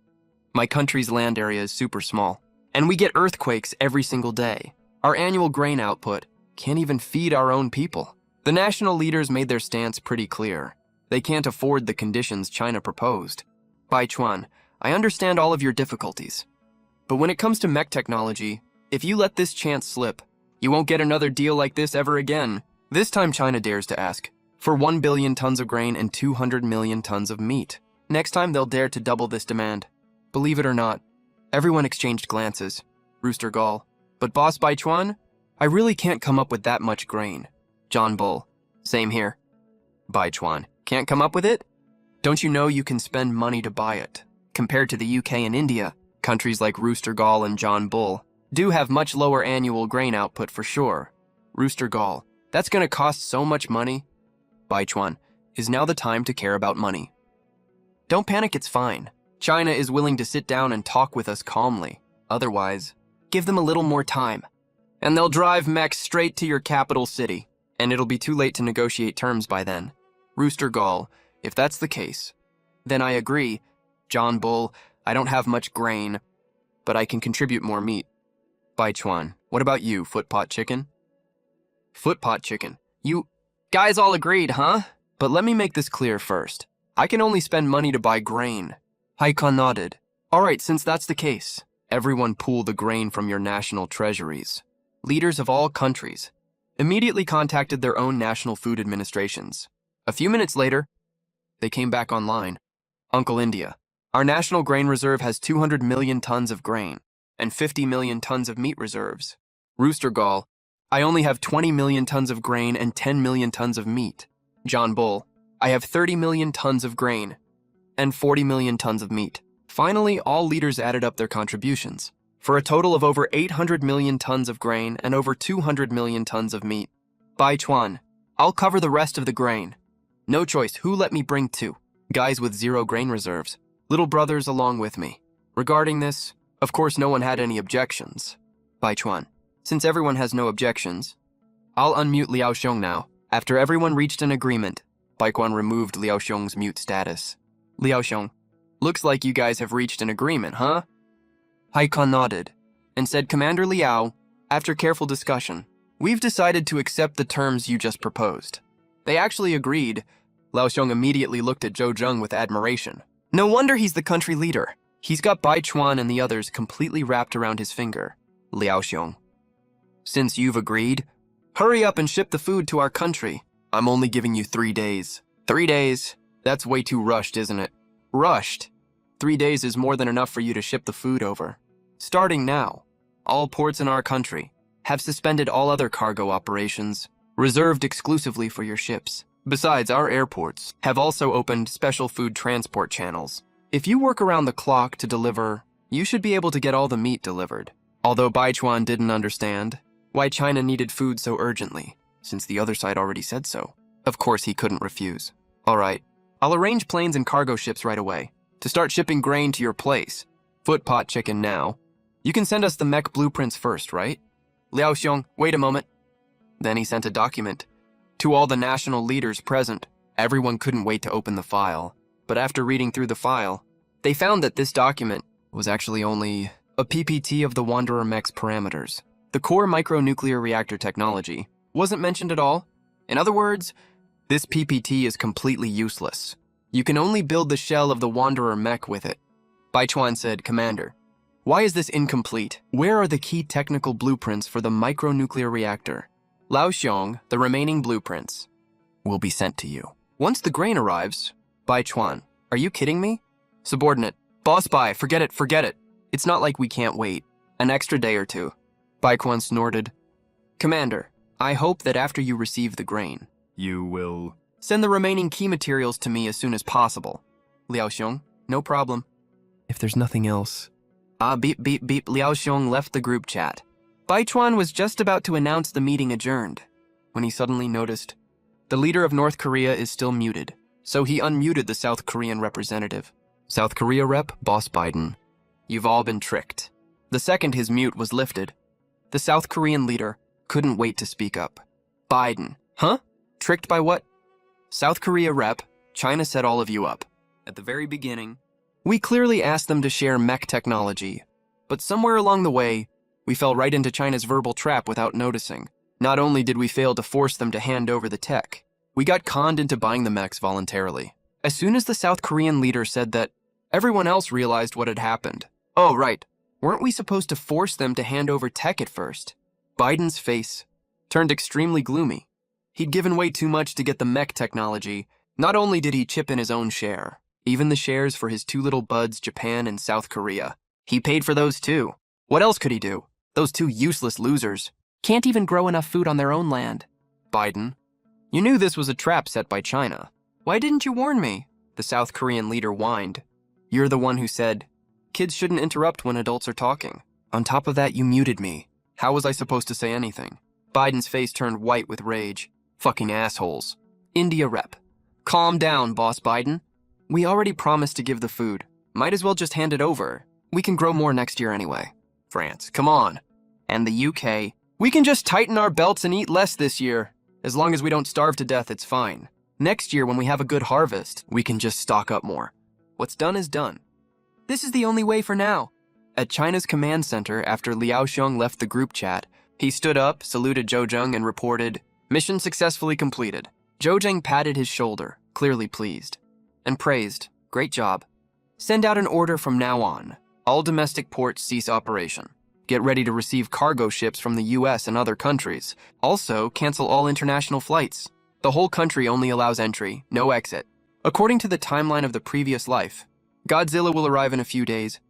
[SPEAKER 1] my country's land area is super small, and we get earthquakes every single day. Our annual grain output can't even feed our own people. The national leaders made their stance pretty clear. They can't afford the conditions China proposed. Bai Chuan, I understand all of your difficulties. But when it comes to mech technology, if you let this chance slip, you won't get another deal like this ever again. This time China dares to ask for 1 billion tons of grain and 200 million tons of meat. Next time they'll dare to double this demand. Believe it or not, everyone exchanged glances. Rooster Gall, but Boss Bai Chuan, I really can't come up with that much grain. John Bull, same here. Bai Chuan, can't come up with it? Don't you know you can spend money to buy it? Compared to the UK and India, countries like Rooster Gall and John Bull do have much lower annual grain output for sure. Rooster Gall, that's gonna cost so much money. Bai Chuan, is now the time to care about money. Don't panic, it's fine. China is willing to sit down and talk with us calmly. Otherwise, give them a little more time. And they'll drive mechs straight to your capital city, and it'll be too late to negotiate terms by then. Rooster Gall, if that's the case, then I agree. John Bull, I don't have much grain, but I can contribute more meat. Bai Chuan, what about you, Footpot Chicken? Footpot Chicken, you guys all agreed, huh? But let me make this clear first. I can only spend money to buy grain. Haikon nodded. All right, since that's the case, everyone pool the grain from your national treasuries. Leaders of all countries immediately contacted their own national food administrations. A few minutes later, they came back online. Uncle India, our national grain reserve has 200 million tons of grain and 50 million tons of meat reserves. Rooster Gall, I only have 20 million tons of grain and 10 million tons of meat. John Bull, I have 30 million tons of grain and 40 million tons of meat. Finally, all leaders added up their contributions for a total of over 800 million tons of grain and over 200 million tons of meat. Bai Chuan, I'll cover the rest of the grain. No choice, who let me bring two? Guys with zero grain reserves. Little brothers along with me. Regarding this, of course no one had any objections. Bai Chuan, since everyone has no objections, I'll unmute Liao Xiong now. After everyone reached an agreement, Bai Chuan removed Liao Xiong's mute status. Liao Xiong, looks like you guys have reached an agreement, huh? Haikon nodded and said, Commander Liao, after careful discussion, we've decided to accept the terms you just proposed. They actually agreed. Liao Xiong immediately looked at Zhou Zheng with admiration. No wonder he's the country leader. He's got Bai Chuan and the others completely wrapped around his finger. Liao Xiong, since you've agreed, hurry up and ship the food to our country. I'm only giving you 3 days. 3 days? That's way too rushed, isn't it? Rushed? 3 days is more than enough for you to ship the food over. Starting now, all ports in our country have suspended all other cargo operations, reserved exclusively for your ships. Besides, our airports have also opened special food transport channels. If you work around the clock to deliver, you should be able to get all the meat delivered. Although Baichuan didn't understand why China needed food so urgently, since the other side already said so. Of course, he couldn't refuse. All right, I'll arrange planes and cargo ships right away to start shipping grain to your place. Footpot chicken now. You can send us the mech blueprints first, right? Liao Xiong, wait a moment. Then he sent a document to all the national leaders present. Everyone couldn't wait to open the file, but after reading through the file, they found that this document was actually only a PPT of the Wanderer mech's parameters. The core micronuclear reactor technology wasn't mentioned at all. In other words, this PPT is completely useless. You can only build the shell of the Wanderer mech with it. Baichuan said, Commander, why is this incomplete? Where are the key technical blueprints for the micronuclear reactor? Lao Xiong, the remaining blueprints will be sent to you. Once the grain arrives, Baichuan, are you kidding me? Subordinate, Boss Bai, forget it. It's not like we can't wait. An extra day or two. Baichuan snorted. Commander, I hope that after you receive the grain,
[SPEAKER 2] You will...
[SPEAKER 1] send the remaining key materials to me as soon as possible. Liao Xiong, no problem. If there's nothing else... Beep, Liao Xiong left the group chat. Baichuan was just about to announce the meeting adjourned when he suddenly noticed the leader of North Korea is still muted, so he unmuted the South Korean representative. South Korea rep, Boss Biden. You've all been tricked. The second his mute was lifted, the South Korean leader couldn't wait to speak up. Biden. Huh? Tricked by what? South Korea rep, China set all of you up. At the very beginning, we clearly asked them to share mech technology, but somewhere along the way, we fell right into China's verbal trap without noticing. Not only did we fail to force them to hand over the tech, we got conned into buying the mechs voluntarily. As soon as the South Korean leader said that, everyone else realized what had happened. Oh, right. Weren't we supposed to force them to hand over tech at first? Biden's face turned extremely gloomy. He'd given way too much to get the mech technology. Not only did he chip in his own share, even the shares for his two little buds, Japan and South Korea. He paid for those too. What else could he do? Those two useless losers can't even grow enough food on their own land. Biden, you knew this was a trap set by China. Why didn't you warn me? The South Korean leader whined. You're the one who said, kids shouldn't interrupt when adults are talking. On top of that, you muted me. How was I supposed to say anything? Biden's face turned white with rage. Fucking assholes. India rep. Calm down, Boss Biden. We already promised to give the food. Might as well just hand it over. We can grow more next year anyway. France, come on. And the UK. We can just tighten our belts and eat less this year. As long as we don't starve to death, it's fine. Next year, when we have a good harvest, we can just stock up more. What's done is done. This is the only way for now. At China's command center, after Liao Xiong left the group chat, he stood up, saluted Zhou Zheng, and reported, mission successfully completed. Zhou Zheng patted his shoulder, clearly pleased, and praised, great job. Send out an order from now on. All domestic ports cease operation. Get ready to receive cargo ships from the US and other countries. Also, cancel all international flights. The whole country only allows entry, no exit. According to the timeline of the previous life, Godzilla will arrive in a few days.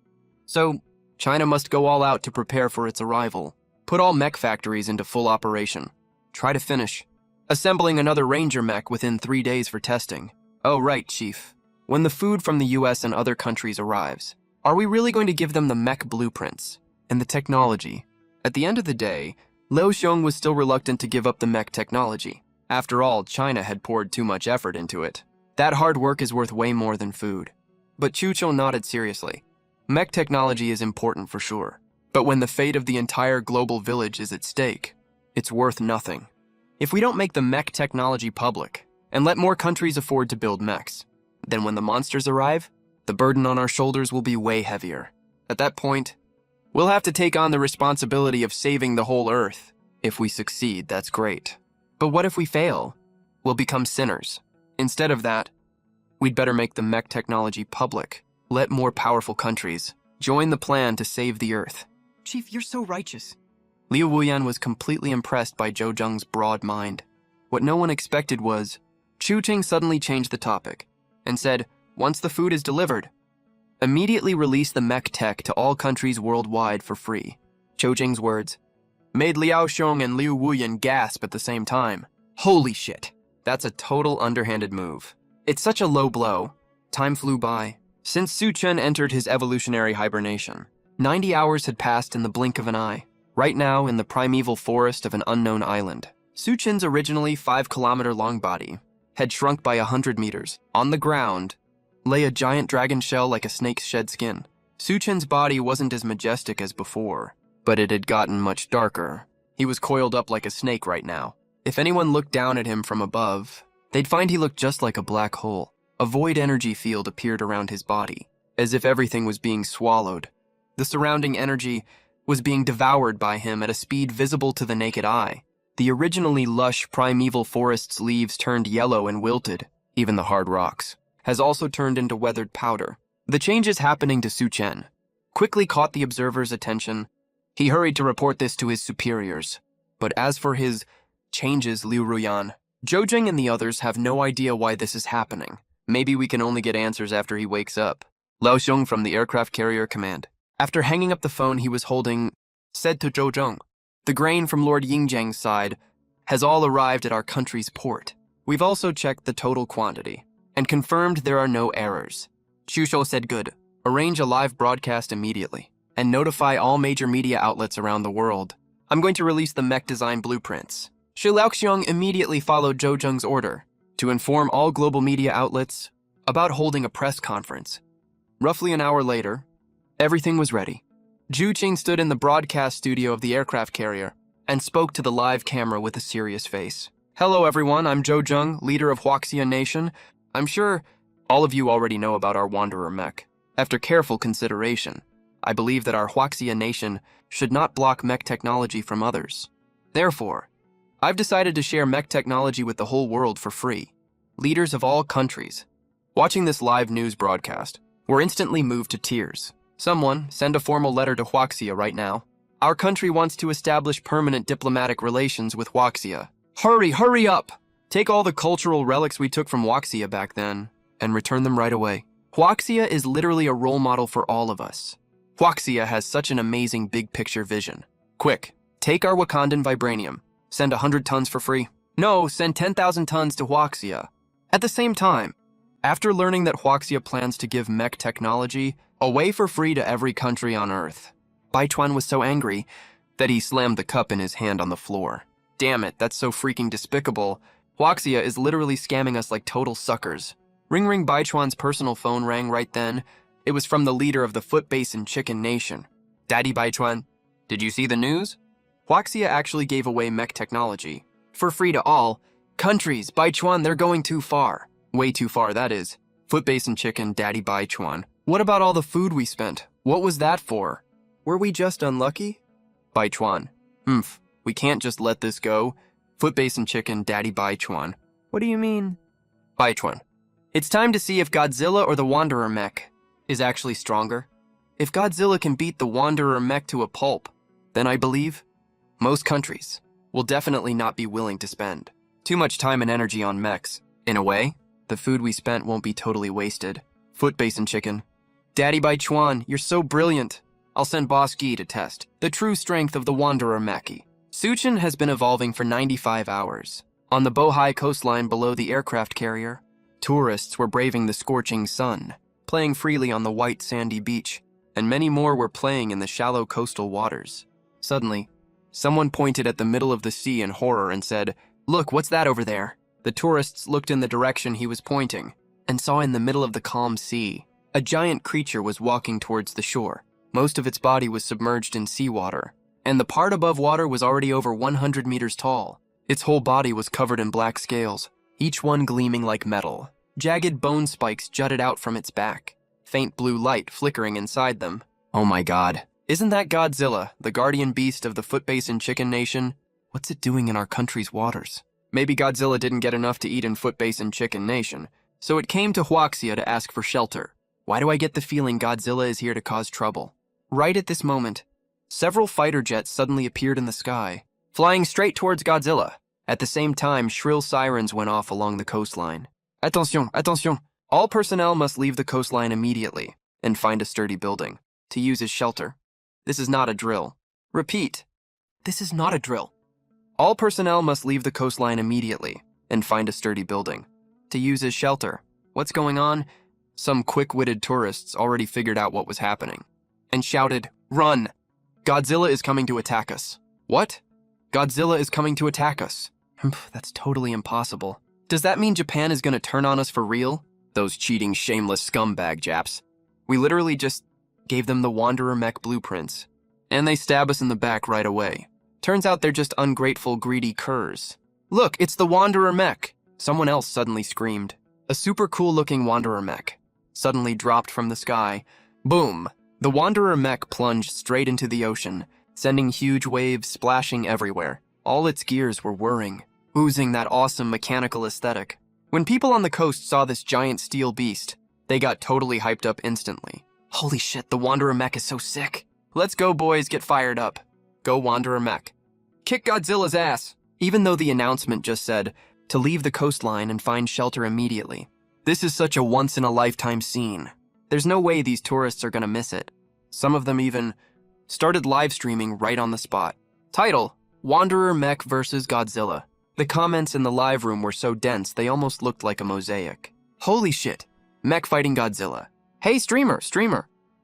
[SPEAKER 1] So, China must go all out to prepare for its arrival. Put all mech factories into full operation. Try to finish assembling another Ranger mech within 3 days for testing. Oh right, Chief. When the food from the US and other countries arrives, are we really going to give them the mech blueprints and the technology? At the end of the day, Liu Xiong was still reluctant to give up the mech technology. After all, China had poured too much effort into it. That hard work is worth way more than food. But Chucho nodded seriously. Mech technology is important for sure. But when the fate of the entire global village is at stake, it's worth nothing. If we don't make the mech technology public and let more countries afford to build mechs, then when the monsters arrive, the burden on our shoulders will be way heavier. At that point, we'll have to take on the responsibility of saving the whole Earth. If we succeed, that's great. But what if we fail? We'll become sinners. Instead of that, we'd better make the mech technology public. Let more powerful countries join the plan to save the Earth. Chief, you're so righteous. Liu Wuyan was completely impressed by Zhou Zheng's broad mind. What no one expected was, Chu Qing suddenly changed the topic and said, once the food is delivered, immediately release the mech tech to all countries worldwide for free. Zhou Qing's words, made Liao Xiong and Liu Wuyan gasp at the same time. Holy shit, that's a total underhanded move. It's such a low blow. Time flew by. Since Su Chen entered his evolutionary hibernation, 90 hours had passed in the blink of an eye. Right now, in the primeval forest of an unknown island, Su Chen's originally 5-kilometer-long body had shrunk by 100 meters. On the ground lay a giant dragon shell like a snake's shed skin. Su Chen's body wasn't as majestic as before, but it had gotten much darker. He was coiled up like a snake right now. If anyone looked down at him from above, they'd find he looked just like a black hole. A void energy field appeared around his body, as if everything was being swallowed. The surrounding energy was being devoured by him at a speed visible to the naked eye. The originally lush primeval forest's leaves turned yellow and wilted. Even the hard rocks has also turned into weathered powder. The changes happening to Su Chen quickly caught the observer's attention. He hurried to report this to his superiors. But as for his changes, Liu Ruyan, Zhou Jing and the others have no idea why this is happening. Maybe we can only get answers after he wakes up. Lao Xiong from the aircraft carrier command. After hanging up the phone he was holding, said to Zhou Zheng, "The grain from Lord Yingjiang's side has all arrived at our country's port. We've also checked the total quantity and confirmed there are no errors." Xu Shou said, "Good. Arrange a live broadcast immediately and notify all major media outlets around the world. I'm going to release the mech design blueprints." Shi Laoxiong immediately followed Zhou Zheng's order to inform all global media outlets about holding a press conference. Roughly an hour later, everything was ready. Zhu Qing stood in the broadcast studio of the aircraft carrier and spoke to the live camera with a serious face. "Hello everyone, I'm Zhou Zheng, leader of Huaxia Nation. I'm sure all of you already know about our Wanderer mech. After careful consideration, I believe that our Huaxia Nation should not block mech technology from others. Therefore, I've decided to share mech technology with the whole world for free. Leaders of all countries watching this live news broadcast were instantly moved to tears. Someone send a formal letter to Huaxia right now. Our country wants to establish permanent diplomatic relations with Huaxia. Hurry up! Take all the cultural relics we took from Huaxia back then and return them right away. Huaxia is literally a role model for all of us. Huaxia has such an amazing big picture vision. Quick, take our Wakandan vibranium. Send 100 tons for free. No, send 10,000 tons to Huaxia. At the same time, after learning that Huaxia plans to give mech technology away for free to every country on Earth, Baichuan was so angry that he slammed the cup in his hand on the floor. Damn it, that's so freaking despicable. Huaxia is literally scamming us like total suckers. Ring Baichuan's personal phone rang right then. It was from the leader of the Foot Basin Chicken Nation. "Daddy Baichuan, did you see the news? Huaxia actually gave away mech technology for free to all countries. Baichuan, they're going too far. Way too far, that is. Foot Basin Chicken, Daddy Baichuan. What about all the food we spent? What was that for? Were we just unlucky?" Baichuan, we can't just let this go. Foot Basin Chicken, Daddy Baichuan. What do you mean? Baichuan, it's time to see if Godzilla or the Wanderer mech is actually stronger. If Godzilla can beat the Wanderer mech to a pulp, then I believe most countries will definitely not be willing to spend too much time and energy on mechs. In a way, the food we spent won't be totally wasted. Foot Basin Chicken. Daddy Baichuan, you're so brilliant. I'll send Boss Gi to test the true strength of the Wanderer Meki. Su Chen has been evolving for 95 hours. On the Bohai coastline below the aircraft carrier, tourists were braving the scorching sun, playing freely on the white sandy beach, and many more were playing in the shallow coastal waters. Suddenly, someone pointed at the middle of the sea in horror and said, "Look, what's that over there?" The tourists looked in the direction he was pointing and saw in the middle of the calm sea, a giant creature was walking towards the shore. Most of its body was submerged in seawater, and the part above water was already over 100 meters tall. Its whole body was covered in black scales, each one gleaming like metal. Jagged bone spikes jutted out from its back, faint blue light flickering inside them. Oh my god. Isn't that Godzilla, the guardian beast of the Foot Basin Chicken Nation? What's it doing in our country's waters? Maybe Godzilla didn't get enough to eat in Foot Basin Chicken Nation, so it came to Huaxia to ask for shelter. Why do I get the feeling Godzilla is here to cause trouble? Right at this moment, several fighter jets suddenly appeared in the sky, flying straight towards Godzilla. At the same time, shrill sirens went off along the coastline. Attention, attention! All personnel must leave the coastline immediately and find a sturdy building to use as shelter. This is not a drill. Repeat, This is not a drill. All personnel must leave the coastline immediately and find a sturdy building to use as shelter. What's going on? Some quick-witted tourists already figured out what was happening and shouted, "Run! Godzilla is coming to attack us." What? Godzilla is coming to attack us. That's totally impossible. Does that mean Japan is going to turn on us for real? Those cheating, shameless scumbag Japs. We literally just gave them the Wanderer mech blueprints, and they stab us in the back right away. Turns out they're just ungrateful, greedy curs. Look, it's the Wanderer mech! Someone else suddenly screamed. A super cool-looking Wanderer mech suddenly dropped from the sky. Boom! The Wanderer mech plunged straight into the ocean, sending huge waves splashing everywhere. All its gears were whirring, oozing that awesome mechanical aesthetic. When people on the coast saw this giant steel beast, they got totally hyped up instantly. Holy shit, the Wanderer mech is so sick. Let's go, boys, get fired up. Go Wanderer mech. Kick Godzilla's ass! Even though the announcement just said to leave the coastline and find shelter immediately. This is such a once-in-a-lifetime scene. There's no way these tourists are gonna miss it. Some of them even started live streaming right on the spot. Title: Wanderer Mech vs. Godzilla. The comments in the live room were so dense they almost looked like a mosaic. Holy shit, mech fighting Godzilla. Hey streamer,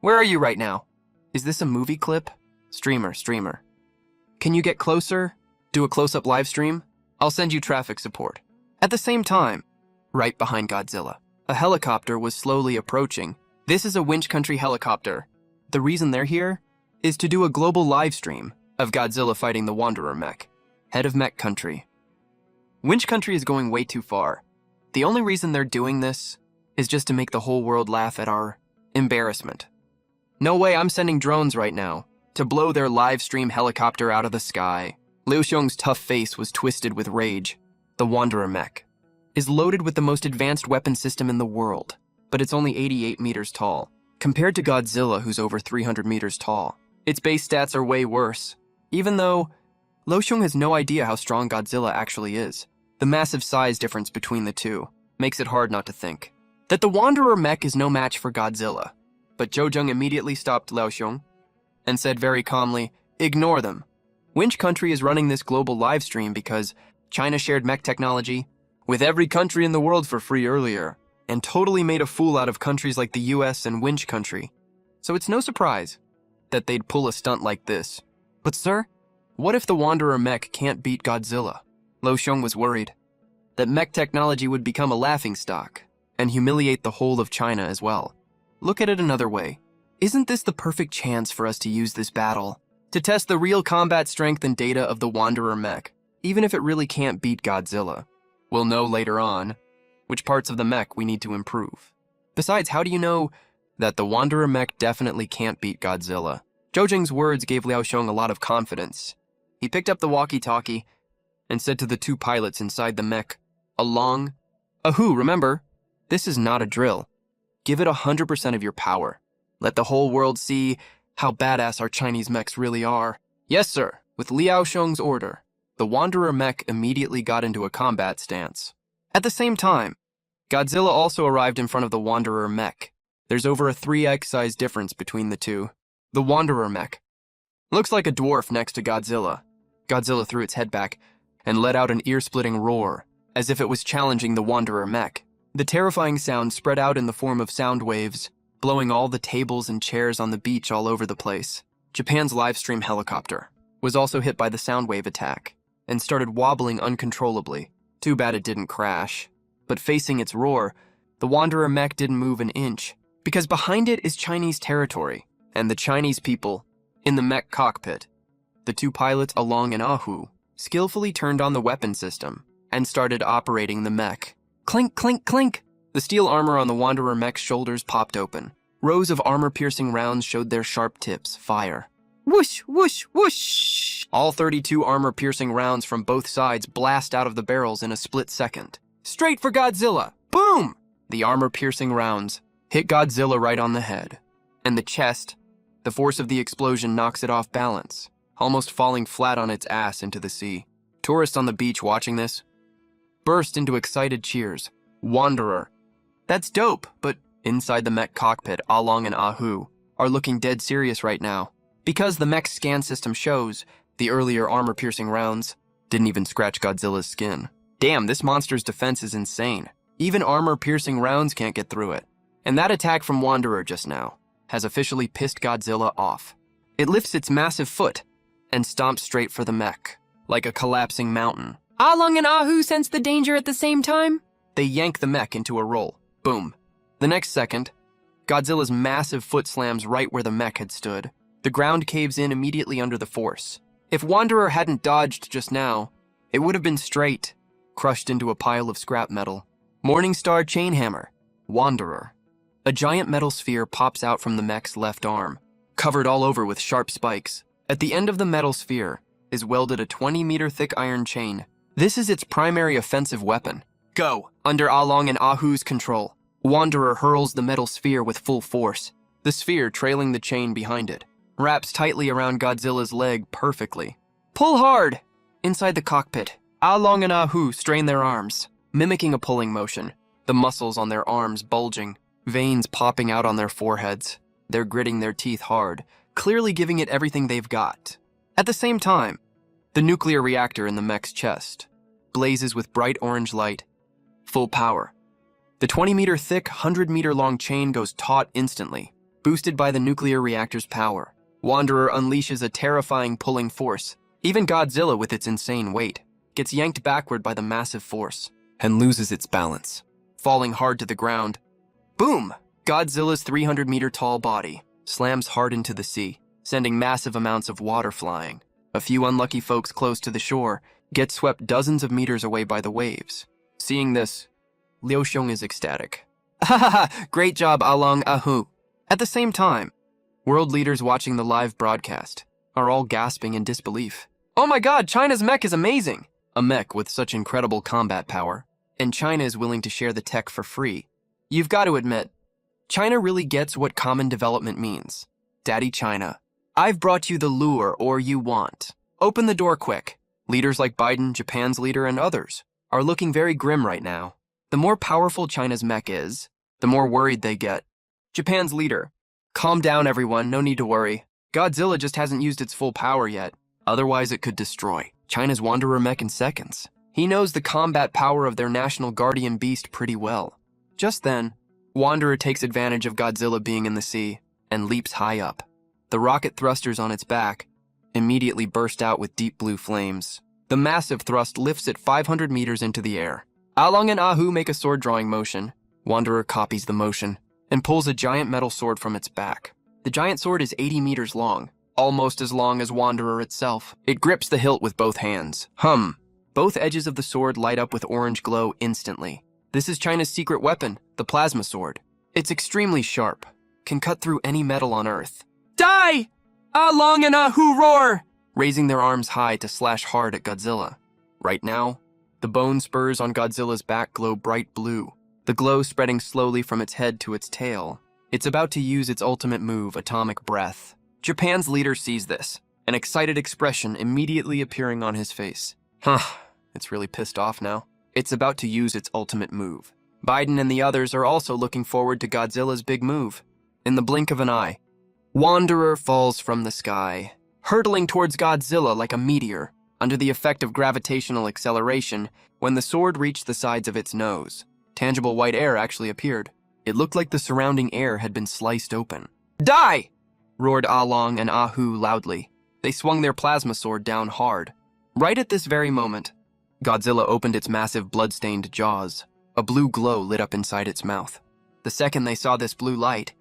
[SPEAKER 1] where are you right now? Is this a movie clip? Streamer. Can you get closer? Do a close-up live stream? I'll send you traffic support. At the same time, right behind Godzilla, a helicopter was slowly approaching. This is a Winch Country helicopter. The reason they're here is to do a global live stream of Godzilla fighting the Wanderer mech, head of Mech Country. Winch Country is going way too far. The only reason they're doing this is just to make the whole world laugh at our embarrassment. No way, I'm sending drones right now to blow their live stream helicopter out of the sky. Liu Xiong's tough face was twisted with rage. The Wanderer mech is loaded with the most advanced weapon system in the world, but it's only 88 meters tall. Compared to Godzilla, who's over 300 meters tall, its base stats are way worse. Even though Liu Xiong has no idea how strong Godzilla actually is, the massive size difference between the two makes it hard not to think that the Wanderer mech is no match for Godzilla. But Zhou Zheng immediately stopped Liu Xiong and said very calmly, "Ignore them. Winch Country is running this global live stream because China shared mech technology with every country in the world for free earlier and totally made a fool out of countries like the US and Winch Country. So it's no surprise that they'd pull a stunt like this. But sir, what if the Wanderer mech can't beat Godzilla?" Liu Xiong was worried that mech technology would become a laughingstock and humiliate the whole of China as well. Look at it another way. Isn't this the perfect chance for us to use this battle to test the real combat strength and data of the Wanderer mech, even if it really can't beat Godzilla? We'll know later on which parts of the mech we need to improve. Besides, how do you know that the Wanderer mech definitely can't beat Godzilla? Zhou Zheng's words gave Liu Xiong a lot of confidence. He picked up the walkie-talkie and said to the two pilots inside the mech, "Ahoo, remember, this is not a drill. Give it 100% of your power. Let the whole world see how badass our Chinese mechs really are." "Yes, sir." With Liu Xiong's order, the Wanderer mech immediately got into a combat stance. At the same time, Godzilla also arrived in front of the Wanderer mech. There's over a 3x size difference between the two. The Wanderer mech looks like a dwarf next to Godzilla. Godzilla threw its head back and let out an ear-splitting roar, as if it was challenging the Wanderer mech. The terrifying sound spread out in the form of sound waves, blowing all the tables and chairs on the beach all over the place. Japan's livestream helicopter was also hit by the sound wave attack and started wobbling uncontrollably. Too bad it didn't crash. But facing its roar, the Wanderer mech didn't move an inch, because behind it is Chinese territory, and the Chinese people in the mech cockpit. The two pilots, Along and Ahu, skillfully turned on the weapon system and started operating the mech. Clink, clink, clink! The steel armor on the Wanderer mech's shoulders popped open. Rows of armor-piercing rounds showed their sharp tips fire. Whoosh, whoosh, whoosh! All 32 armor-piercing rounds from both sides blast out of the barrels in a split second. Straight for Godzilla! Boom! The armor-piercing rounds hit Godzilla right on the head. And the chest, the force of the explosion knocks it off balance, almost falling flat on its ass into the sea. Tourists on the beach watching this burst into excited cheers. Wanderer. That's dope, but inside the mech cockpit, Along and Ahu are looking dead serious right now. Because the mech scan system shows The earlier armor-piercing rounds didn't even scratch Godzilla's skin. Damn, this monster's defense is insane. Even armor-piercing rounds can't get through it. And that attack from Wanderer just now has officially pissed Godzilla off. It lifts its massive foot and stomps straight for the mech, like a collapsing mountain.
[SPEAKER 2] Along and Ahu sense the danger at the same time?
[SPEAKER 1] They yank the mech into a roll. Boom. The next second, Godzilla's massive foot slams right where the mech had stood. The ground caves in immediately under the force. If Wanderer hadn't dodged just now, it would have been straight, crushed into a pile of scrap metal. Morningstar Chainhammer. Wanderer. A giant metal sphere pops out from the mech's left arm, covered all over with sharp spikes. At the end of the metal sphere is welded a 20-meter-thick iron chain. This is its primary offensive weapon. Go! Under Along and Ahu's control, Wanderer hurls the metal sphere with full force. The sphere, trailing the chain behind it, wraps tightly around Godzilla's leg perfectly. Pull hard! Inside the cockpit, Along and Ahu strain their arms, mimicking a pulling motion, the muscles on their arms bulging, veins popping out on their foreheads. They're gritting their teeth hard, clearly giving it everything they've got. At the same time, the nuclear reactor in the mech's chest blazes with bright orange light. Full power. The 20-meter-thick, 100-meter-long chain goes taut instantly, boosted by the nuclear reactor's power. Wanderer unleashes a terrifying pulling force. Even Godzilla, with its insane weight, gets yanked backward by the massive force and loses its balance, falling hard to the ground. Boom! Godzilla's 300-meter-tall body slams hard into the sea, sending massive amounts of water flying. A few unlucky folks close to the shore get swept dozens of meters away by the waves. Seeing this, Liu Xiong is ecstatic. Ha! Great job, Along Ahu. At the same time, world leaders watching the live broadcast are all gasping in disbelief. Oh my god, China's mech is amazing! A mech with such incredible combat power, and China is willing to share the tech for free. You've got to admit, China really gets what common development means. Daddy China, I've brought you the lure or you want. Open the door quick. Leaders like Biden, Japan's leader, and others are looking very grim right now. The more powerful China's mech is, the more worried they get. Japan's leader, calm down everyone, no need to worry. Godzilla just hasn't used its full power yet. Otherwise it could destroy China's Wanderer mech in seconds. He knows the combat power of their national guardian beast pretty well. Just then, Wanderer takes advantage of Godzilla being in the sea and leaps high up. The rocket thrusters on its back immediately burst out with deep blue flames. The massive thrust lifts it 500 meters into the air. Along and Ahu make a sword drawing motion. Wanderer copies the motion and pulls a giant metal sword from its back. The giant sword is 80 meters long, almost as long as Wanderer itself. It grips the hilt with both hands. Both edges of the sword light up with orange glow instantly. This is China's secret weapon, the plasma sword. It's extremely sharp, can cut through any metal on Earth. Die! Along and Ahu roar! Raising their arms high to slash hard at Godzilla. Right now, the bone spurs on Godzilla's back glow bright blue, the glow spreading slowly from its head to its tail. It's about to use its ultimate move, Atomic Breath. Japan's leader sees this, an excited expression immediately appearing on his face. It's really pissed off now. It's about to use its ultimate move. Biden and the others are also looking forward to Godzilla's big move. In the blink of an eye, Wanderer falls from the sky, hurtling towards Godzilla like a meteor, under the effect of gravitational acceleration. When the sword reached the sides of its nose, tangible white air actually appeared. It looked like the surrounding air had been sliced open. Die! Roared Along and Ahu loudly. They swung their plasma sword down hard. Right at this very moment, Godzilla opened its massive blood-stained jaws. A blue glow lit up inside its mouth. The second they saw this blue light,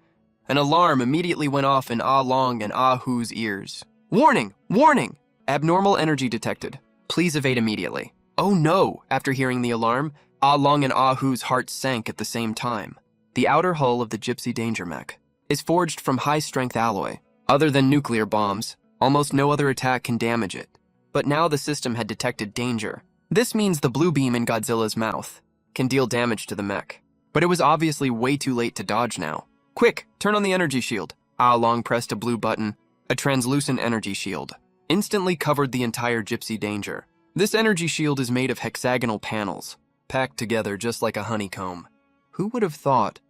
[SPEAKER 1] an alarm immediately went off in Along and Ahu's ears. Warning! Warning! Abnormal energy detected. Please evade immediately. Oh no! After hearing the alarm, Along and Ahu's hearts sank at the same time. The outer hull of the Gypsy Danger Mech is forged from high-strength alloy. Other than nuclear bombs, almost no other attack can damage it. But now the system had detected danger. This means the blue beam in Godzilla's mouth can deal damage to the mech. But it was obviously way too late to dodge now. Quick, turn on the energy shield. Along pressed a blue button. A translucent energy shield instantly covered the entire Gypsy Danger. This energy shield is made of hexagonal panels, packed together just like a honeycomb. Who would have thought?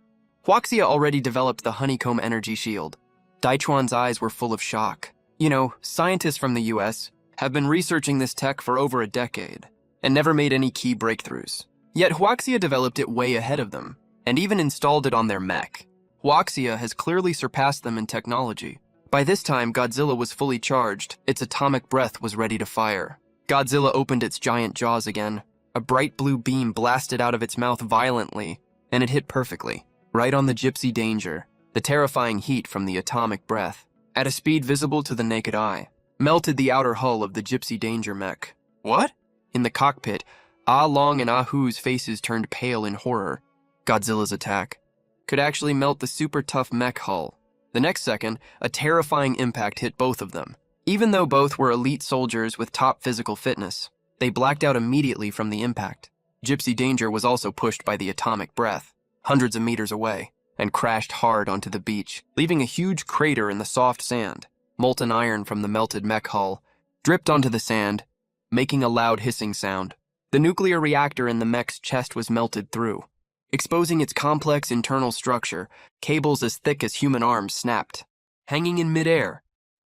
[SPEAKER 1] Huaxia already developed the honeycomb energy shield. Daichuan's eyes were full of shock. You know, scientists from the US have been researching this tech for over a decade and never made any key breakthroughs. Yet Huaxia developed it way ahead of them and even installed it on their mech. Huaxia has clearly surpassed them in technology. By this time, Godzilla was fully charged. Its atomic breath was ready to fire. Godzilla opened its giant jaws again. A bright blue beam blasted out of its mouth violently, and it hit perfectly, right on the Gypsy Danger, the terrifying heat from the atomic breath. At a speed visible to the naked eye, melted the outer hull of the Gypsy Danger mech. What? In the cockpit, Ah Long and Ah Hu's faces turned pale in horror. Godzilla's attack could actually melt the super tough mech hull. The next second, a terrifying impact hit both of them. Even though both were elite soldiers with top physical fitness, they blacked out immediately from the impact. Gypsy Danger was also pushed by the atomic breath, hundreds of meters away, and crashed hard onto the beach, leaving a huge crater in the soft sand. Molten iron from the melted mech hull dripped onto the sand, making a loud hissing sound. The nuclear reactor in the mech's chest was melted through, exposing its complex internal structure. Cables as thick as human arms snapped, hanging in midair,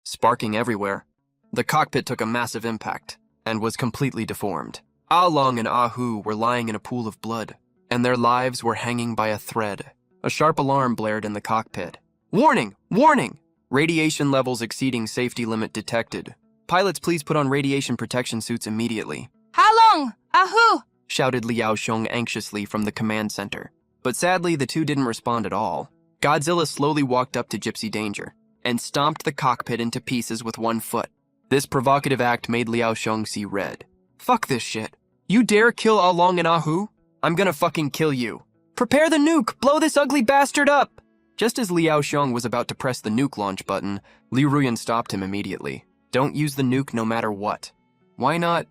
[SPEAKER 1] sparking everywhere. The cockpit took a massive impact and was completely deformed. Ah Long and Ah Hu were lying in a pool of blood, and their lives were hanging by a thread. A sharp alarm blared in the cockpit. Warning! Warning! Radiation levels exceeding safety limit detected. Pilots, please put on radiation protection suits immediately.
[SPEAKER 2] How long? Ahu!
[SPEAKER 1] Shouted Liao Xiong anxiously from the command center. But sadly, the two didn't respond at all. Godzilla slowly walked up to Gypsy Danger and stomped the cockpit into pieces with one foot. This provocative act made Liao Xiong see red. Fuck this shit. You dare kill Ah Long and Ah Hu? I'm gonna fucking kill you. Prepare the nuke! Blow this ugly bastard up! Just as Liao Xiong was about to press the nuke launch button, Li Ruyan stopped him immediately. Don't use the nuke no matter what. Why not?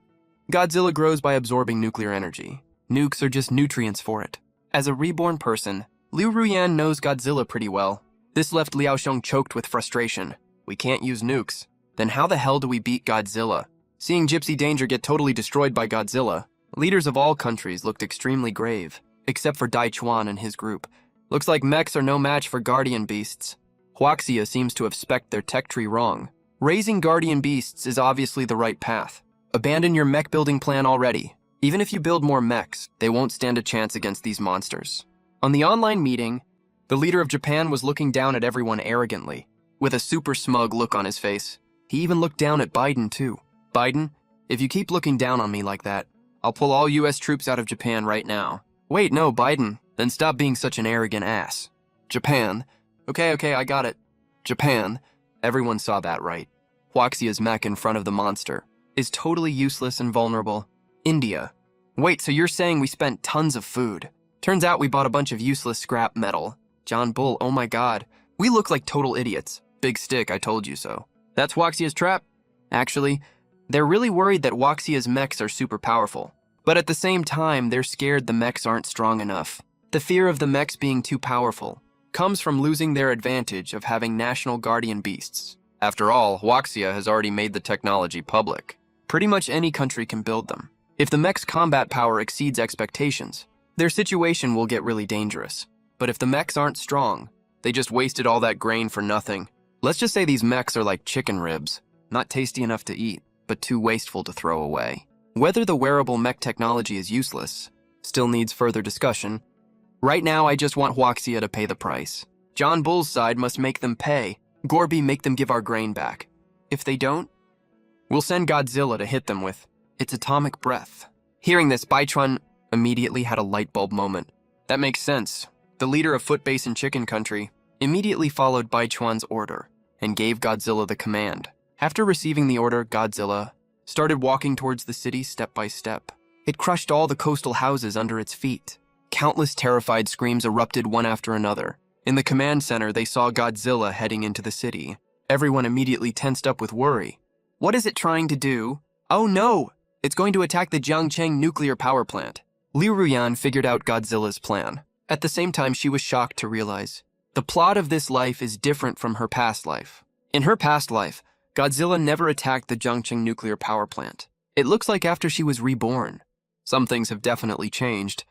[SPEAKER 1] Godzilla grows by absorbing nuclear energy. Nukes are just nutrients for it. As a reborn person, Liu Ruyan knows Godzilla pretty well. This left Liao Xiong choked with frustration. We can't use nukes. Then how the hell do we beat Godzilla? Seeing Gypsy Danger get totally destroyed by Godzilla, leaders of all countries looked extremely grave, except for Dai Chuan and his group. Looks like mechs are no match for guardian beasts. Huaxia seems to have spec'd their tech tree wrong. Raising guardian beasts is obviously the right path. Abandon your mech building plan already. Even if you build more mechs, they won't stand a chance against these monsters. On the online meeting, the leader of Japan was looking down at everyone arrogantly, with a super smug look on his face. He even looked down at Biden too. Biden, if you keep looking down on me like that, I'll pull all US troops out of Japan right now. Wait, no, Biden, then stop being such an arrogant ass. Japan, okay, I got it. Japan, everyone saw that right. Huaxia's mech in front of the monster is totally useless and vulnerable. India. Wait, so you're saying we spent tons of food? Turns out we bought a bunch of useless scrap metal. John Bull, oh my god. We look like total idiots. Big stick, I told you so. That's Huaxia's trap. Actually, they're really worried that Huaxia's mechs are super powerful. But at the same time, they're scared the mechs aren't strong enough. The fear of the mechs being too powerful comes from losing their advantage of having national guardian beasts. After all, Huaxia has already made the technology public. Pretty much any country can build them. If the mech's combat power exceeds expectations, their situation will get really dangerous. But if the mechs aren't strong, they just wasted all that grain for nothing. Let's just say these mechs are like chicken ribs, not tasty enough to eat, but too wasteful to throw away. Whether the wearable mech technology is useless still needs further discussion. Right now, I just want Huaxia to pay the price. John Bull's side must make them pay. Gorby, make them give our grain back. If they don't, we'll send Godzilla to hit them with its atomic breath. Hearing this, Baichuan immediately had a light bulb moment. That makes sense. The leader of Foot Base in Chicken Country immediately followed Baichuan's order and gave Godzilla the command. After receiving the order, Godzilla started walking towards the city step by step. It crushed all the coastal houses under its feet. Countless terrified screams erupted one after another. In the command center, they saw Godzilla heading into the city. Everyone immediately tensed up with worry. What is it trying to do? Oh no! It's going to attack the Jiangcheng nuclear power plant. Liu Ruyan figured out Godzilla's plan. At the same time, she was shocked to realize the plot of this life is different from her past life. In her past life, Godzilla never attacked the Jiangcheng nuclear power plant. It looks like after she was reborn. Some things have definitely changed.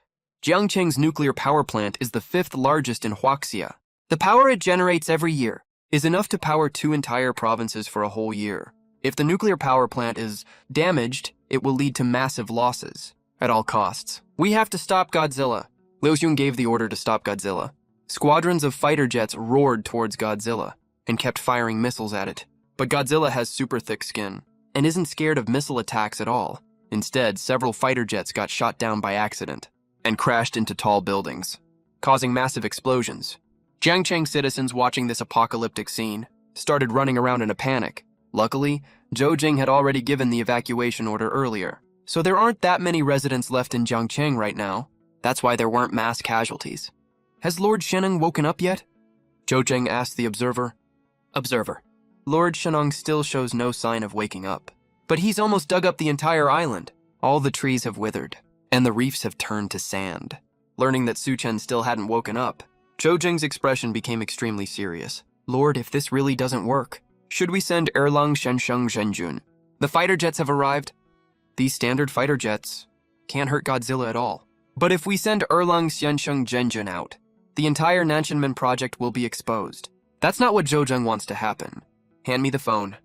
[SPEAKER 1] Jiangcheng's nuclear power plant is the 5th largest in Huaxia. The power it generates every year is enough to power 2 entire provinces for a whole year. If the nuclear power plant is damaged, it will lead to massive losses at all costs. We have to stop Godzilla. Liu Xun gave the order to stop Godzilla. Squadrons of fighter jets roared towards Godzilla and kept firing missiles at it. But Godzilla has super thick skin and isn't scared of missile attacks at all. Instead, several fighter jets got shot down by accident and crashed into tall buildings, causing massive explosions. Jiangcheng citizens watching this apocalyptic scene started running around in a panic. Luckily, Zhou Jing had already given the evacuation order earlier, so there aren't that many residents left in Jiangcheng right now. That's why there weren't mass casualties. Has Lord Sheneng woken up yet? Zhou Jing asked the observer. Observer. Lord Sheneng still shows no sign of waking up. But he's almost dug up the entire island. All the trees have withered, and the reefs have turned to sand. Learning that Su Chen still hadn't woken up, Zhou Jing's expression became extremely serious. Lord, if this really doesn't work, should we send Erlang Shensheng Zhenjun? The fighter jets have arrived. These standard fighter jets can't hurt Godzilla at all. But if we send Erlang Shensheng Zhenjun out, the entire Nanshanmen project will be exposed. That's not what Zhou Jing wants to happen. Hand me the phone.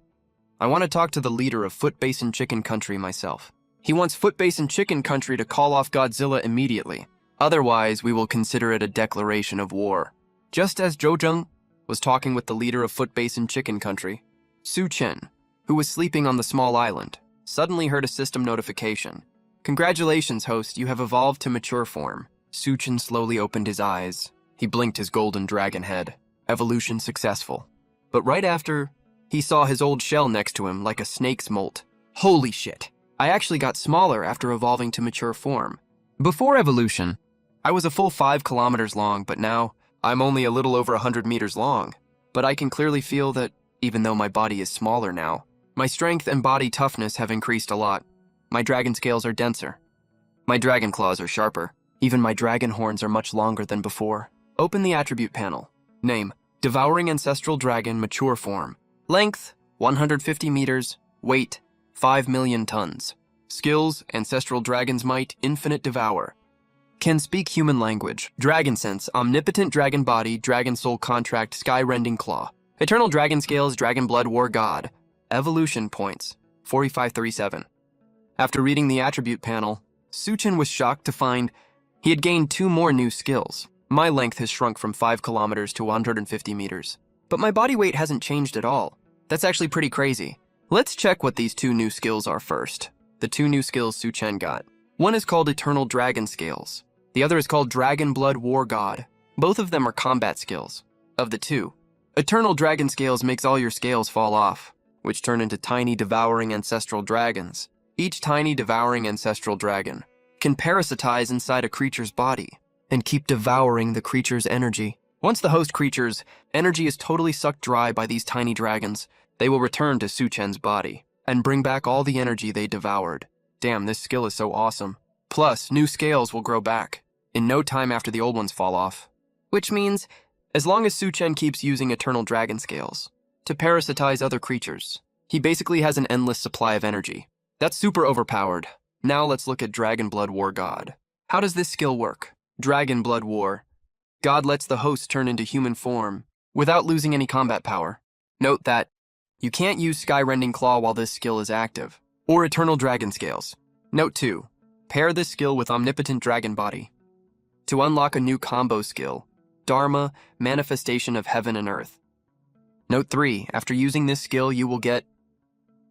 [SPEAKER 1] I want to talk to the leader of Foot Basin Chicken Country myself. He wants Foot Basin Chicken Country to call off Godzilla immediately. Otherwise, we will consider it a declaration of war. Just as Zhou Jing was talking with the leader of Foot Basin Chicken Country, Su Chen, who was sleeping on the small island, suddenly heard a system notification. Congratulations, host, you have evolved to mature form. Su Chen slowly opened his eyes. He blinked his golden dragon head. Evolution successful. But right after, he saw his old shell next to him like a snake's molt. Holy shit. I actually got smaller after evolving to mature form. Before evolution, I was a full 5 kilometers long, but now I'm only a little over 100 meters long. But I can clearly feel that even though my body is smaller now, my strength and body toughness have increased a lot. My dragon scales are denser. My dragon claws are sharper. Even my dragon horns are much longer than before. Open the attribute panel. Name, Devouring Ancestral Dragon Mature Form. Length, 150 meters. Weight, 5 million tons. Skills, Ancestral Dragon's Might, Infinite Devour. Can speak human language. Dragon Sense, Omnipotent Dragon Body, Dragon Soul Contract, Sky-Rending Claw. Eternal Dragon Scales, Dragon Blood War God. Evolution Points, 4537. After reading the attribute panel, Su Chen was shocked to find he had gained 2 more new skills. My length has shrunk from 5 kilometers to 150 meters. But my body weight hasn't changed at all. That's actually pretty crazy. Let's check what these 2 new skills are first. The 2 new skills Su Chen got. One is called Eternal Dragon Scales. The other is called Dragon Blood War God. Both of them are combat skills. Of the 2, Eternal Dragon Scales makes all your scales fall off, which turn into tiny devouring ancestral dragons. Each tiny devouring ancestral dragon can parasitize inside a creature's body and keep devouring the creature's energy. Once the host creature's energy is totally sucked dry by these tiny dragons, they will return to Su Chen's body and bring back all the energy they devoured. Damn, this skill is so awesome. Plus, new scales will grow back in no time after the old ones fall off. Which means, as long as Su Chen keeps using Eternal Dragon Scales to parasitize other creatures, he basically has an endless supply of energy. That's super overpowered. Now let's look at Dragon Blood War God. How does this skill work? Dragon Blood War. God lets the host turn into human form without losing any combat power. Note that you can't use Sky-Rending Claw while this skill is active, or Eternal Dragon Scales. Note 2. Pair this skill with Omnipotent Dragon Body. To unlock a new combo skill, Dharma, Manifestation of Heaven and Earth. Note 3. After using this skill, you will get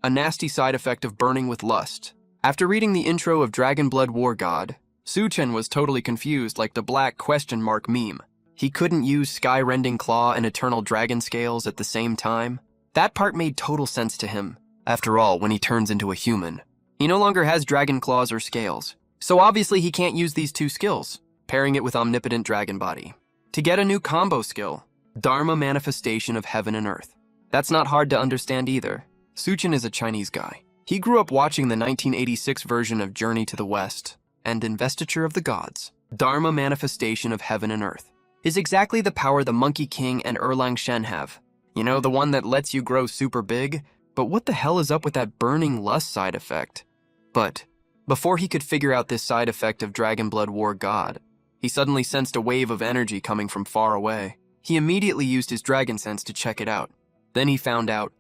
[SPEAKER 1] a nasty side effect of burning with lust. After reading the intro of Dragon Blood War God, Su Chen was totally confused like the black question mark meme. He couldn't use Sky-Rending Claw and Eternal Dragon Scales at the same time. That part made total sense to him. After all, when he turns into a human, he no longer has dragon claws or scales. So obviously he can't use these 2 skills, pairing it with Omnipotent Dragon Body. To get a new combo skill, Dharma Manifestation of Heaven and Earth. That's not hard to understand either. Su Chen is a Chinese guy. He grew up watching the 1986 version of Journey to the West and Investiture of the Gods. Dharma Manifestation of Heaven and Earth is exactly the power the Monkey King and Erlang Shen have. You know, the one that lets you grow super big? But what the hell is up with that burning lust side effect? But before he could figure out this side effect of Dragon Blood War God, he suddenly sensed a wave of energy coming from far away. He immediately used his dragon sense to check it out. Then he found out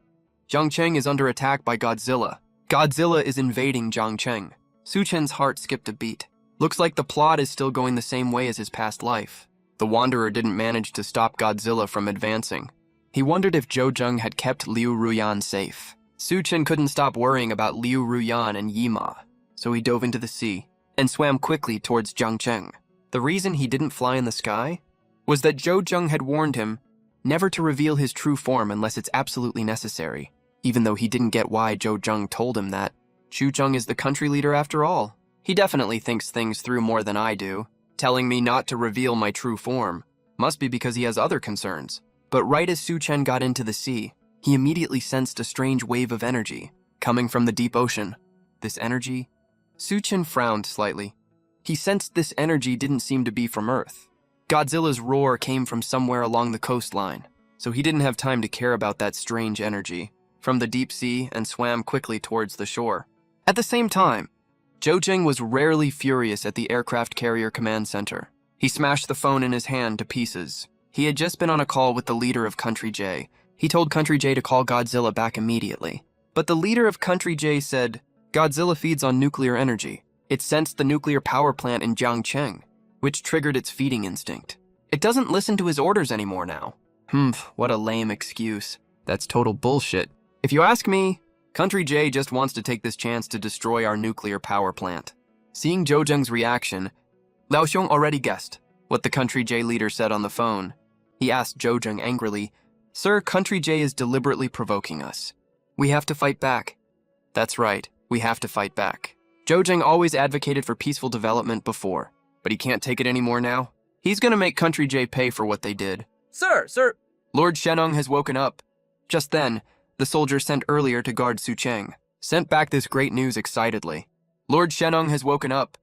[SPEAKER 1] Jiangcheng is under attack by Godzilla. Godzilla is invading Jiangcheng. Su Chen's heart skipped a beat. Looks like the plot is still going the same way as his past life. The Wanderer didn't manage to stop Godzilla from advancing. He wondered if Zhou Zheng had kept Liu Ruyan safe. Su Chen couldn't stop worrying about Liu Ruyan and Yima, so he dove into the sea and swam quickly towards Jiangcheng. The reason he didn't fly in the sky was that Zhou Zheng had warned him never to reveal his true form unless it's absolutely necessary, even though he didn't get why Zhou Zheng told him that. Zhu Zheng is the country leader after all. He definitely thinks things through more than I do. Telling me not to reveal my true form must be because he has other concerns. But right as Su Chen got into the sea, he immediately sensed a strange wave of energy coming from the deep ocean. This energy? Su Chen frowned slightly. He sensed this energy didn't seem to be from Earth. Godzilla's roar came from somewhere along the coastline, so he didn't have time to care about that strange energy from the deep sea and swam quickly towards the shore. At the same time, Zhou Zheng was rarely furious at the aircraft carrier command center. He smashed the phone in his hand to pieces. He had just been on a call with the leader of Country J. He told Country J to call Godzilla back immediately. But the leader of Country J said, Godzilla feeds on nuclear energy. It sensed the nuclear power plant in Jiangcheng, which triggered its feeding instinct. It doesn't listen to his orders anymore now. What a lame excuse. That's total bullshit. If you ask me, Country J just wants to take this chance to destroy our nuclear power plant. Seeing Zhou Zheng's reaction, Lao Xiong already guessed what the Country J leader said on the phone. He asked Zhou Zheng angrily, Sir, Country J is deliberately provoking us. We have to fight back. That's right, we have to fight back. Zhou Zheng always advocated for peaceful development before, but he can't take it anymore now. He's gonna make Country J pay for what they did. Sir! Lord Shenong has woken up. Just then, the soldier sent earlier to guard Su Cheng sent back this great news excitedly. Lord Shenong has woken up.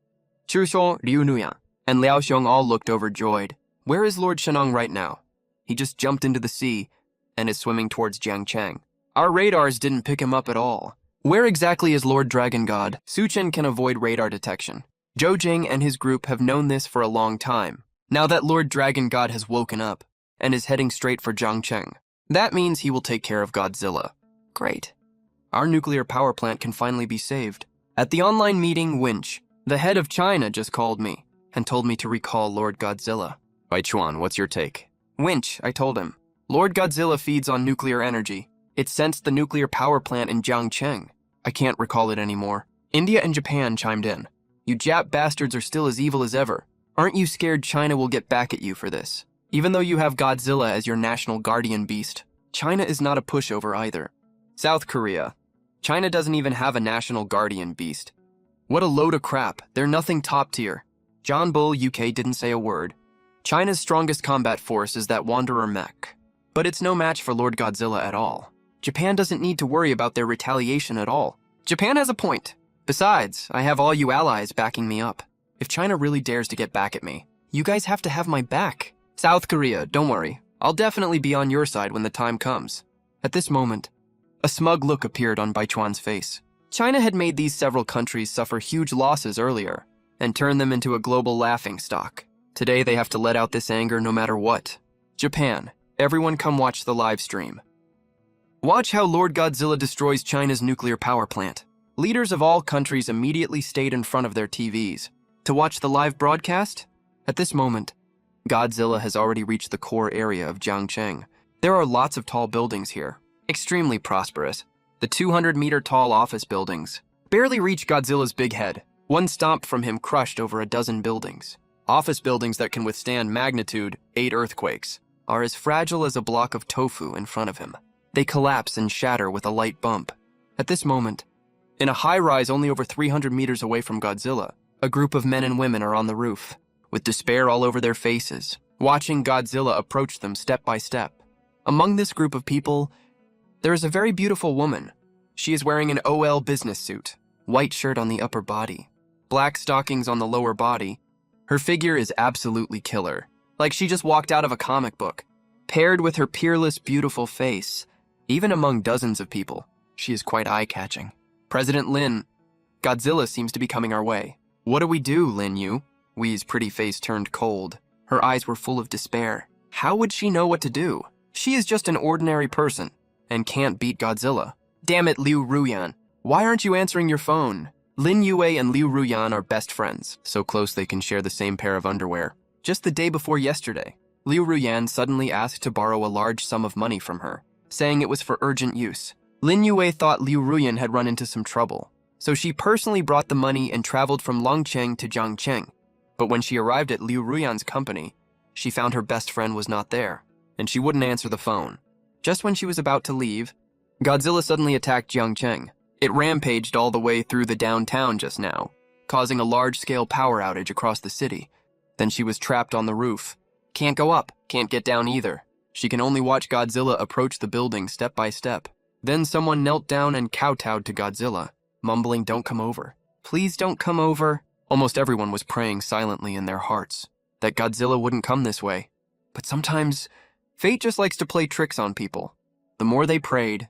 [SPEAKER 1] Chushou, Liu Nuyan, and Liao Xiong all looked overjoyed. Where is Lord Shenong right now? He just jumped into the sea and is swimming towards Jiangcheng. Our radars didn't pick him up at all. Where exactly is Lord Dragon God? Su Chen can avoid radar detection. Zhou Zheng and his group have known this for a long time. Now that Lord Dragon God has woken up and is heading straight for Jiangcheng, that means he will take care of Godzilla. Great. Our nuclear power plant can finally be saved. At the online meeting, Winch, the head of China, just called me and told me to recall Lord Godzilla. Bai Chuan, what's your take? Winch, I told him. Lord Godzilla feeds on nuclear energy. It sensed the nuclear power plant in Jiangcheng. I can't recall it anymore. India and Japan chimed in. You Jap bastards are still as evil as ever. Aren't you scared China will get back at you for this? Even though you have Godzilla as your national guardian beast, China is not a pushover either. South Korea. China doesn't even have a national guardian beast. What a load of crap. They're nothing top tier. John Bull, UK didn't say a word. China's strongest combat force is that Wanderer mech. But it's no match for Lord Godzilla at all. Japan doesn't need to worry about their retaliation at all. Japan has a point. Besides, I have all you allies backing me up. If China really dares to get back at me, you guys have to have my back. South Korea, don't worry. I'll definitely be on your side when the time comes. At this moment, a smug look appeared on Baichuan's face. China had made these several countries suffer huge losses earlier and turned them into a global laughingstock. Today they have to let out this anger no matter what. Japan, everyone come watch the live stream. Watch how Lord Godzilla destroys China's nuclear power plant. Leaders of all countries immediately stayed in front of their TVs to watch the live broadcast. At this moment, Godzilla has already reached the core area of Jiangcheng. There are lots of tall buildings here, extremely prosperous. The 200-meter-tall office buildings barely reach Godzilla's big head. One stomp from him crushed over a dozen buildings. Office buildings that can withstand magnitude 8 earthquakes are as fragile as a block of tofu in front of him. They collapse and shatter with a light bump. At this moment, in a high-rise only over 300 meters away from Godzilla, a group of men and women are on the roof, with despair all over their faces, watching Godzilla approach them step by step. Among this group of people, there is a very beautiful woman. She is wearing an OL business suit, white shirt on the upper body, black stockings on the lower body. Her figure is absolutely killer, like she just walked out of a comic book. Paired with her peerless, beautiful face, even among dozens of people, she is quite eye-catching. President Lin, Godzilla seems to be coming our way. What do we do, Lin Yu? Wei's pretty face turned cold. Her eyes were full of despair. How would she know what to do? She is just an ordinary person, and can't beat Godzilla. Damn it, Liu Ruyan. Why aren't you answering your phone? Lin Yue and Liu Ruyan are best friends, so close they can share the same pair of underwear. Just the day before yesterday, Liu Ruyan suddenly asked to borrow a large sum of money from her, saying it was for urgent use. Lin Yue thought Liu Ruyan had run into some trouble, so she personally brought the money and traveled from Longcheng to Jiangcheng. But when she arrived at Liu Ruyan's company, she found her best friend was not there, and she wouldn't answer the phone. Just when she was about to leave, Godzilla suddenly attacked Jiangcheng. It rampaged all the way through the downtown just now, causing a large-scale power outage across the city. Then she was trapped on the roof. Can't go up, can't get down either. She can only watch Godzilla approach the building step by step. Then someone knelt down and kowtowed to Godzilla, mumbling, "Don't come over. Please don't come over." Almost everyone was praying silently in their hearts that Godzilla wouldn't come this way. But sometimes, fate just likes to play tricks on people. The more they prayed,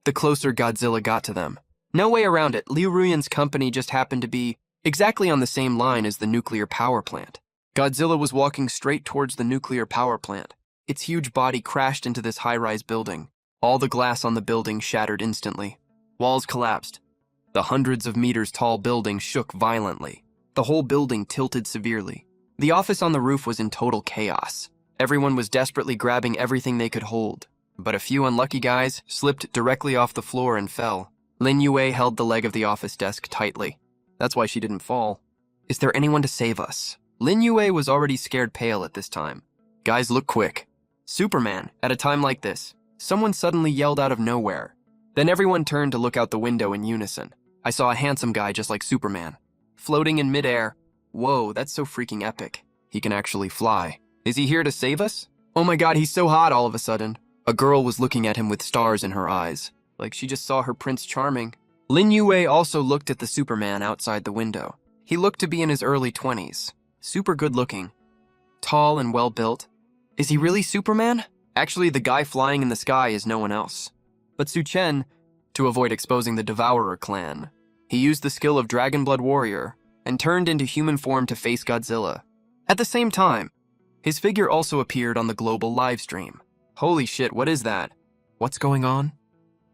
[SPEAKER 1] the closer Godzilla got to them. No way around it, Liu Ruyan's company just happened to be exactly on the same line as the nuclear power plant. Godzilla was walking straight towards the nuclear power plant. Its huge body crashed into this high-rise building. All the glass on the building shattered instantly. Walls collapsed. The hundreds of meters tall building shook violently. The whole building tilted severely. The office on the roof was in total chaos. Everyone was desperately grabbing everything they could hold. But a few unlucky guys slipped directly off the floor and fell. Lin Yue held the leg of the office desk tightly. That's why she didn't fall. Is there anyone to save us? Lin Yue was already scared pale at this time. Guys, look quick. Superman, at a time like this, someone suddenly yelled out of nowhere. Then everyone turned to look out the window in unison. I saw a handsome guy just like Superman, floating in midair. Whoa, that's so freaking epic. He can actually fly. Is he here to save us? Oh my god, he's so hot all of a sudden. A girl was looking at him with stars in her eyes, like she just saw her Prince Charming. Lin Yue also looked at the Superman outside the window. He looked to be in his early 20s. Super good looking. Tall and well built. Is he really Superman? Actually, the guy flying in the sky is no one else but Su Chen. To avoid exposing the Devourer clan, he used the skill of Dragon Blood Warrior and turned into human form to face Godzilla. At the same time, his figure also appeared on the global livestream. Holy shit, what is that? What's going on?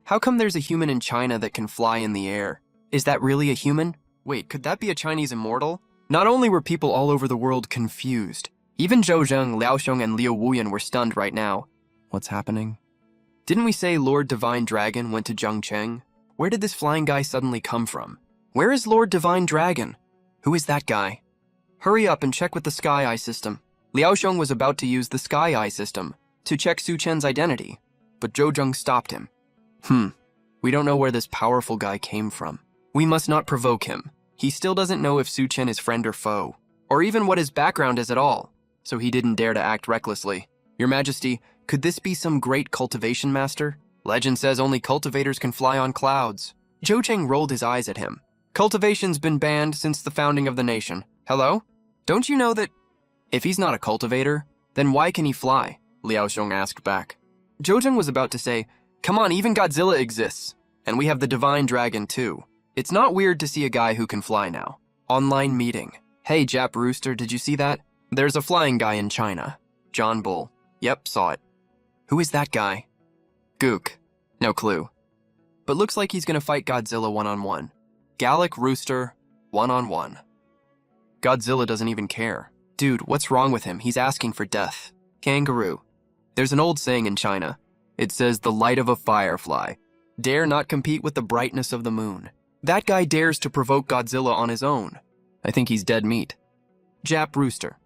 [SPEAKER 1] How come there's a human in China that can fly in the air? Is that really a human? Wait, could that be a Chinese immortal? Not only were people all over the world confused, even Zhou Zheng, Liao Xiong, and Liu Wuyan were stunned right now. What's happening? Didn't we say Lord Divine Dragon went to Jiangcheng? Where did this flying guy suddenly come from? Where is Lord Divine Dragon? Who is that guy? Hurry up and check with the Sky Eye system. Liao Xiong was about to use the Sky Eye system to check Su Chen's identity, but Zhou Zheng stopped him. We don't know where this powerful guy came from. We must not provoke him. He still doesn't know if Su Chen is friend or foe, or even what his background is at all, so he didn't dare to act recklessly. Your Majesty, could this be some great cultivation master? Legend says only cultivators can fly on clouds. Zhou Cheng rolled his eyes at him. Cultivation's been banned since the founding of the nation. Hello? Don't you know that if he's not a cultivator, then why can he fly? Liao Xiong asked back. Zhou Zheng was about to say, come on, even Godzilla exists, and we have the Divine Dragon too. It's not weird to see a guy who can fly now. Online meeting. Hey, Jap Rooster, did you see that? There's a flying guy in China. John Bull. Yep, saw it. Who is that guy? Gook. No clue. But looks like he's gonna fight Godzilla one-on-one. Gallic Rooster, one-on-one. Godzilla doesn't even care. Dude, what's wrong with him? He's asking for death. Kangaroo. There's an old saying in China. It says, the light of a firefly. Dare not compete with the brightness of the moon. That guy dares to provoke Godzilla on his own. I think he's dead meat. Jap Rooster.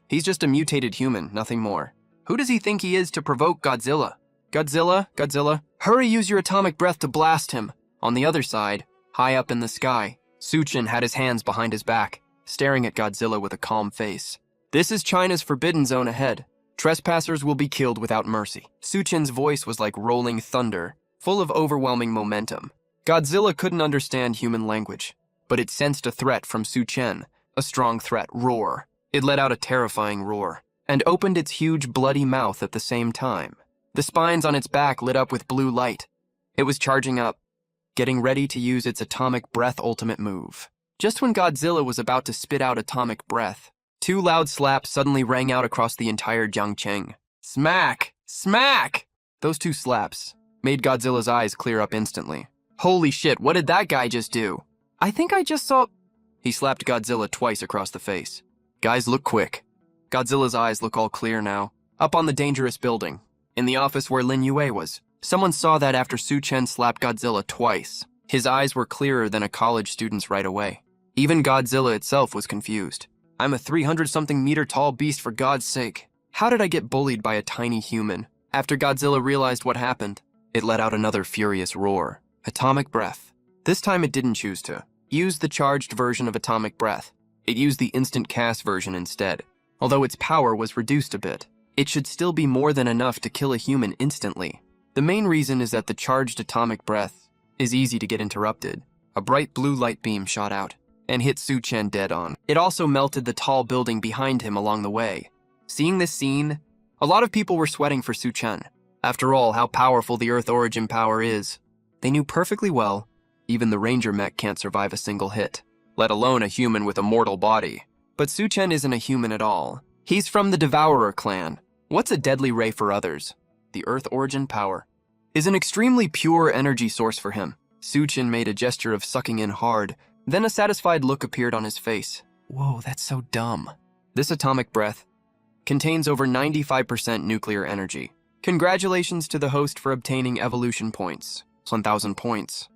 [SPEAKER 1] He's just a mutated human, nothing more. Who does he think he is to provoke Godzilla? Godzilla, hurry, use your atomic breath to blast him. On the other side, high up in the sky, Su Chen had his hands behind his back, staring at Godzilla with a calm face. This is China's forbidden zone ahead. Trespassers will be killed without mercy. Su Chen's voice was like rolling thunder, full of overwhelming momentum. Godzilla couldn't understand human language, but it sensed a threat from Su Chen, a strong threat, roar. It let out a terrifying roar, and opened its huge bloody mouth at the same time. The spines on its back lit up with blue light. It was charging up, getting ready to use its atomic breath ultimate move. Just when Godzilla was about to spit out atomic breath, two loud slaps suddenly rang out across the entire Jiangcheng. Smack! Smack! Those two slaps, made Godzilla's eyes clear up instantly. Holy shit, what did that guy just do? I think I just saw... He slapped Godzilla twice across the face. Guys, look quick. Godzilla's eyes look all clear now. Up on the dangerous building, in the office where Lin Yue was. Someone saw that after Su Chen slapped Godzilla twice. His eyes were clearer than a college student's right away. Even Godzilla itself was confused. I'm a 300-something meter tall beast, for God's sake. How did I get bullied by a tiny human? After Godzilla realized what happened, it let out another furious roar. Atomic breath. This time it didn't choose to use the charged version of atomic breath. It used the instant cast version instead. Although its power was reduced a bit, it should still be more than enough to kill a human instantly. The main reason is that the charged atomic breath is easy to get interrupted. A bright blue light beam shot out and hit Su Chen dead on. It also melted the tall building behind him along the way. Seeing this scene, a lot of people were sweating for Su Chen. After all, how powerful the Earth origin power is. They knew perfectly well, even the Ranger mech can't survive a single hit, let alone a human with a mortal body. But Su Chen isn't a human at all. He's from the Devourer clan. What's a deadly ray for others? The Earth origin power is an extremely pure energy source for him. Su Chen made a gesture of sucking in hard, then a satisfied look appeared on his face. Whoa, that's so dumb. This atomic breath contains over 95% nuclear energy. Congratulations to the host for obtaining evolution points. 1,000 points.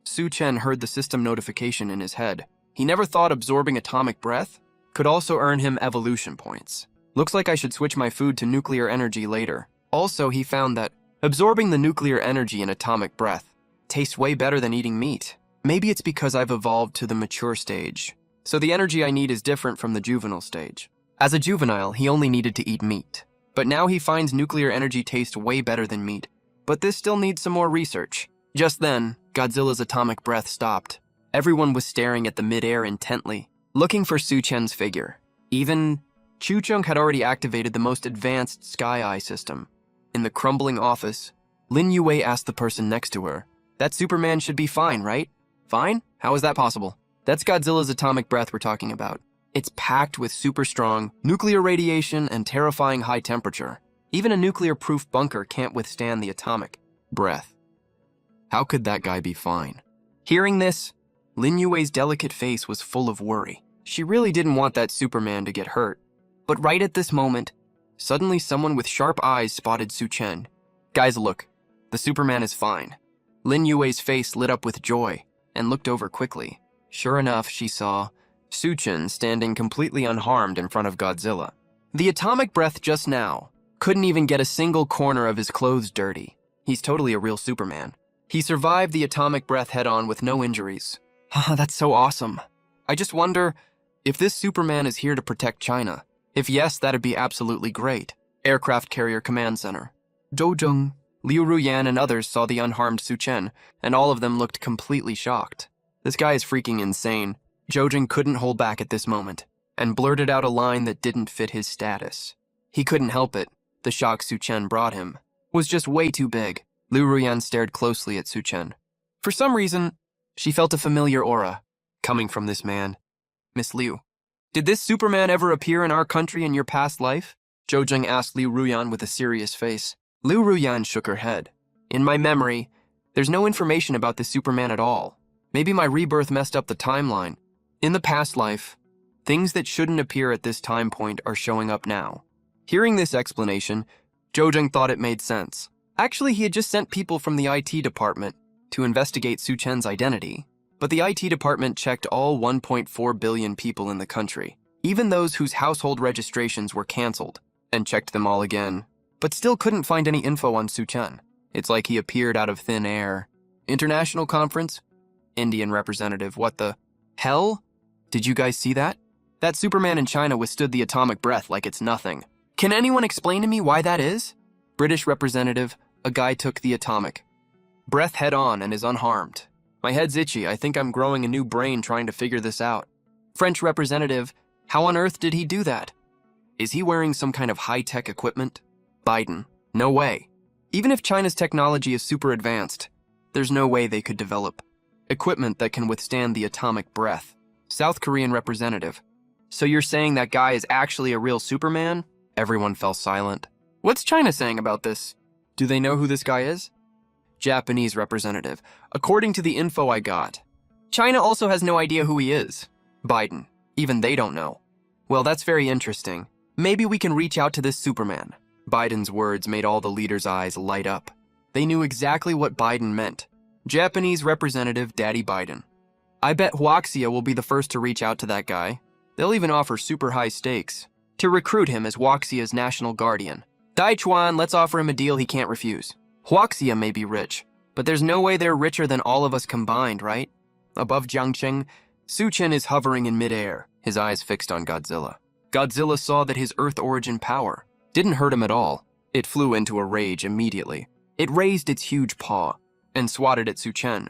[SPEAKER 1] Su Chen heard the system notification in his head. He never thought absorbing atomic breath could also earn him evolution points. Looks like I should switch my food to nuclear energy later. Also, he found that absorbing the nuclear energy in atomic breath tastes way better than eating meat. Maybe it's because I've evolved to the mature stage, so the energy I need is different from the juvenile stage. As a juvenile, he only needed to eat meat, but now he finds nuclear energy tastes way better than meat. But this still needs some more research. Just then, Godzilla's atomic breath stopped. Everyone was staring at the mid-air intently, looking for Su Chen's figure. Even Chu Chung had already activated the most advanced Sky Eye system. In the crumbling office, Lin Yue asked the person next to her, "That Superman should be fine, right?" "Fine? How is that possible?" "That's Godzilla's atomic breath we're talking about. It's packed with super strong nuclear radiation and terrifying high temperature. Even a nuclear-proof bunker can't withstand the atomic breath. How could that guy be fine?" Hearing this, Lin Yue's delicate face was full of worry. She really didn't want that Superman to get hurt. But right at this moment, suddenly someone with sharp eyes spotted Su Chen. "Guys, look. The Superman is fine." Lin Yue's face lit up with joy and looked over quickly. Sure enough, she saw Su Chen standing completely unharmed in front of Godzilla. The atomic breath just now couldn't even get a single corner of his clothes dirty. He's totally a real Superman. He survived the atomic breath head-on with no injuries. That's so awesome. I just wonder if this Superman is here to protect China. If yes, that'd be absolutely great. Aircraft Carrier Command Center. Zhou Zheng, Liu Ruyan, and others saw the unharmed Su Chen, and all of them looked completely shocked. This guy is freaking insane. Zhou Zheng couldn't hold back at this moment, and blurted out a line that didn't fit his status. He couldn't help it. The shock Su Chen brought him was just way too big. Liu Ruyan stared closely at Su Chen. For some reason, she felt a familiar aura coming from this man. "Miss Liu, did this Superman ever appear in our country in your past life?" Zhou Zheng asked Liu Ruyan with a serious face. Liu Ruyan shook her head. "In my memory, there's no information about this Superman at all. Maybe my rebirth messed up the timeline. In the past life, things that shouldn't appear at this time point are showing up now." Hearing this explanation, Zhou Zheng thought it made sense. Actually, he had just sent people from the IT department to investigate Su Chen's identity, but the IT department checked all 1.4 billion people in the country, even those whose household registrations were canceled, and checked them all again, but still couldn't find any info on Su Chen. It's like he appeared out of thin air. International conference? Indian representative, what the hell? Did you guys see that? That Superman in China withstood the atomic breath like it's nothing. Can anyone explain to me why that is? British representative, a guy took the atomic breath head on and is unharmed. My head's itchy. I think I'm growing a new brain trying to figure this out. French representative, how on earth did he do that? Is he wearing some kind of high-tech equipment? Biden, no way. Even if China's technology is super advanced, there's no way they could develop equipment that can withstand the atomic breath. South Korean representative, so you're saying that guy is actually a real Superman? Everyone fell silent. What's China saying about this? Do they know who this guy is? Japanese representative. According to the info I got. China also has no idea who he is. Biden. Even they don't know. Well, that's very interesting. Maybe we can reach out to this Superman. Biden's words made all the leaders' eyes light up. They knew exactly what Biden meant. Japanese representative Daddy Biden. I bet Huaxia will be the first to reach out to that guy. They'll even offer super high stakes to recruit him as Huaxia's national guardian. Daichuan, let's offer him a deal he can't refuse. Huaxia may be rich, but there's no way they're richer than all of us combined, right? Above Jiangqing, Suchen is hovering in midair, his eyes fixed on Godzilla. Godzilla saw that his Earth origin power didn't hurt him at all. It flew into a rage immediately. It raised its huge paw and swatted at Suchen.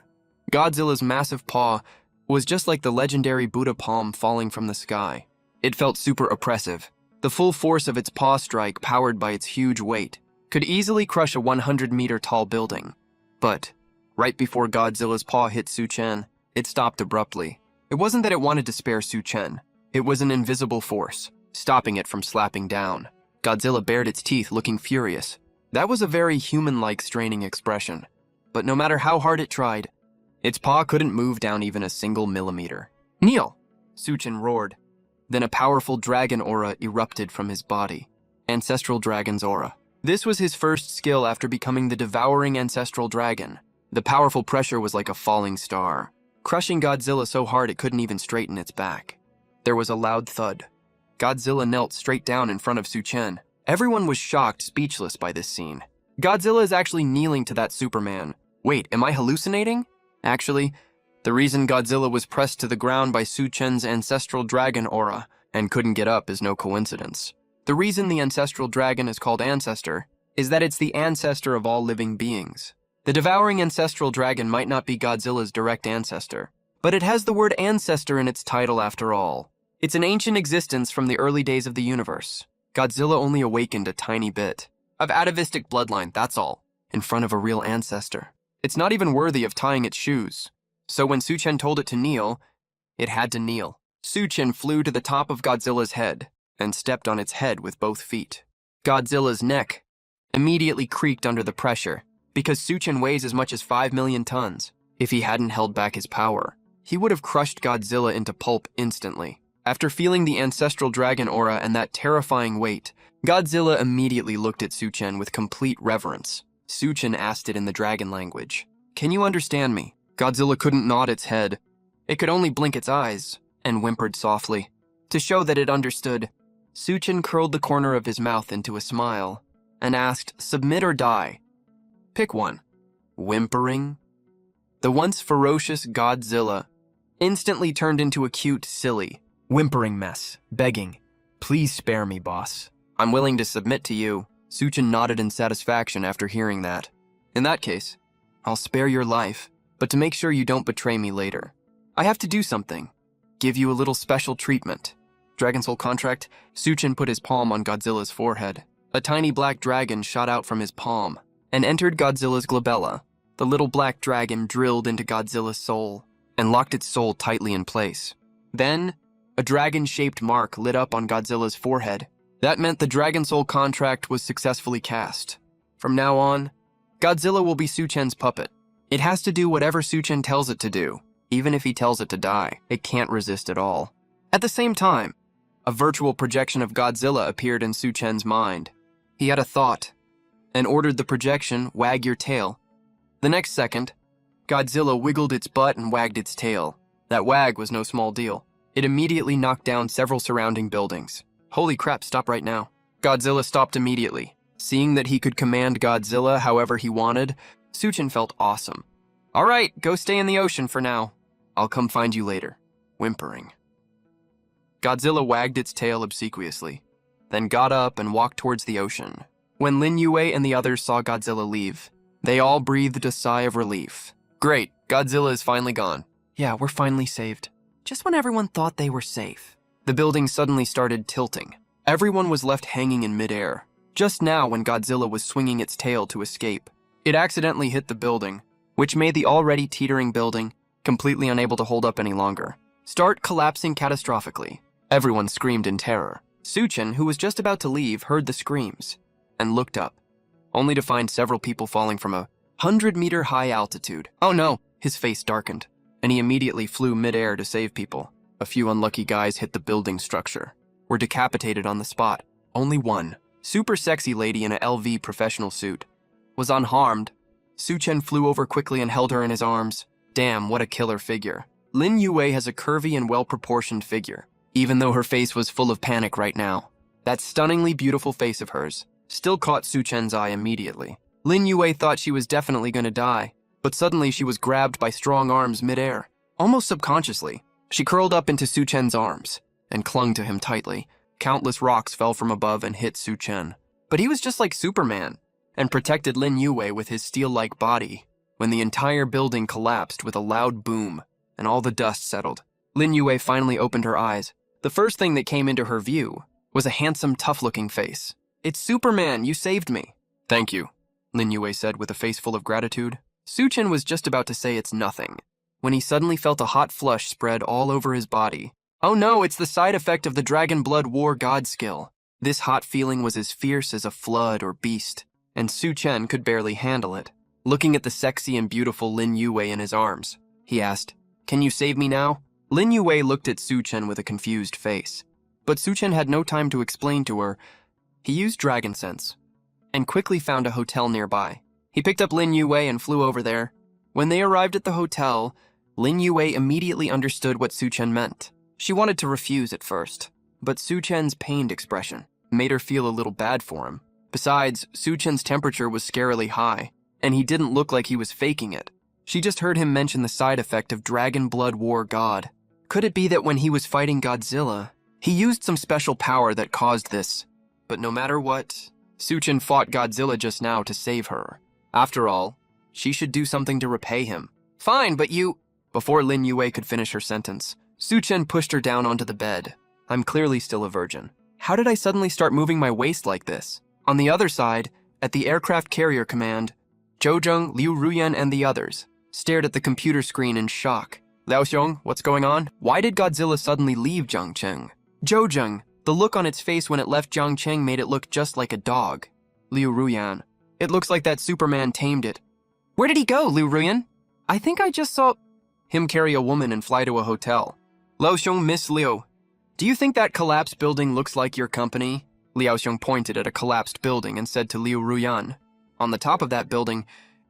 [SPEAKER 1] Godzilla's massive paw was just like the legendary Buddha palm falling from the sky. It felt super oppressive. The full force of its paw strike, powered by its huge weight, could easily crush a 100-meter tall building. But right before Godzilla's paw hit Suchen, it stopped abruptly. It wasn't that it wanted to spare Suchen. It was an invisible force, stopping it from slapping down. Godzilla bared its teeth, looking furious. That was a very human-like straining expression. But no matter how hard it tried, its paw couldn't move down even a single millimeter. Kneel! Suchen roared. Then a powerful dragon aura erupted from his body. Ancestral Dragon's aura. This was his first skill after becoming the devouring ancestral dragon. The powerful pressure was like a falling star, crushing Godzilla so hard it couldn't even straighten its back. There was a loud thud. Godzilla knelt straight down in front of Suchen. Everyone was shocked, speechless by this scene. Godzilla is actually kneeling to that Superman. Wait, am I hallucinating? Actually, the reason Godzilla was pressed to the ground by Suchen's ancestral dragon aura and couldn't get up is no coincidence. The reason the ancestral dragon is called Ancestor is that it's the ancestor of all living beings. The devouring ancestral dragon might not be Godzilla's direct ancestor, but it has the word ancestor in its title after all. It's an ancient existence from the early days of the universe. Godzilla only awakened a tiny bit of atavistic bloodline, that's all, in front of a real ancestor. It's not even worthy of tying its shoes. So when Suchen told it to kneel, it had to kneel. Suchen flew to the top of Godzilla's head and stepped on its head with both feet. Godzilla's neck immediately creaked under the pressure because Suchen weighs as much as 5 million tons. If he hadn't held back his power, he would have crushed Godzilla into pulp instantly. After feeling the ancestral dragon aura and that terrifying weight, Godzilla immediately looked at Suchen with complete reverence. Suchen asked it in the dragon language. "Can you understand me?" Godzilla couldn't nod its head. It could only blink its eyes and whimpered softly. To show that it understood, Suchen curled the corner of his mouth into a smile and asked, "Submit or die? Pick one." Whimpering? The once ferocious Godzilla instantly turned into a cute, silly, whimpering mess, begging, "Please spare me, boss. I'm willing to submit to you." Suchen nodded in satisfaction after hearing that. "In that case, I'll spare your life, but to make sure you don't betray me later, I have to do something. Give you a little special treatment." Dragon Soul contract? Suchen put his palm on Godzilla's forehead. A tiny black dragon shot out from his palm and entered Godzilla's glabella. The little black dragon drilled into Godzilla's soul and locked its soul tightly in place. Then, a dragon-shaped mark lit up on Godzilla's forehead. That meant the Dragon Soul contract was successfully cast. From now on, Godzilla will be Suchen's puppet. It has to do whatever Suchen tells it to do. Even if he tells it to die, it can't resist at all. At the same time, a virtual projection of Godzilla appeared in Suchen's mind. He had a thought and ordered the projection, "Wag your tail." The next second, Godzilla wiggled its butt and wagged its tail. That wag was no small deal. It immediately knocked down several surrounding buildings. Holy crap, stop right now. Godzilla stopped immediately. Seeing that he could command Godzilla however he wanted, Suchen felt awesome. "All right, go stay in the ocean for now. I'll come find you later." Whimpering. Godzilla wagged its tail obsequiously, then got up and walked towards the ocean. When Lin Yue and the others saw Godzilla leave, they all breathed a sigh of relief. "Great, Godzilla is finally gone." "Yeah, we're finally saved." Just when everyone thought they were safe, the building suddenly started tilting. Everyone was left hanging in midair. Just now, when Godzilla was swinging its tail to escape, it accidentally hit the building, which made the already teetering building completely unable to hold up any longer start collapsing catastrophically. Everyone screamed in terror. Suchen, who was just about to leave, heard the screams and looked up, only to find several people falling from a 100-meter high altitude. Oh no, his face darkened, and he immediately flew mid-air to save people. A few unlucky guys hit the building structure, were decapitated on the spot. Only one, super sexy lady in a LV professional suit, was unharmed. Su Chen flew over quickly and held her in his arms. Damn, what a killer figure. Lin Yue has a curvy and well-proportioned figure, even though her face was full of panic right now. That stunningly beautiful face of hers still caught Su Chen's eye immediately. Lin Yue thought she was definitely going to die, but suddenly she was grabbed by strong arms mid-air. Almost subconsciously, she curled up into Su Chen's arms and clung to him tightly. Countless rocks fell from above and hit Su Chen. But he was just like Superman and protected Lin Yue with his steel-like body. When the entire building collapsed with a loud boom and all the dust settled, Lin Yue finally opened her eyes. The first thing that came into her view was a handsome, tough-looking face. "It's Superman, you saved me." "Thank you," Lin Yue said with a face full of gratitude. Su Chen was just about to say it's nothing, when he suddenly felt a hot flush spread all over his body. Oh no, it's the side effect of the Dragon Blood War God skill. This hot feeling was as fierce as a flood or beast, and Su Chen could barely handle it. Looking at the sexy and beautiful Lin Yue in his arms, he asked, "Can you save me now?" Lin Yue looked at Su Chen with a confused face, but Su Chen had no time to explain to her. He used Dragon Sense and quickly found a hotel nearby. He picked up Lin Yue and flew over there. When they arrived at the hotel, Lin Yue immediately understood what Su Chen meant. She wanted to refuse at first, but Su Chen's pained expression made her feel a little bad for him. Besides, Su Chen's temperature was scarily high, and he didn't look like he was faking it. She just heard him mention the side effect of Dragon Blood War God. Could it be that when he was fighting Godzilla, he used some special power that caused this? But no matter what, Su Chen fought Godzilla just now to save her. After all, she should do something to repay him. "Fine, but you..." Before Lin Yue could finish her sentence, Su Chen pushed her down onto the bed. "I'm clearly still a virgin. How did I suddenly start moving my waist like this?" On the other side, at the aircraft carrier command, Zhou, Liu Ruyan, and the others stared at the computer screen in shock. "Liao Xiong, what's going on? Why did Godzilla suddenly leave Jiangcheng?" Zhou, the look on its face when it left Jiangcheng made it look just like a dog. Liu Ruyan, "It looks like that Superman tamed it." "Where did he go, Liu Ruyan?" "I think I just saw him carry a woman and fly to a hotel." "Liao Xiong, Miss Liu, do you think that collapsed building looks like your company?" Liao Xiong pointed at a collapsed building and said to Liu Ruyan. On the top of that building,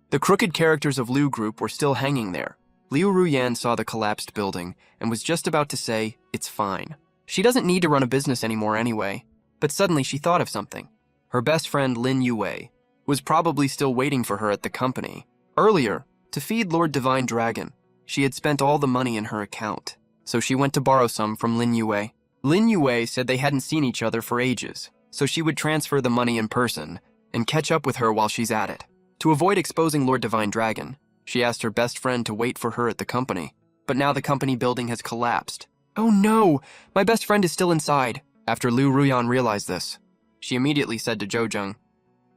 [SPEAKER 1] the crooked characters of Liu Group were still hanging there. Liu Ruyan saw the collapsed building and was just about to say, "It's fine. She doesn't need to run a business anymore anyway." But suddenly she thought of something. Her best friend Lin Yue was probably still waiting for her at the company. Earlier, to feed Lord Divine Dragon, she had spent all the money in her account, so she went to borrow some from Lin Yue. Lin Yue said they hadn't seen each other for ages, so she would transfer the money in person and catch up with her while she's at it. To avoid exposing Lord Divine Dragon, she asked her best friend to wait for her at the company. But now the company building has collapsed. "Oh no, my best friend is still inside." After Liu Ruyan realized this, she immediately said to Zhou,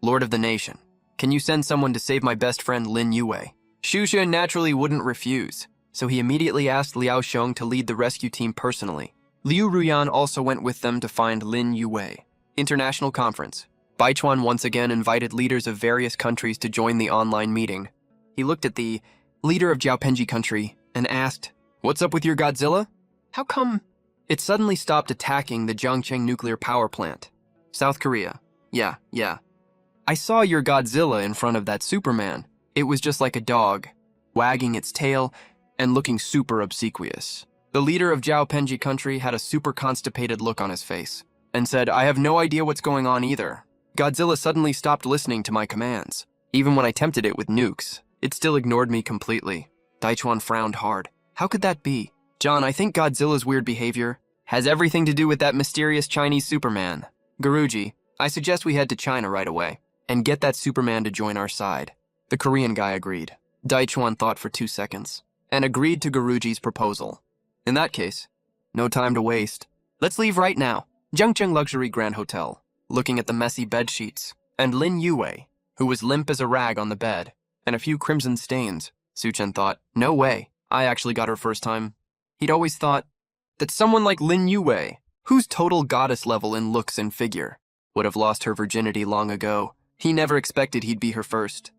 [SPEAKER 1] "Lord of the Nation, can you send someone to save my best friend Lin Yue?" Xu Xun naturally wouldn't refuse, so he immediately asked Liao Xiong to lead the rescue team personally. Liu Ruyan also went with them to find Lin Yue. International Conference. Baichuan once again invited leaders of various countries to join the online meeting. He looked at the leader of Jiaopenji country and asked, "What's up with your Godzilla? How come it suddenly stopped attacking the Jiangcheng nuclear power plant?" "South Korea. Yeah. I saw your Godzilla in front of that Superman. It was just like a dog, wagging its tail and looking super obsequious." The leader of Jiaopenji country had a super constipated look on his face and said, "I have no idea what's going on either. Godzilla suddenly stopped listening to my commands. Even when I tempted it with nukes, it still ignored me completely." Daichuan frowned hard. "How could that be?" "John, I think Godzilla's weird behavior has everything to do with that mysterious Chinese Superman. Guruji, I suggest we head to China right away and get that Superman to join our side." The Korean guy agreed. Daichuan thought for 2 seconds and agreed to Guruji's proposal. "In that case, no time to waste. Let's leave right now." Jiangcheng Luxury Grand Hotel, looking at the messy bed sheets, and Lin Yue, who was limp as a rag on the bed, and a few crimson stains, Su Chen thought, "No way, I actually got her first time." He'd always thought that someone like Lin Yue, who's total goddess level in looks and figure, would have lost her virginity long ago. He never expected he'd be her first.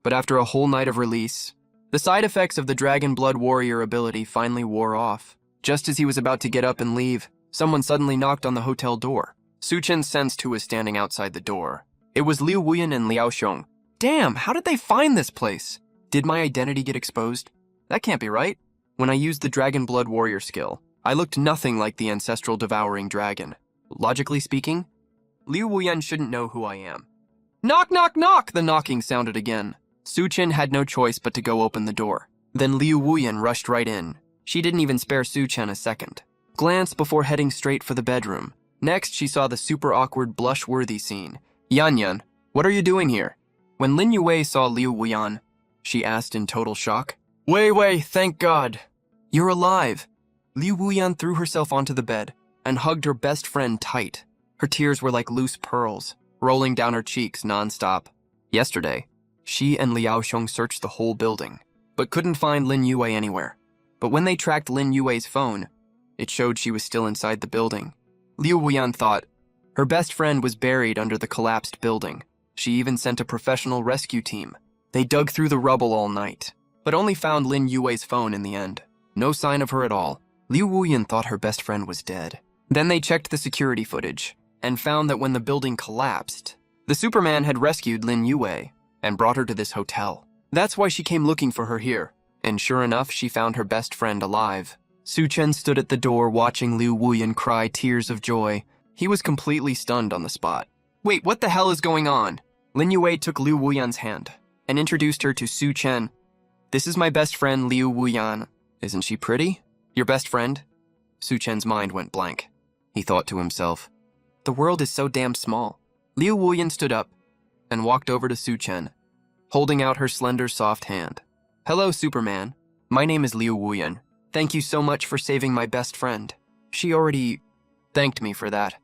[SPEAKER 1] But after a whole night of release, the side effects of the Dragon Blood Warrior ability finally wore off. Just as he was about to get up and leave, someone suddenly knocked on the hotel door. Su-chen sensed who was standing outside the door. It was Liu Wuyan and Liao Xiong. Damn, how did they find this place? Did my identity get exposed? That can't be right. When I used the Dragon Blood Warrior skill, I looked nothing like the ancestral devouring dragon. Logically speaking, Liu Wuyan shouldn't know who I am. Knock, knock, knock! The knocking sounded again. Su-chen had no choice but to go open the door. Then Liu Wuyan rushed right in. She didn't even spare Su-chen a second. Glanced before heading straight for the bedroom. Next, she saw the super awkward, blush-worthy scene. Yan Yan, what are you doing here? When Lin Yue saw Liu Wuyan, she asked in total shock. Wei, thank God. You're alive. Liu Wuyan threw herself onto the bed and hugged her best friend tight. Her tears were like loose pearls, rolling down her cheeks nonstop. Yesterday, she and Liao Xiong searched the whole building, but couldn't find Lin Yue anywhere. But when they tracked Lin Yue's phone, it showed she was still inside the building. Liu Wuyan thought her best friend was buried under the collapsed building. She even sent a professional rescue team. They dug through the rubble all night, but only found Lin Yue's phone in the end. No sign of her at all. Liu Wuyan thought her best friend was dead. Then they checked the security footage and found that when the building collapsed, the Superman had rescued Lin Yue and brought her to this hotel. That's why she came looking for her here. And sure enough, she found her best friend alive. Su-chen stood at the door watching Liu Wuyan cry tears of joy. He was completely stunned on the spot. Wait, what the hell is going on? Lin Yue took Liu Wuyan's hand and introduced her to Su-chen. This is my best friend, Liu Wuyan. Isn't she pretty? Your best friend? Su-chen's mind went blank. He thought to himself, the world is so damn small. Liu Wuyan stood up and walked over to Su-chen, holding out her slender, soft hand. Hello, Superman. My name is Liu Wuyan. Thank you so much for saving my best friend. She already thanked me for that.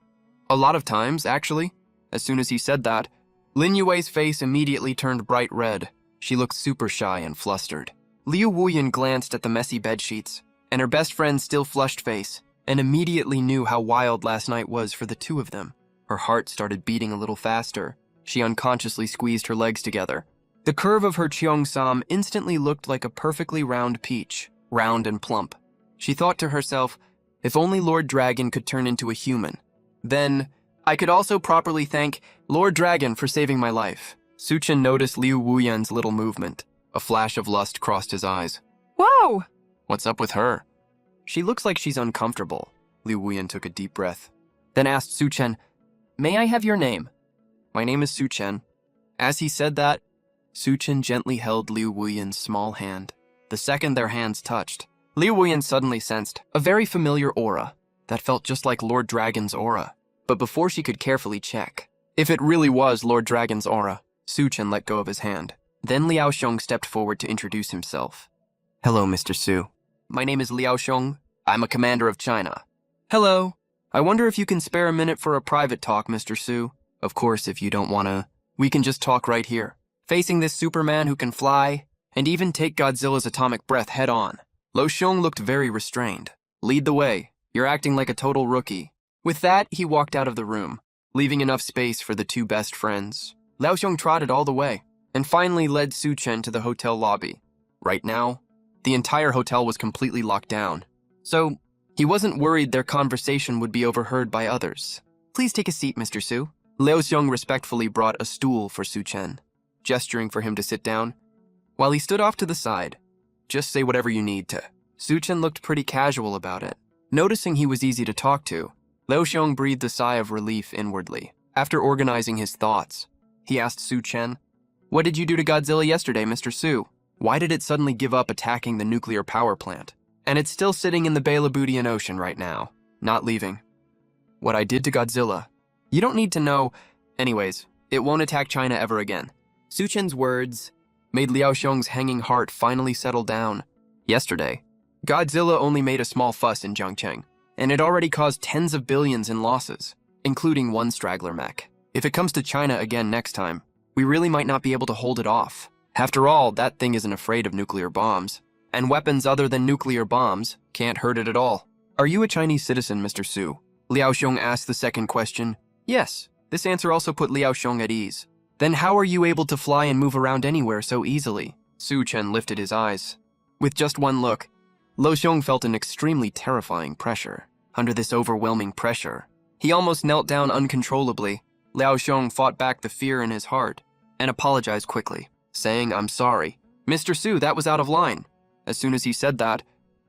[SPEAKER 1] A lot of times, actually. As soon as he said that, Lin Yue's face immediately turned bright red. She looked super shy and flustered. Liu Wuyan glanced at the messy bedsheets and her best friend's still flushed face and immediately knew how wild last night was for the two of them. Her heart started beating a little faster. She unconsciously squeezed her legs together. The curve of her cheongsam instantly looked like a perfectly round peach, round and plump. She thought to herself, if only Lord Dragon could turn into a human, then I could also properly thank Lord Dragon for saving my life. Su-chen noticed Liu Wuyan's little movement. A flash of lust crossed his eyes.
[SPEAKER 2] Whoa!
[SPEAKER 1] What's up with her? She looks like she's uncomfortable. Liu Wuyan took a deep breath, then asked Su-chen, may I have your name? My name is Su-chen. As he said that, Su-chen gently held Liu Wuyan's small hand. The second their hands touched, Liu Wuyan suddenly sensed a very familiar aura that felt just like Lord Dragon's aura. But before she could carefully check if it really was Lord Dragon's aura, Su-chen let go of his hand. Then Liao Xiong stepped forward to introduce himself. Hello, Mr. Su. My name is Liao Xiong. I'm a commander of China. Hello. I wonder if you can spare a minute for a private talk, Mr. Su. Of course, if you don't wanna, we can just talk right here, facing this Superman who can fly and even take Godzilla's atomic breath head on. Lo Xiong looked very restrained. Lead the way. You're acting like a total rookie. With that, he walked out of the room, leaving enough space for the two best friends. Lao Xiong trotted all the way and finally led Su-chen to the hotel lobby. Right now, the entire hotel was completely locked down, so he wasn't worried their conversation would be overheard by others. Please take a seat, Mr. Su. Lao Xiong respectfully brought a stool for Su-chen, gesturing for him to sit down. While he stood off to the side, just say whatever you need to. Su-chen looked pretty casual about it. Noticing he was easy to talk to, Lao Xiong breathed a sigh of relief inwardly. After organizing his thoughts, he asked Su-chen, what did you do to Godzilla yesterday, Mr. Su? Why did it suddenly give up attacking the nuclear power plant? And it's still sitting in the Belabudian Ocean right now, not leaving. What I did to Godzilla? You don't need to know. Anyways, it won't attack China ever again. Su-chen's words made Liao Xiong's hanging heart finally settle down. Yesterday, Godzilla only made a small fuss in Zhangcheng, and it already caused tens of billions in losses, including one straggler mech. If it comes to China again next time, we really might not be able to hold it off. After all, that thing isn't afraid of nuclear bombs, and weapons other than nuclear bombs can't hurt it at all. Are you a Chinese citizen, Mr. Su? Liao Xiong asked the second question. Yes, this answer also put Liao Xiong at ease. Then how are you able to fly and move around anywhere so easily? Su Chen lifted his eyes. With just one look, Lo Xiong felt an extremely terrifying pressure. Under this overwhelming pressure, he almost knelt down uncontrollably. Liao Xiong fought back the fear in his heart and apologized quickly, saying, "I'm sorry. Mr. Su, that was out of line." As soon as he said that,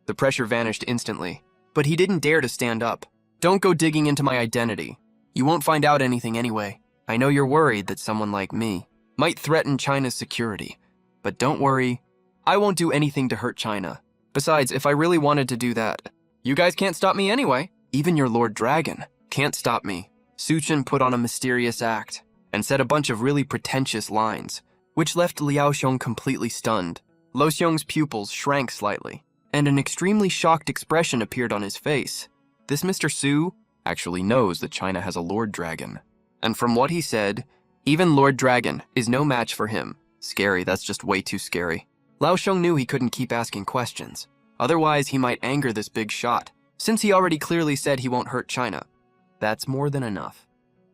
[SPEAKER 1] the pressure vanished instantly. But he didn't dare to stand up. "Don't go digging into my identity. You won't find out anything anyway. I know you're worried that someone like me might threaten China's security. But don't worry, I won't do anything to hurt China. Besides, if I really wanted to do that, you guys can't stop me anyway. Even your Lord Dragon can't stop me." Su Chen put on a mysterious act and said a bunch of really pretentious lines, which left Liao Xiong completely stunned. Lo Xiong's pupils shrank slightly, and an extremely shocked expression appeared on his face. This Mr. Su actually knows that China has a Lord Dragon. And from what he said, even Lord Dragon is no match for him. Scary, that's just way too scary. Lao Xiong knew he couldn't keep asking questions. Otherwise, he might anger this big shot, since he already clearly said he won't hurt China. That's more than enough.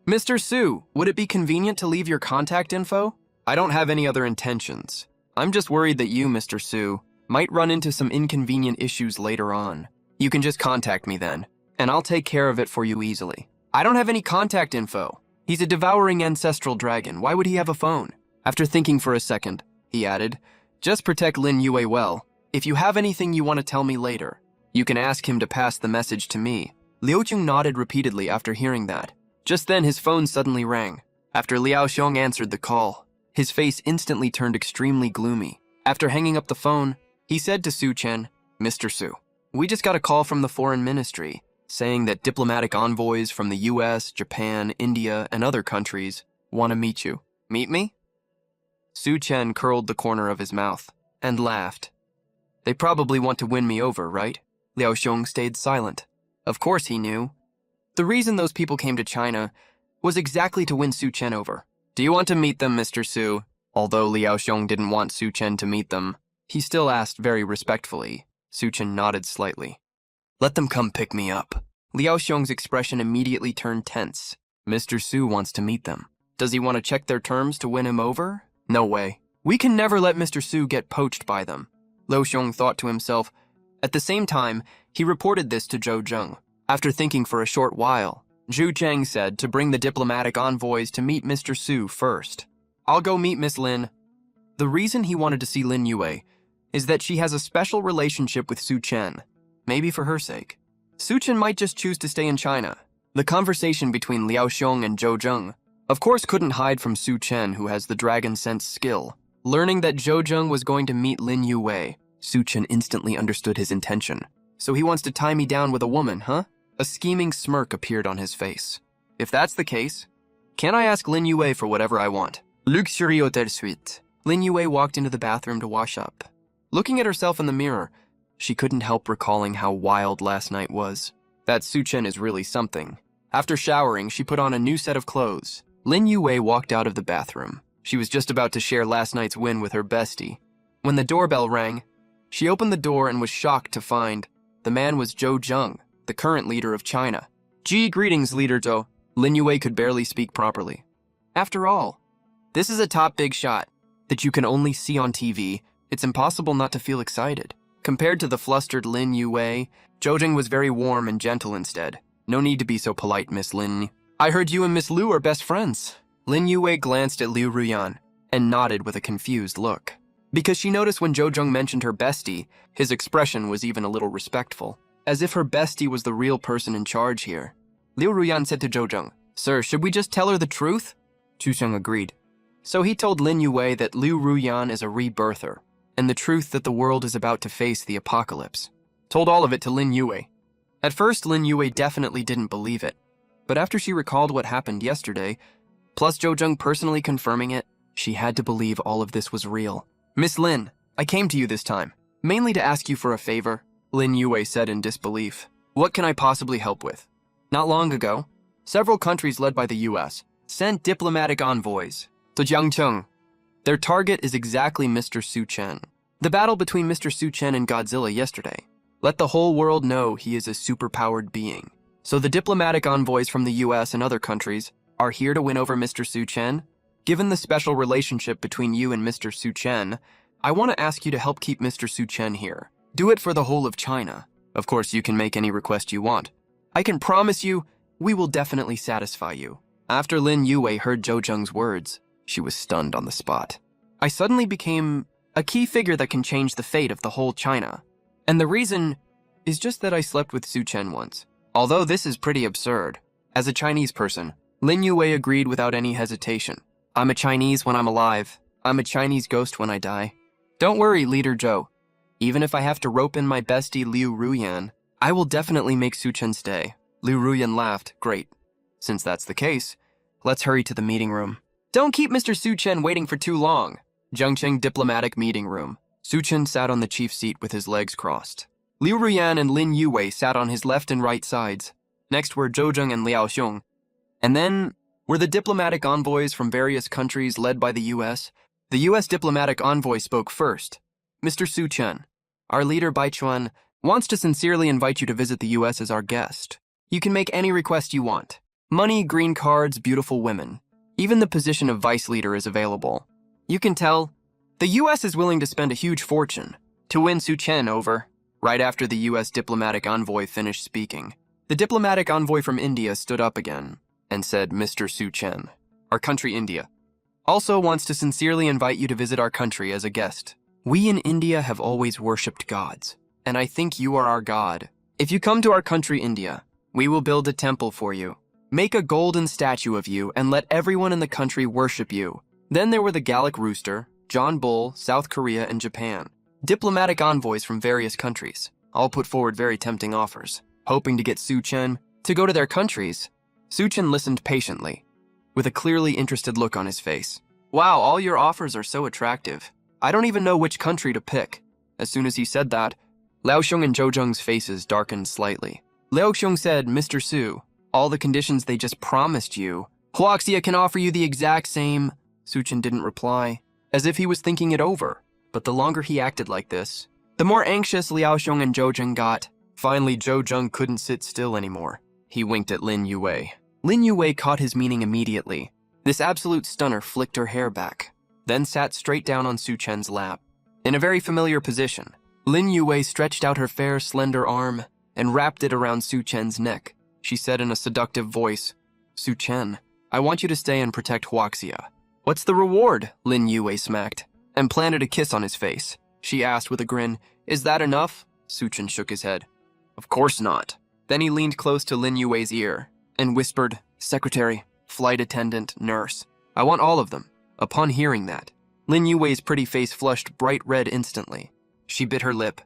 [SPEAKER 1] "Mr. Su, would it be convenient to leave your contact info? I don't have any other intentions. I'm just worried that you, Mr. Su, might run into some inconvenient issues later on. You can just contact me then, and I'll take care of it for you easily." "I don't have any contact info. He's a devouring ancestral dragon. Why would he have a phone?" After thinking for a second, he added, "Just protect Lin Yue well. If you have anything you want to tell me later, you can ask him to pass the message to me." Liu Jung nodded repeatedly after hearing that. Just then, his phone suddenly rang. After Liao Xiong answered the call, his face instantly turned extremely gloomy. After hanging up the phone, he said to Su Chen, "Mr. Su, we just got a call from the foreign ministry saying that diplomatic envoys from the US, Japan, India, and other countries want to meet you. Meet me?" Su Chen curled the corner of his mouth and laughed. "They probably want to win me over, right?" Liao Xiong stayed silent. Of course he knew. The reason those people came to China was exactly to win Su Chen over. "Do you want to meet them, Mr. Su?" Although Liao Xiong didn't want Su Chen to meet them, he still asked very respectfully. Su Chen nodded slightly. "Let them come pick me up." Liao Xiong's expression immediately turned tense. Mr. Su wants to meet them. Does he want to check their terms to win him over? No way. We can never let Mr. Su get poached by them. Liao Xiong thought to himself. At the same time, he reported this to Zhou Zheng. After thinking for a short while, Zhu Cheng said to bring the diplomatic envoys to meet Mr. Su first. "I'll go meet Miss Lin." The reason he wanted to see Lin Yue is that she has a special relationship with Su Chen, maybe for her sake. Su Chen might just choose to stay in China. The conversation between Liao Xiong and Zhou Zheng, of course, couldn't hide from Su Chen, who has the dragon sense skill. Learning that Zhou Zheng was going to meet Lin Yue, Su Chen instantly understood his intention. "So he wants to tie me down with a woman, huh?" A scheming smirk appeared on his face. "If that's the case, can I ask Lin Yue for whatever I want?" Luxury Hotel Suite. Lin Yue walked into the bathroom to wash up. Looking at herself in the mirror, she couldn't help recalling how wild last night was. That Su Chen is really something. After showering, she put on a new set of clothes. Lin Yue walked out of the bathroom. She was just about to share last night's win with her bestie. When the doorbell rang, she opened the door and was shocked to find the man was Zhou Zheng, the current leader of China. Greetings, Leader Zhou." Lin Yue could barely speak properly. After all, this is a top big shot that you can only see on TV. It's impossible not to feel excited. Compared to the flustered Lin Yue, Zhou Zheng was very warm and gentle instead. "No need to be so polite, Miss Lin. I heard you and Miss Liu are best friends." Lin Yue glanced at Liu Ruyan and nodded with a confused look. Because she noticed when Zhou Zheng mentioned her bestie, his expression was even a little respectful, as if her bestie was the real person in charge here. Liu Ruyan said to Zhou Zheng, "Sir, should we just tell her the truth?" Zhu Zheng agreed. So he told Lin Yue that Liu Ruyan is a rebirther, and the truth that the world is about to face the apocalypse. Told all of it to Lin Yue. At first, Lin Yue definitely didn't believe it, but after she recalled what happened yesterday, plus Zhou Zheng personally confirming it, she had to believe all of this was real. "Miss Lin, I came to you this time, mainly to ask you for a favor," Lin Yue said in disbelief. "What can I possibly help with?" Not long ago, several countries led by the US sent diplomatic envoys to Jiangcheng. Their target is exactly Mr. Su Chen. The battle between Mr. Su Chen and Godzilla yesterday let the whole world know he is a superpowered being. So the diplomatic envoys from the US and other countries are here to win over Mr. Su Chen. Given the special relationship between you and Mr. Su Chen, I want to ask you to help keep Mr. Su Chen here. Do it for the whole of China. Of course, you can make any request you want. I can promise you, we will definitely satisfy you." After Lin Yue heard Zhou Zheng's words, she was stunned on the spot. "I suddenly became a key figure that can change the fate of the whole China. And the reason is just that I slept with Su Chen once. Although this is pretty absurd. As a Chinese person, Lin Yue agreed without any hesitation. I'm a Chinese when I'm alive. I'm a Chinese ghost when I die. Don't worry, Leader Zhou. Even if I have to rope in my bestie Liu Ruyan, I will definitely make Su Chen stay." Liu Ruyan laughed. "Great. Since that's the case, let's hurry to the meeting room." "Don't keep Mr. Su Chen waiting for too long." Zhengcheng Diplomatic Meeting Room. Su Chen sat on the chief seat with his legs crossed. Liu Ruyan and Lin Yue sat on his left and right sides. Next were Zhou Zheng and Liao Xiong. And then were the diplomatic envoys from various countries led by the U.S. The U.S. diplomatic envoy spoke first. "Mr. Su Chen, our leader Bai Chuan wants to sincerely invite you to visit the U.S. as our guest. You can make any request you want. Money, green cards, beautiful women. Even the position of vice leader is available. You can tell the U.S. is willing to spend a huge fortune to win Su Chen over." Right after the U.S. diplomatic envoy finished speaking, the diplomatic envoy from India stood up again and said, "Mr. Su Chen, our country India also wants to sincerely invite you to visit our country as a guest. We in India have always worshipped gods, and I think you are our god. If you come to our country India, we will build a temple for you, make a golden statue of you, and let everyone in the country worship you." Then there were the Gallic Rooster, John Bull, South Korea, and Japan. Diplomatic envoys from various countries all put forward very tempting offers, hoping to get Su Chen to go to their countries. Su Chen listened patiently, with a clearly interested look on his face. "Wow, all your offers are so attractive. I don't even know which country to pick." As soon as he said that, Liao Xiong and Zhou Zheng's faces darkened slightly. Liao Xiong said, "Mr. Su, all the conditions they just promised you, Huaxia can offer you the exact same." Su Chen didn't reply, as if he was thinking it over. But the longer he acted like this, the more anxious Liao Xiong and Zhou Zheng got. Finally, Zhou Zheng couldn't sit still anymore. He winked at Lin Yue. Lin Yue caught his meaning immediately. This absolute stunner flicked her hair back, then sat straight down on Su Chen's lap. In a very familiar position, Lin Yue stretched out her fair, slender arm and wrapped it around Su Chen's neck. She said in a seductive voice, "Su Chen, I want you to stay and protect Huaxia." "What's the reward?" Lin Yue smacked, and planted a kiss on his face. She asked with a grin, "Is that enough?" Su Chen shook his head. "Of course not." Then he leaned close to Lin Yue's ear and whispered, "Secretary, flight attendant, nurse, I want all of them." Upon hearing that, Lin Yue's pretty face flushed bright red instantly. She bit her lip,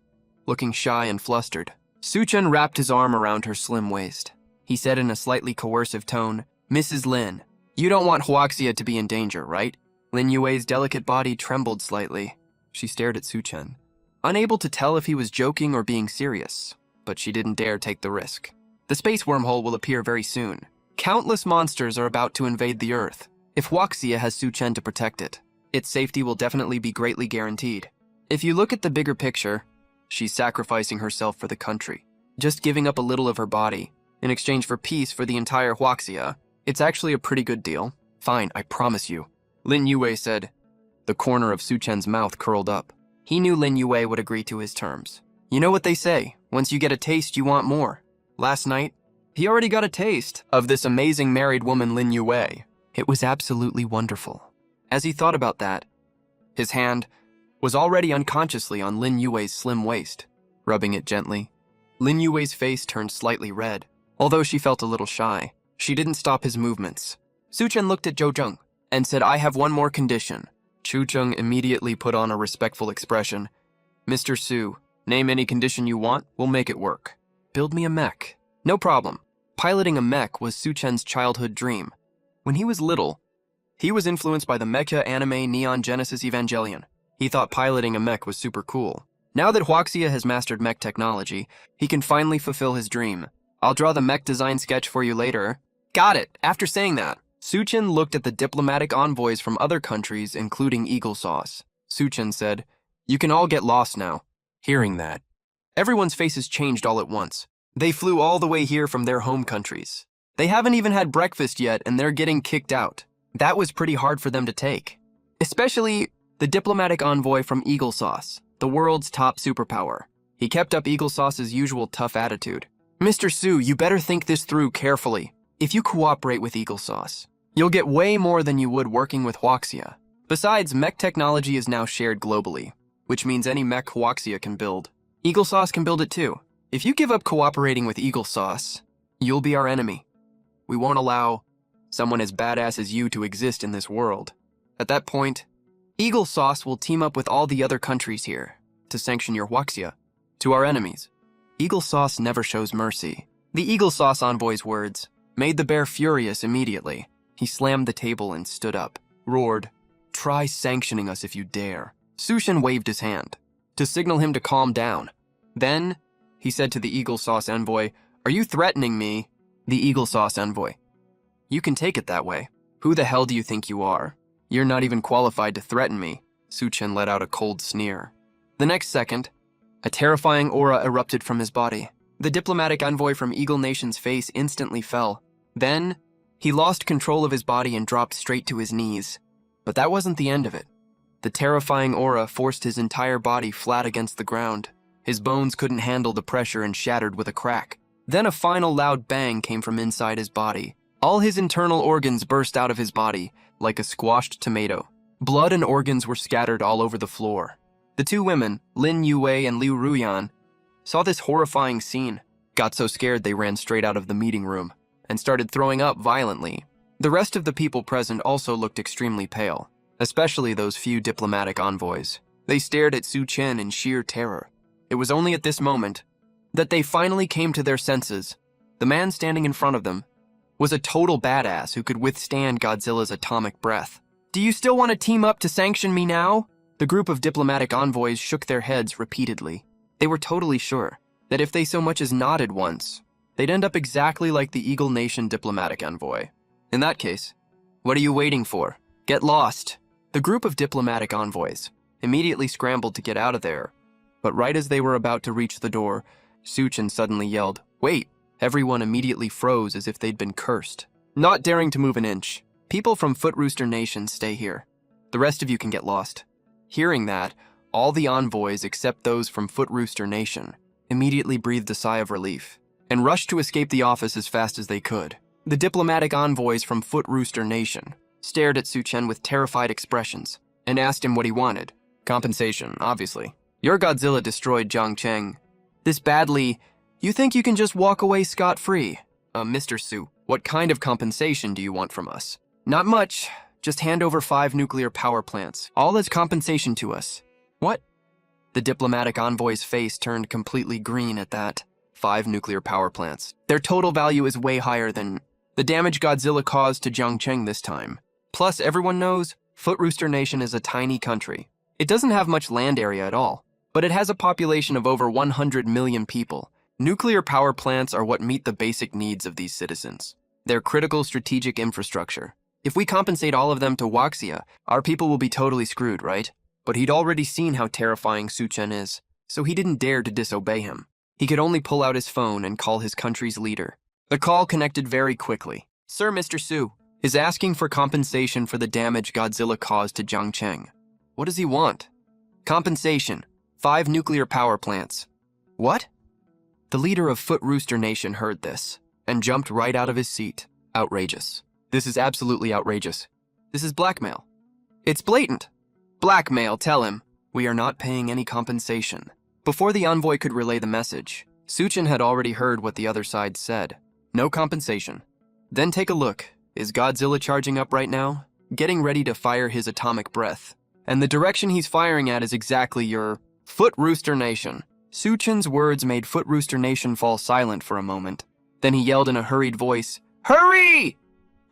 [SPEAKER 1] looking shy and flustered. Su Chen wrapped his arm around her slim waist. He said in a slightly coercive tone, "Mrs. Lin, you don't want Huaxia to be in danger, right?" Lin Yue's delicate body trembled slightly. She stared at Su Chen, unable to tell if he was joking or being serious, but she didn't dare take the risk. "The space wormhole will appear very soon. Countless monsters are about to invade the Earth. If Huaxia has Su Chen to protect it, its safety will definitely be greatly guaranteed. If you look at the bigger picture, she's sacrificing herself for the country, just giving up a little of her body in exchange for peace for the entire Huaxia. It's actually a pretty good deal." "Fine, I promise you," Lin Yue said. The corner of Su Chen's mouth curled up. He knew Lin Yue would agree to his terms. You know what they say, once you get a taste, you want more. Last night, he already got a taste of this amazing married woman Lin Yue. It was absolutely wonderful. As he thought about that, his hand was already unconsciously on Lin Yue's slim waist, rubbing it gently. Lin Yue's face turned slightly red. Although she felt a little shy, she didn't stop his movements. Su Chen looked at Zhou Zheng and said, "I have one more condition." Chu Zheng immediately put on a respectful expression. "Mr. Su, name any condition you want, we'll make it work." "Build me a mech." "No problem." Piloting a mech was Su Chen's childhood dream. When he was little, he was influenced by the mecha anime Neon Genesis Evangelion. He thought piloting a mech was super cool. Now that Huaxia has mastered mech technology, he can finally fulfill his dream. "I'll draw the mech design sketch for you later." "Got it." After saying that, Su Chen looked at the diplomatic envoys from other countries, including Eagle Sauce. Su Chen said, "You can all get lost now." Hearing that, everyone's faces changed all at once. They flew all the way here from their home countries. They haven't even had breakfast yet, and they're getting kicked out. That was pretty hard for them to take. Especially the diplomatic envoy from Eagle Sauce, the world's top superpower. He kept up Eagle Sauce's usual tough attitude. Mr. Su, you better think this through carefully. If you cooperate with Eagle Sauce, you'll get way more than you would working with Huaxia. Besides, mech technology is now shared globally, which means any mech Huaxia can build. Eagle Sauce can build it too. If you give up cooperating with Eagle Sauce, you'll be our enemy. We won't allow someone as badass as you to exist in this world. At that point, Eagle Sauce will team up with all the other countries here to sanction your Huaxia. To our enemies, Eagle Sauce never shows mercy. The Eagle Sauce envoy's words made the bear furious immediately. He slammed the table and stood up, roared, "Try sanctioning us if you dare." Sushin waved his hand to signal him to calm down. Then, he said to the Eagle Sauce envoy, "Are you threatening me?" The Eagle Sauce envoy, "You can take it that way. Who the hell do you think you are? You're not even qualified to threaten me." Sushin let out a cold sneer. The next second, a terrifying aura erupted from his body. The diplomatic envoy from Eagle Nation's face instantly fell. Then, he lost control of his body and dropped straight to his knees. But that wasn't the end of it. The terrifying aura forced his entire body flat against the ground. His bones couldn't handle the pressure and shattered with a crack. Then a final loud bang came from inside his body. All his internal organs burst out of his body like a squashed tomato. Blood and organs were scattered all over the floor. The two women, Lin Yue and Liu Ruyan, saw this horrifying scene, got so scared they ran straight out of the meeting room, and started throwing up violently. The rest of the people present also looked extremely pale, especially those few diplomatic envoys. They stared at Su Chen in sheer terror. It was only at this moment that they finally came to their senses. The man standing in front of them was a total badass who could withstand Godzilla's atomic breath. "Do you still want to team up to sanction me now?" The group of diplomatic envoys shook their heads repeatedly. They were totally sure that if they so much as nodded once, they'd end up exactly like the Eagle Nation diplomatic envoy. In that case, what are you waiting for? Get lost. The group of diplomatic envoys immediately scrambled to get out of there, but right as they were about to reach the door, Suchin suddenly yelled, "Wait!" Everyone immediately froze as if they'd been cursed. Not daring to move an inch, people from Foot Rooster Nation stay here. The rest of you can get lost. Hearing that, all the envoys except those from Foot Rooster Nation immediately breathed a sigh of relief and rushed to escape the office as fast as they could. The diplomatic envoys from Foot Rooster Nation stared at Su Chen with terrified expressions and asked him what he wanted. Compensation, obviously. Your Godzilla destroyed Jiang Cheng this badly. You think you can just walk away scot-free? Mr. Su, what kind of compensation do you want from us? Not much. Just hand over 5 nuclear power plants, all as compensation to us. What? The diplomatic envoy's face turned completely green at that. 5 nuclear power plants. Their total value is way higher than the damage Godzilla caused to Jiangcheng this time. Plus, everyone knows Foot Rooster Nation is a tiny country. It doesn't have much land area at all, but it has a population of over 100 million people. Nuclear power plants are what meet the basic needs of these citizens. They're critical strategic infrastructure. If we compensate all of them to Huaxia, our people will be totally screwed, right? But he'd already seen how terrifying Su Chen is, so he didn't dare to disobey him. He could only pull out his phone and call his country's leader. The call connected very quickly. "Sir, Mr. Su is asking for compensation for the damage Godzilla caused to Jiangcheng." "What does he want?" "Compensation. 5 nuclear power plants." "What?" The leader of Foot Rooster Nation heard this and jumped right out of his seat. Outrageous. This is absolutely outrageous. This is blackmail. It's blatant. Blackmail, tell him. We are not paying any compensation. Before the envoy could relay the message, Suchin had already heard what the other side said. No compensation. Then take a look. Is Godzilla charging up right now? Getting ready to fire his atomic breath. And the direction he's firing at is exactly your Foot Rooster Nation. Suchin's words made Foot Rooster Nation fall silent for a moment. Then he yelled in a hurried voice, "Hurry!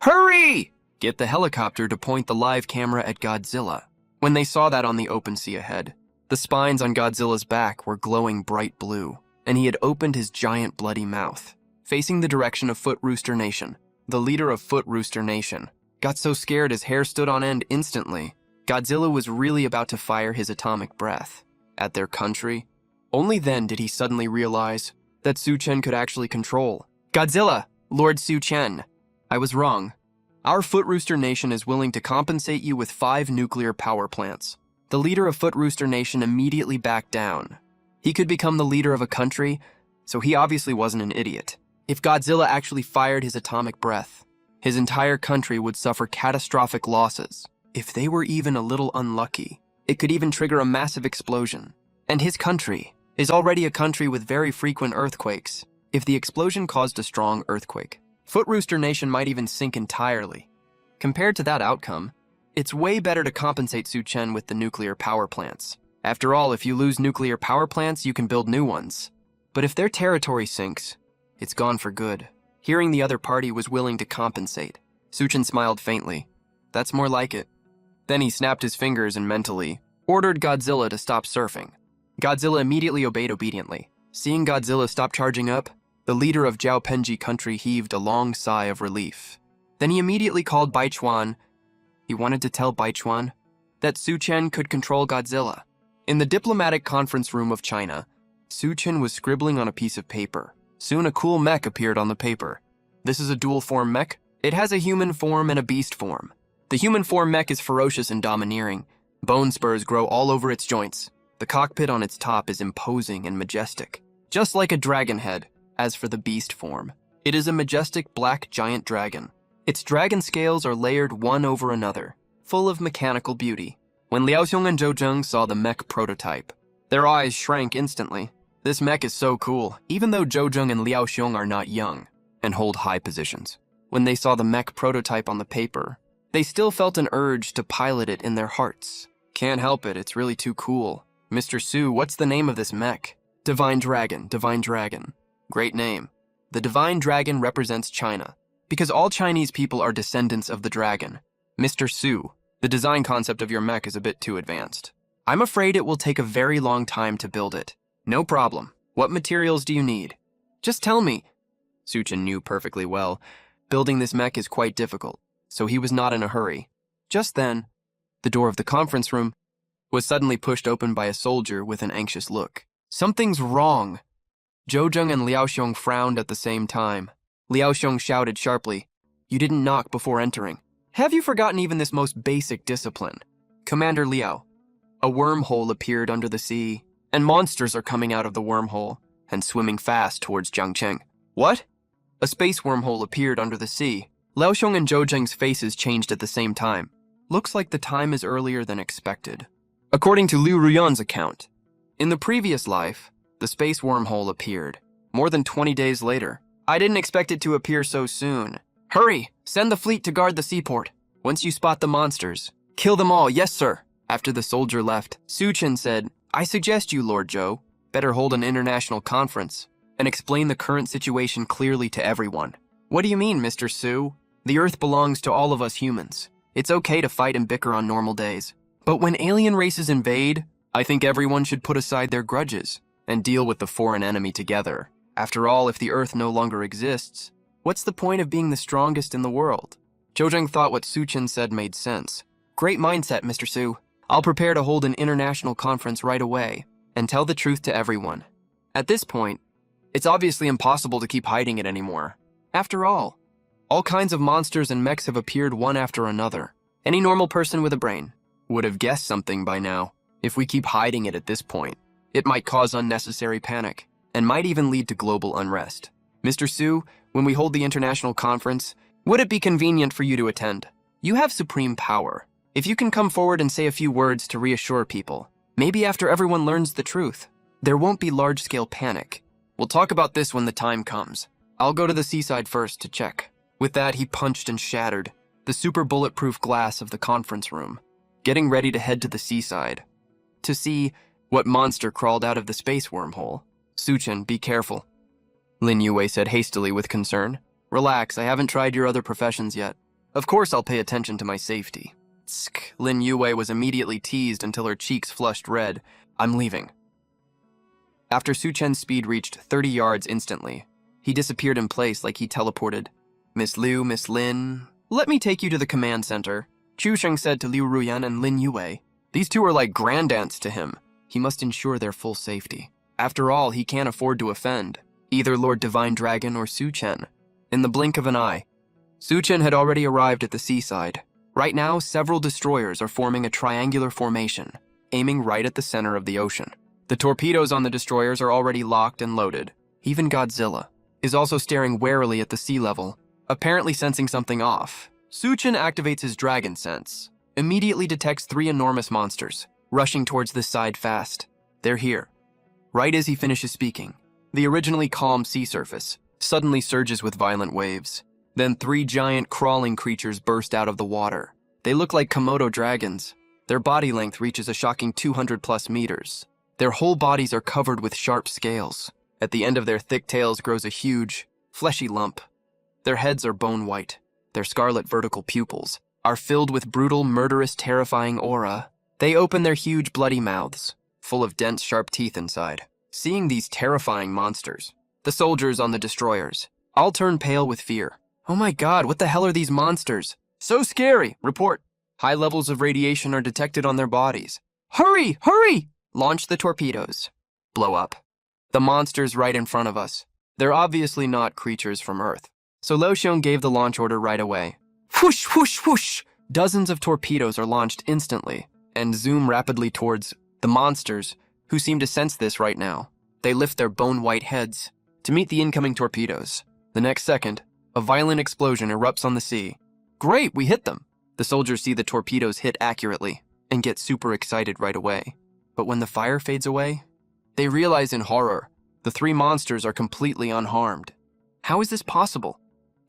[SPEAKER 1] Hurry! Get the helicopter to point the live camera at Godzilla." When they saw that on the open sea ahead, the spines on Godzilla's back were glowing bright blue, and he had opened his giant bloody mouth, facing the direction of Foot Rooster Nation. The leader of Foot Rooster Nation got so scared his hair stood on end instantly. Godzilla was really about to fire his atomic breath at their country. Only then did he suddenly realize that Su Chen could actually control. "Godzilla, Lord Su Chen, I was wrong. Our Foot Rooster Nation is willing to compensate you with 5 nuclear power plants. The leader of Foot Rooster Nation immediately backed down. He could become the leader of a country, so he obviously wasn't an idiot. If Godzilla actually fired his atomic breath, his entire country would suffer catastrophic losses. If they were even a little unlucky, it could even trigger a massive explosion. And his country is already a country with very frequent earthquakes. If the explosion caused a strong earthquake, Foot Rooster Nation might even sink entirely. Compared to that outcome, it's way better to compensate Su-Chen with the nuclear power plants. After all, if you lose nuclear power plants, you can build new ones. But if their territory sinks, it's gone for good. Hearing the other party was willing to compensate, Su-Chen smiled faintly. That's more like it. Then he snapped his fingers and mentally ordered Godzilla to stop surfing. Godzilla immediately obeyed obediently. Seeing Godzilla stop charging up, the leader of Jiao Penji country heaved a long sigh of relief. Then he immediately called Baichuan. He wanted to tell Baichuan that Su-Chen could control Godzilla. In the diplomatic conference room of China, Su-Chen was scribbling on a piece of paper. Soon a cool mech appeared on the paper. This is a dual-form mech. It has a human form and a beast form. The human form mech is ferocious and domineering. Bone spurs grow all over its joints. The cockpit on its top is imposing and majestic, just like a dragon head. As for the beast form, it is a majestic black giant dragon. Its dragon scales are layered one over another, full of mechanical beauty. When Liao Xiong and Zhou Zheng saw the mech prototype, their eyes shrank instantly. This mech is so cool, even though Zhou Zheng and Liao Xiong are not young and hold high positions. When they saw the mech prototype on the paper, they still felt an urge to pilot it in their hearts. Can't help it, it's really too cool. Mr. Su, what's the name of this mech? Divine Dragon, Divine Dragon. Great name. The Divine Dragon represents China, because all Chinese people are descendants of the dragon. Mr. Su, the design concept of your mech is a bit too advanced. I'm afraid it will take a very long time to build it. No problem. What materials do you need? Just tell me. Su-Chen knew perfectly well. Building this mech is quite difficult, so he was not in a hurry. Just then, the door of the conference room was suddenly pushed open by a soldier with an anxious look. Something's wrong. Zhou Zheng and Liao Xiong frowned at the same time. Liao Xiong shouted sharply, "You didn't knock before entering. Have you forgotten even this most basic discipline?" Commander Liao. A wormhole appeared under the sea, and monsters are coming out of the wormhole and swimming fast towards Jiangcheng. What? A space wormhole appeared under the sea. Liao Xiong and Zhou Zheng's faces changed at the same time. Looks like the time is earlier than expected. According to Liu Ruyan's account, in the previous life, the space wormhole appeared more than 20 days later. I didn't expect it to appear so soon. Hurry! Send the fleet to guard the seaport. Once you spot the monsters, kill them all, yes sir. After the soldier left, Su-Chen said, I suggest you, Lord Zhou, better hold an international conference and explain the current situation clearly to everyone. What do you mean, Mr. Su? The Earth belongs to all of us humans. It's okay to fight and bicker on normal days. But when alien races invade, I think everyone should put aside their grudges and deal with the foreign enemy together. After all, if the Earth no longer exists, what's the point of being the strongest in the world? Zhou Zheng thought what Su-Chen said made sense. Great mindset, Mr. Su. I'll prepare to hold an international conference right away and tell the truth to everyone. At this point, it's obviously impossible to keep hiding it anymore. After all kinds of monsters and mechs have appeared one after another. Any normal person with a brain would have guessed something by now. If we keep hiding it at this point, it might cause unnecessary panic and might even lead to global unrest. Mr. Su, when we hold the international conference, would it be convenient for you to attend? You have supreme power. If you can come forward and say a few words to reassure people, maybe after everyone learns the truth, there won't be large-scale panic. We'll talk about this when the time comes. I'll go to the seaside first to check. With that, he punched and shattered the super bulletproof glass of the conference room, getting ready to head to the seaside to see what monster crawled out of the space wormhole. Su-Chen, be careful, Lin Yue said hastily with concern. Relax, I haven't tried your other professions yet. Of course I'll pay attention to my safety. Tsk, Lin Yue was immediately teased until her cheeks flushed red. I'm leaving. After Su-Chen's speed reached 30 yards instantly, he disappeared in place like he teleported. Miss Liu, Miss Lin, let me take you to the command center, Chu Sheng said to Liu Ruyan and Lin Yue. These two are like grandaunts to him. He must ensure their full safety. After all, he can't afford to offend either Lord Divine Dragon or Su-Chen. In the blink of an eye, Suchen had already arrived at the seaside. Right now, several destroyers are forming a triangular formation, aiming right at the center of the ocean. The torpedoes on the destroyers are already locked and loaded. Even Godzilla is also staring warily at the sea level, apparently sensing something off. Suchen activates his dragon sense, immediately detects 3 enormous monsters, rushing towards this side fast. They're here. Right as he finishes speaking, the originally calm sea surface suddenly surges with violent waves. Then 3 giant crawling creatures burst out of the water. They look like Komodo dragons. Their body length reaches a shocking 200+ meters. Their whole bodies are covered with sharp scales. At the end of their thick tails grows a huge, fleshy lump. Their heads are bone white. Their scarlet vertical pupils are filled with brutal, murderous, terrifying aura. They open their huge, bloody mouths, full of dense, sharp teeth inside. Seeing these terrifying monsters, the soldiers on the destroyers all turn pale with fear. Oh my god, what the hell are these monsters? So scary! Report. High levels of radiation are detected on their bodies. Hurry! Hurry! Launch the torpedoes. Blow up. The monsters right in front of us. They're obviously not creatures from Earth. So Lo Xiong gave the launch order right away. Whoosh, whoosh, whoosh! Dozens of torpedoes are launched instantly and zoom rapidly towards the monsters, who seem to sense this right now. They lift their bone-white heads to meet the incoming torpedoes. The next second, a violent explosion erupts on the sea. Great, we hit them! The soldiers see the torpedoes hit accurately and get super excited right away. But when the fire fades away, they realize in horror the 3 monsters are completely unharmed. How is this possible?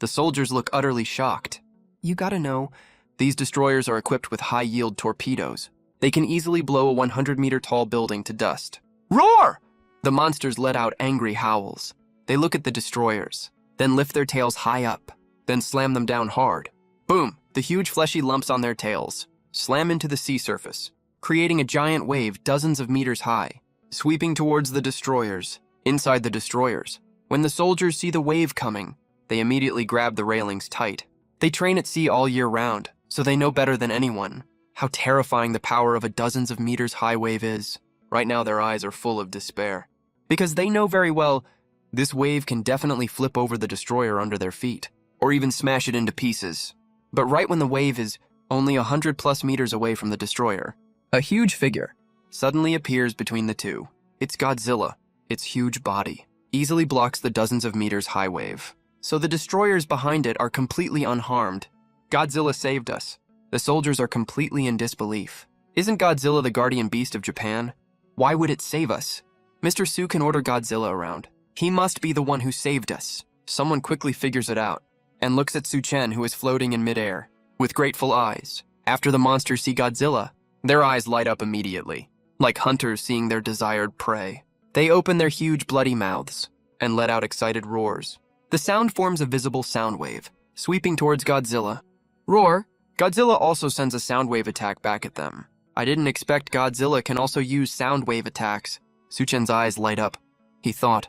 [SPEAKER 1] The soldiers look utterly shocked. You gotta know, these destroyers are equipped with high-yield torpedoes. They can easily blow a 100-meter-tall building to dust. Roar! The monsters let out angry howls. They look at the destroyers, then lift their tails high up, then slam them down hard. Boom! The huge fleshy lumps on their tails slam into the sea surface, creating a giant wave dozens of meters high, sweeping towards the destroyers. Inside the destroyers, when the soldiers see the wave coming, they immediately grab the railings tight. They train at sea all year round, so they know better than anyone how terrifying the power of a dozens of meters high wave is. Right now their eyes are full of despair, because they know very well this wave can definitely flip over the destroyer under their feet, or even smash it into pieces. But right when the wave is only 100+ meters away from the destroyer, a huge figure suddenly appears between the two. It's Godzilla. Its huge body easily blocks the dozens of meters high wave, so the destroyers behind it are completely unharmed. Godzilla saved us. The soldiers are completely in disbelief. Isn't Godzilla the guardian beast of Japan? Why would it save us? Mr. Su can order Godzilla around. He must be the one who saved us. Someone quickly figures it out and looks at Suchen, who is floating in midair, with grateful eyes. After the monsters see Godzilla, their eyes light up immediately, like hunters seeing their desired prey. They open their huge bloody mouths and let out excited roars. The sound forms a visible sound wave, sweeping towards Godzilla. Roar! Godzilla also sends a sound wave attack back at them. I didn't expect Godzilla can also use sound wave attacks. Suchen's eyes light up. He thought.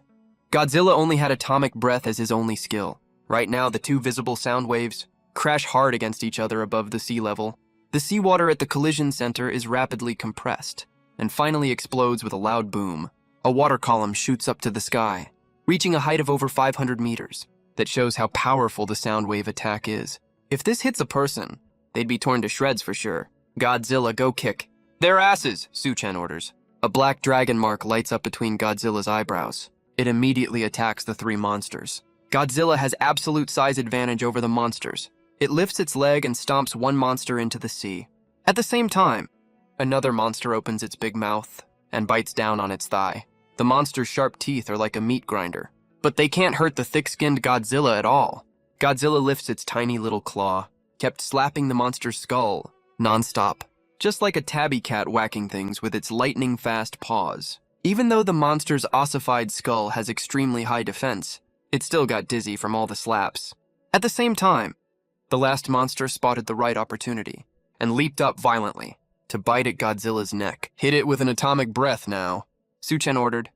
[SPEAKER 1] Godzilla only had atomic breath as his only skill. Right now, the 2 visible sound waves crash hard against each other above the sea level. The seawater at the collision center is rapidly compressed and finally explodes with a loud boom. A water column shoots up to the sky, reaching a height of over 500 meters. That shows how powerful the sound wave attack is. If this hits a person, they'd be torn to shreds for sure. Godzilla, go kick their asses, Suchen orders. A black dragon mark lights up between Godzilla's eyebrows. It immediately attacks the 3 monsters. Godzilla has absolute size advantage over the monsters. It lifts its leg and stomps one monster into the sea. At the same time, another monster opens its big mouth and bites down on its thigh. The monster's sharp teeth are like a meat grinder, but they can't hurt the thick-skinned Godzilla at all. Godzilla lifts its tiny little claw, kept slapping the monster's skull non-stop, just like a tabby cat whacking things with its lightning-fast paws. Even though the monster's ossified skull has extremely high defense, it still got dizzy from all the slaps. At the same time, the last monster spotted the right opportunity and leaped up violently to bite at Godzilla's neck. Hit it with an atomic breath now, Suchen ordered.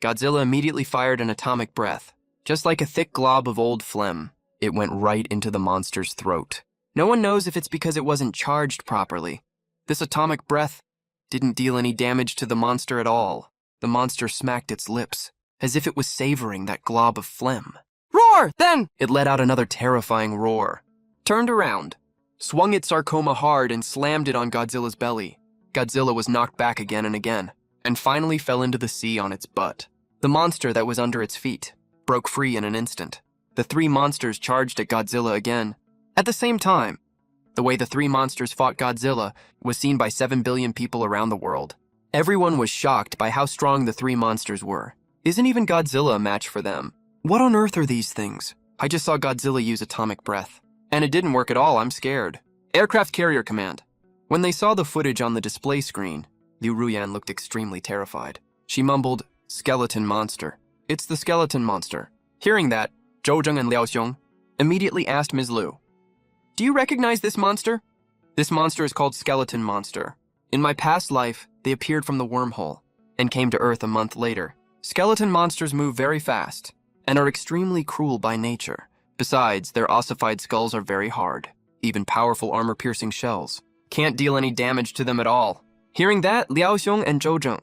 [SPEAKER 1] Godzilla immediately fired an atomic breath. Just like a thick glob of old phlegm, it went right into the monster's throat. No one knows if it's because it wasn't charged properly. This atomic breath didn't deal any damage to the monster at all. The monster smacked its lips, as if it was savoring that glob of phlegm. Roar, then! It let out another terrifying roar. turned around, swung its sarcoma hard and slammed it on Godzilla's belly. Godzilla was knocked back again and again, and finally fell into the sea on its butt. The monster that was under its feet broke free in an instant. The three monsters charged at Godzilla again. At the same time, the way the three monsters fought Godzilla was seen by 7 billion people around the world. Everyone was shocked by how strong the three monsters were. Isn't even Godzilla a match for them? What on earth are these things? I just saw Godzilla use atomic breath. And it didn't work at all, I'm scared. Aircraft carrier command. When they saw the footage on the display screen, Liu Ruyan looked extremely terrified. She mumbled, "Skeleton monster. It's the skeleton monster." Hearing that, Zhou Zheng and Liao Xiong immediately asked Ms. Liu, "Do you recognize this monster?" "This monster is called Skeleton Monster. In my past life, they appeared from the wormhole and came to Earth a month later. Skeleton monsters move very fast and are extremely cruel by nature. Besides, their ossified skulls are very hard. Even powerful armor-piercing shells can't deal any damage to them at all." Hearing that, Liao Xiong and Zhou Zheng,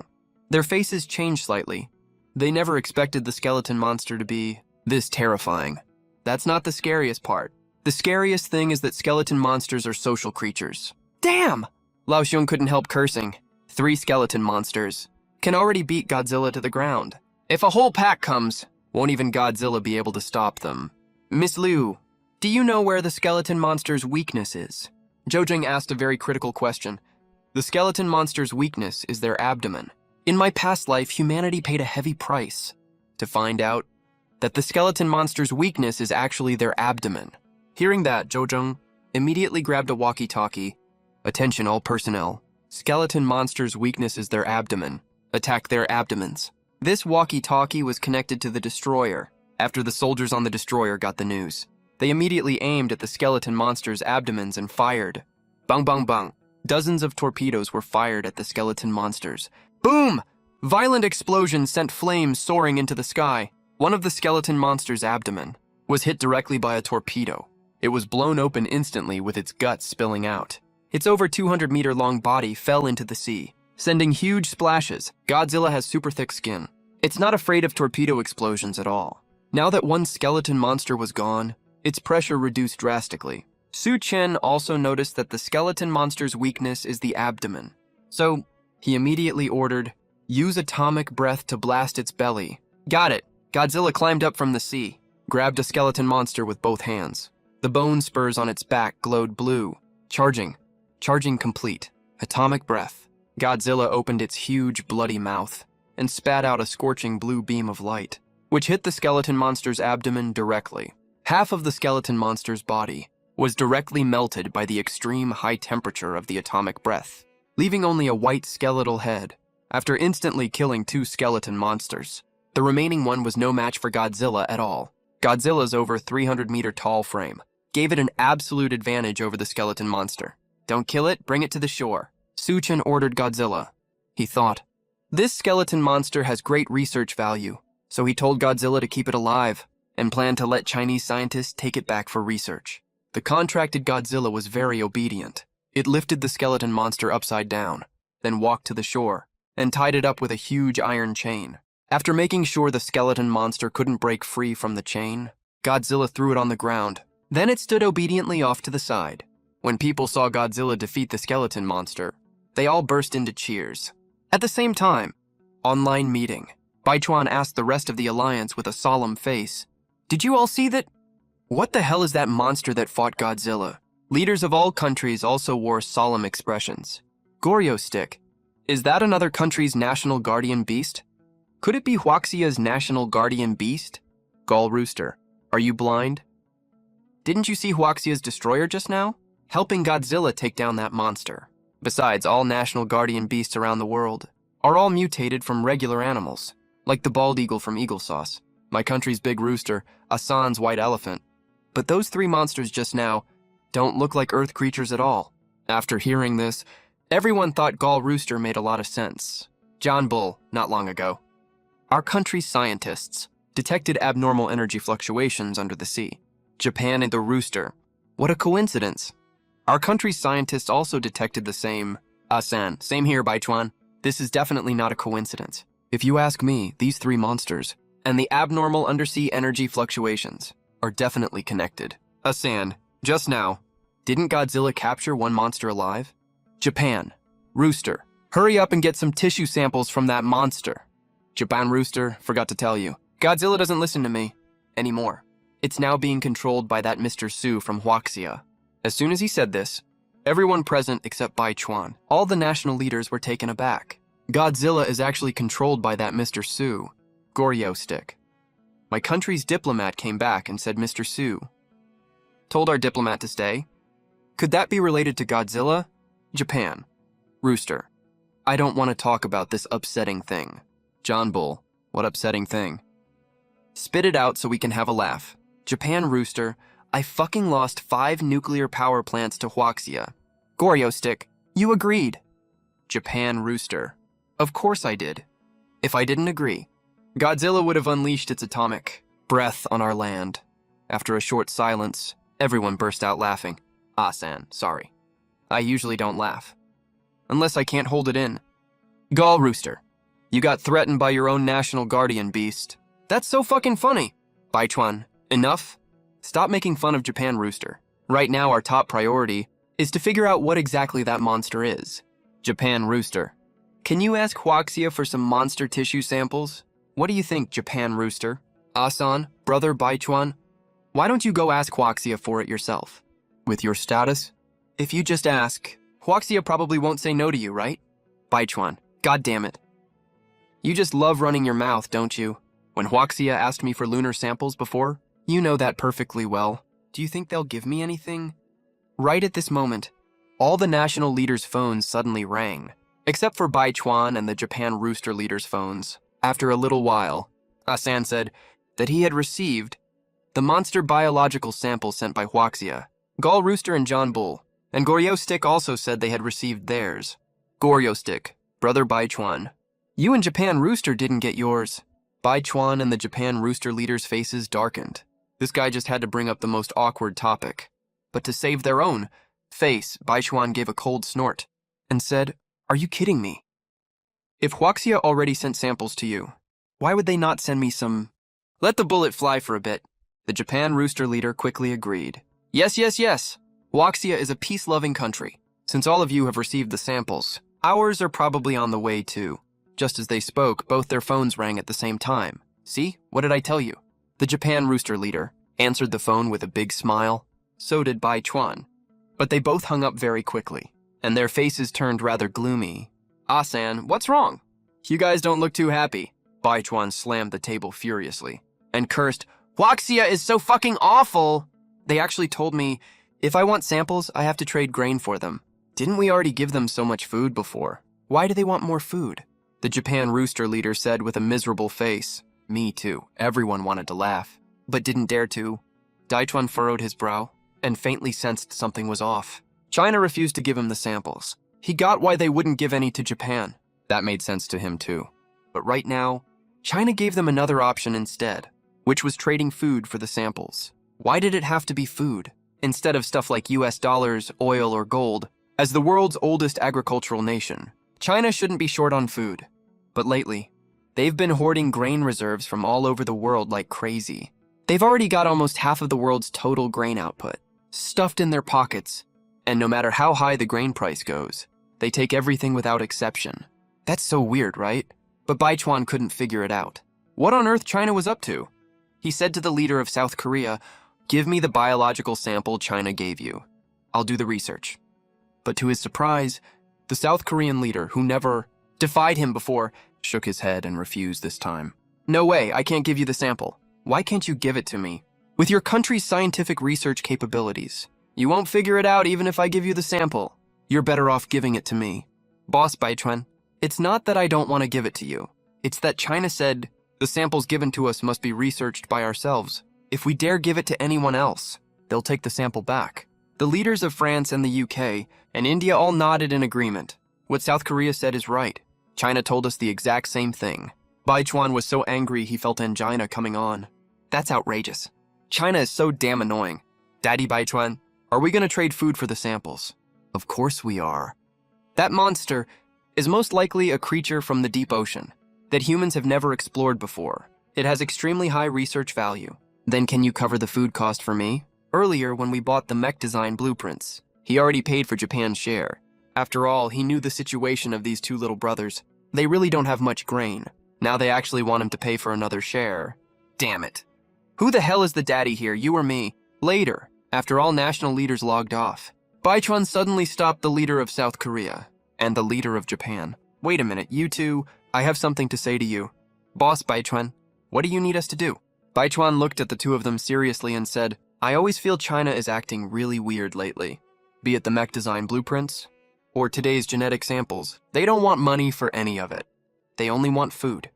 [SPEAKER 1] their faces changed slightly. They never expected the skeleton monster to be this terrifying. That's not the scariest part. The scariest thing is that skeleton monsters are social creatures. Damn! Lao Xiong couldn't help cursing. 3 skeleton monsters can already beat Godzilla to the ground. If a whole pack comes, won't even Godzilla be able to stop them. Miss Liu, do you know where the skeleton monster's weakness is? Zhou Zheng asked a very critical question. The skeleton monster's weakness is their abdomen. In my past life, humanity paid a heavy price to find out that the skeleton monster's weakness is actually their abdomen. Hearing that, Zhou Zheng immediately grabbed a walkie-talkie. "Attention all personnel. Skeleton monster's weakness is their abdomen. Attack their abdomens." This walkie-talkie was connected to the destroyer. After the soldiers on the destroyer got the news, they immediately aimed at the skeleton monster's abdomens and fired. Bang, bang, bang. Dozens of torpedoes were fired at the skeleton monsters. Boom! Violent explosions sent flames soaring into the sky. One of the skeleton monster's abdomen was hit directly by a torpedo. It was blown open instantly with its guts spilling out. Its over 200-meter-long body fell into the sea, sending huge splashes. Godzilla has super thick skin. It's not afraid of torpedo explosions at all. Now that one skeleton monster was gone, its pressure reduced drastically. Su Chen also noticed that the skeleton monster's weakness is the abdomen. So, he immediately ordered, "Use atomic breath to blast its belly." Got it. Godzilla climbed up from the sea, grabbed a skeleton monster with both hands. The bone spurs on its back glowed blue. Charging. Charging complete. Atomic breath. Godzilla opened its huge, bloody mouth and spat out a scorching blue beam of light, which hit the skeleton monster's abdomen directly. Half of the skeleton monster's body was directly melted by the extreme high temperature of the atomic breath, leaving only a white skeletal head. After instantly killing 2 skeleton monsters, the remaining one was no match for Godzilla at all. Godzilla's over 300-meter tall frame gave it an absolute advantage over the skeleton monster. "Don't kill it, bring it to the shore," Su Chen ordered Godzilla. He thought, this skeleton monster has great research value, so he told Godzilla to keep it alive and planned to let Chinese scientists take it back for research. The contracted Godzilla was very obedient. It lifted the skeleton monster upside down, then walked to the shore and tied it up with a huge iron chain. After making sure the skeleton monster couldn't break free from the chain, Godzilla threw it on the ground. Then it stood obediently off to the side. When people saw Godzilla defeat the skeleton monster, they all burst into cheers. At the same time, online meeting. Baichuan asked the rest of the alliance with a solemn face, "Did you all see that? What the hell is that monster that fought Godzilla?" Leaders of all countries also wore solemn expressions. "Goryo stick. Is that another country's national guardian beast? Could it be Huaxia's national guardian beast? Gall Rooster, are you blind? Didn't you see Huaxia's destroyer just now? Helping Godzilla take down that monster. Besides, all national guardian beasts around the world are all mutated from regular animals, like the bald eagle from Eagle Sauce, my country's big rooster, Asan's white elephant. But those 3 monsters just now don't look like Earth creatures at all." After hearing this, everyone thought Gall Rooster made a lot of sense. John Bull, not long ago. Our country's scientists detected abnormal energy fluctuations under the sea. Japan and the rooster. What a coincidence. Our country's scientists also detected the same. Asan, same here, Baichuan. This is definitely not a coincidence. If you ask me, these 3 monsters and the abnormal undersea energy fluctuations are definitely connected. Asan, Just now, didn't Godzilla capture one monster alive? Japan. Rooster, hurry up and get some tissue samples from that monster. Japan Rooster, forgot to tell you. Godzilla doesn't listen to me anymore. It's now being controlled by that Mr. Su from Huaxia. As soon as he said this, everyone present except Bai Chuan, all the national leaders were taken aback. Godzilla is actually controlled by that Mr. Su. Goryo stick. My country's diplomat came back and said Mr. Su told our diplomat to stay. Could that be related to Godzilla? Japan. Rooster. I don't want to talk about this upsetting thing. John Bull. What upsetting thing? Spit it out so we can have a laugh. Japan Rooster. I fucking lost 5 nuclear power plants to Huaxia. Goryo stick. You agreed. Japan Rooster. Of course I did. If I didn't agree, Godzilla would have unleashed its atomic breath on our land. After a short silence, everyone burst out laughing. Ah-san, sorry. I usually don't laugh. Unless I can't hold it in. Gall Rooster. You got threatened by your own national guardian beast. That's so fucking funny. Baichuan, enough? Stop making fun of Japan Rooster. Right now our top priority is to figure out what exactly that monster is. Japan Rooster. Can you ask Huaxia for some monster tissue samples? What do you think, Japan Rooster? Asan, brother Baichuan, why don't you go ask Huaxia for it yourself? With your status? If you just ask, Huaxia probably won't say no to you, right? Baichuan, god damn it. You just love running your mouth, don't you? When Huaxia asked me for lunar samples before, you know that perfectly well. Do you think they'll give me anything? Right at this moment, all the national leaders' phones suddenly rang, except for Baichuan and the Japan Rooster leaders' phones. After a little while, Asan said that he had received the monster biological sample sent by Huaxia. Gall Rooster and John Bull, and Goryo Stick also said they had received theirs. Goryo Stick, brother Baichuan. You and Japan Rooster didn't get yours. Baichuan and the Japan Rooster leaders' faces darkened. This guy just had to bring up the most awkward topic. But to save their own face, Baichuan gave a cold snort and said, "Are you kidding me? If Huaxia already sent samples to you, why would they not send me some?" Let the bullet fly for a bit. The Japan Rooster leader quickly agreed. Yes. Huaxia is a peace-loving country. Since all of you have received the samples, ours are probably on the way too. Just as they spoke, both their phones rang at the same time. See? What did I tell you? The Japan Rooster leader answered the phone with a big smile. So did Baichuan. But they both hung up very quickly, and their faces turned rather gloomy. Asan, what's wrong? You guys don't look too happy. Baichuan slammed the table furiously and cursed, Huaxia is so fucking awful. They actually told me, if I want samples, I have to trade grain for them. Didn't we already give them so much food before? Why do they want more food? The Japan Rooster leader said with a miserable face. Me too. Everyone wanted to laugh, but didn't dare to. Daichuan furrowed his brow and faintly sensed something was off. China refused to give him the samples. He got why they wouldn't give any to Japan. That made sense to him too. But right now, China gave them another option instead, which was trading food for the samples. Why did it have to be food, instead of stuff like US dollars, oil, or gold? As the world's oldest agricultural nation, China shouldn't be short on food. But lately, they've been hoarding grain reserves from all over the world like crazy. They've already got almost half of the world's total grain output, stuffed in their pockets. And no matter how high the grain price goes, they take everything without exception. That's so weird, right? But Baichuan couldn't figure it out. What on earth China was up to? He said to the leader of South Korea, "Give me the biological sample China gave you. I'll do the research." But to his surprise, the South Korean leader, who never defied him before, shook his head and refused this time. "No way, I can't give you the sample. Why can't you give it to me? With your country's scientific research capabilities, you won't figure it out even if I give you the sample. You're better off giving it to me." Boss Baichuan, it's not that I don't want to give it to you. It's that China said the samples given to us must be researched by ourselves. If we dare give it to anyone else, they'll take the sample back. The leaders of France and the UK and India all nodded in agreement. What South Korea said is right. China told us the exact same thing. Baichuan was so angry he felt angina coming on. That's outrageous. China is so damn annoying. Daddy Baichuan, are we going to trade food for the samples? Of course we are. That monster is most likely a creature from the deep ocean that humans have never explored before. It has extremely high research value. Then can you cover the food cost for me? Earlier, when we bought the mech design blueprints, he already paid for Japan's share. After all, he knew the situation of these two little brothers. They really don't have much grain. Now they actually want him to pay for another share. Damn it. Who the hell is the daddy here, you or me? Later, after all national leaders logged off, Baichuan suddenly stopped the leader of South Korea and the leader of Japan. Wait a minute, you two, I have something to say to you. Boss Baichuan, what do you need us to do? Baichuan looked at the two of them seriously and said, I always feel China is acting really weird lately. Be it the mech design blueprints, or today's genetic samples. They don't want money for any of it. They only want food.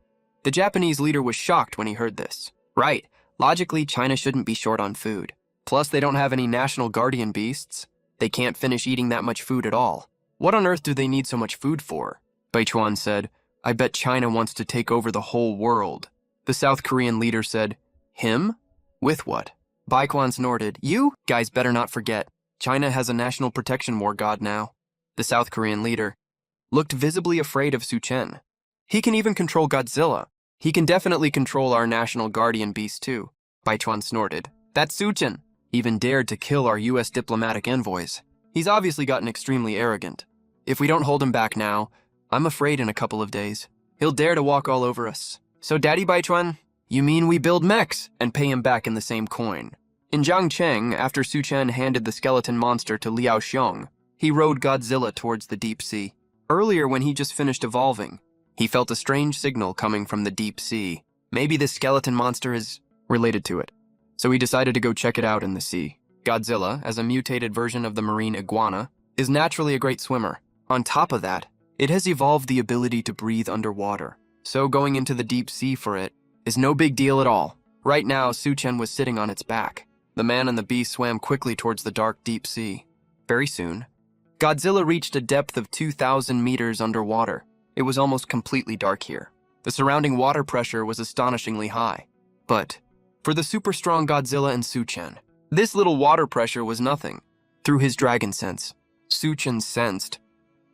[SPEAKER 1] The Japanese leader was shocked when he heard this. Right, logically, China shouldn't be short on food. Plus, they don't have any national guardian beasts. They can't finish eating that much food at all. What on earth do they need so much food for? Baichuan said, I bet China wants to take over the whole world. The South Korean leader said, him? With what? Baichuan snorted, you guys better not forget, China has a national protection war god now. The South Korean leader looked visibly afraid of Su Chen. He can even control Godzilla. He can definitely control our national guardian beast too. Baichuan snorted. That Su Chen even dared to kill our US diplomatic envoys. He's obviously gotten extremely arrogant. If we don't hold him back now, I'm afraid in a couple of days, he'll dare to walk all over us. So Daddy Baichuan, you mean we build mechs and pay him back in the same coin? In Jiangcheng, after Su Chen handed the skeleton monster to Liao Xiong, he rode Godzilla towards the deep sea. Earlier, when he just finished evolving, he felt a strange signal coming from the deep sea. Maybe this skeleton monster is related to it. So he decided to go check it out in the sea. Godzilla, as a mutated version of the marine iguana, is naturally a great swimmer. On top of that, it has evolved the ability to breathe underwater. So going into the deep sea for it is no big deal at all. Right now, Su Chen was sitting on its back. The man and the beast swam quickly towards the dark deep sea. Very soon, Godzilla reached a depth of 2,000 meters underwater. It was almost completely dark here. The surrounding water pressure was astonishingly high. But for the super strong Godzilla and Su Chen, this little water pressure was nothing. Through his dragon sense, Su Chen sensed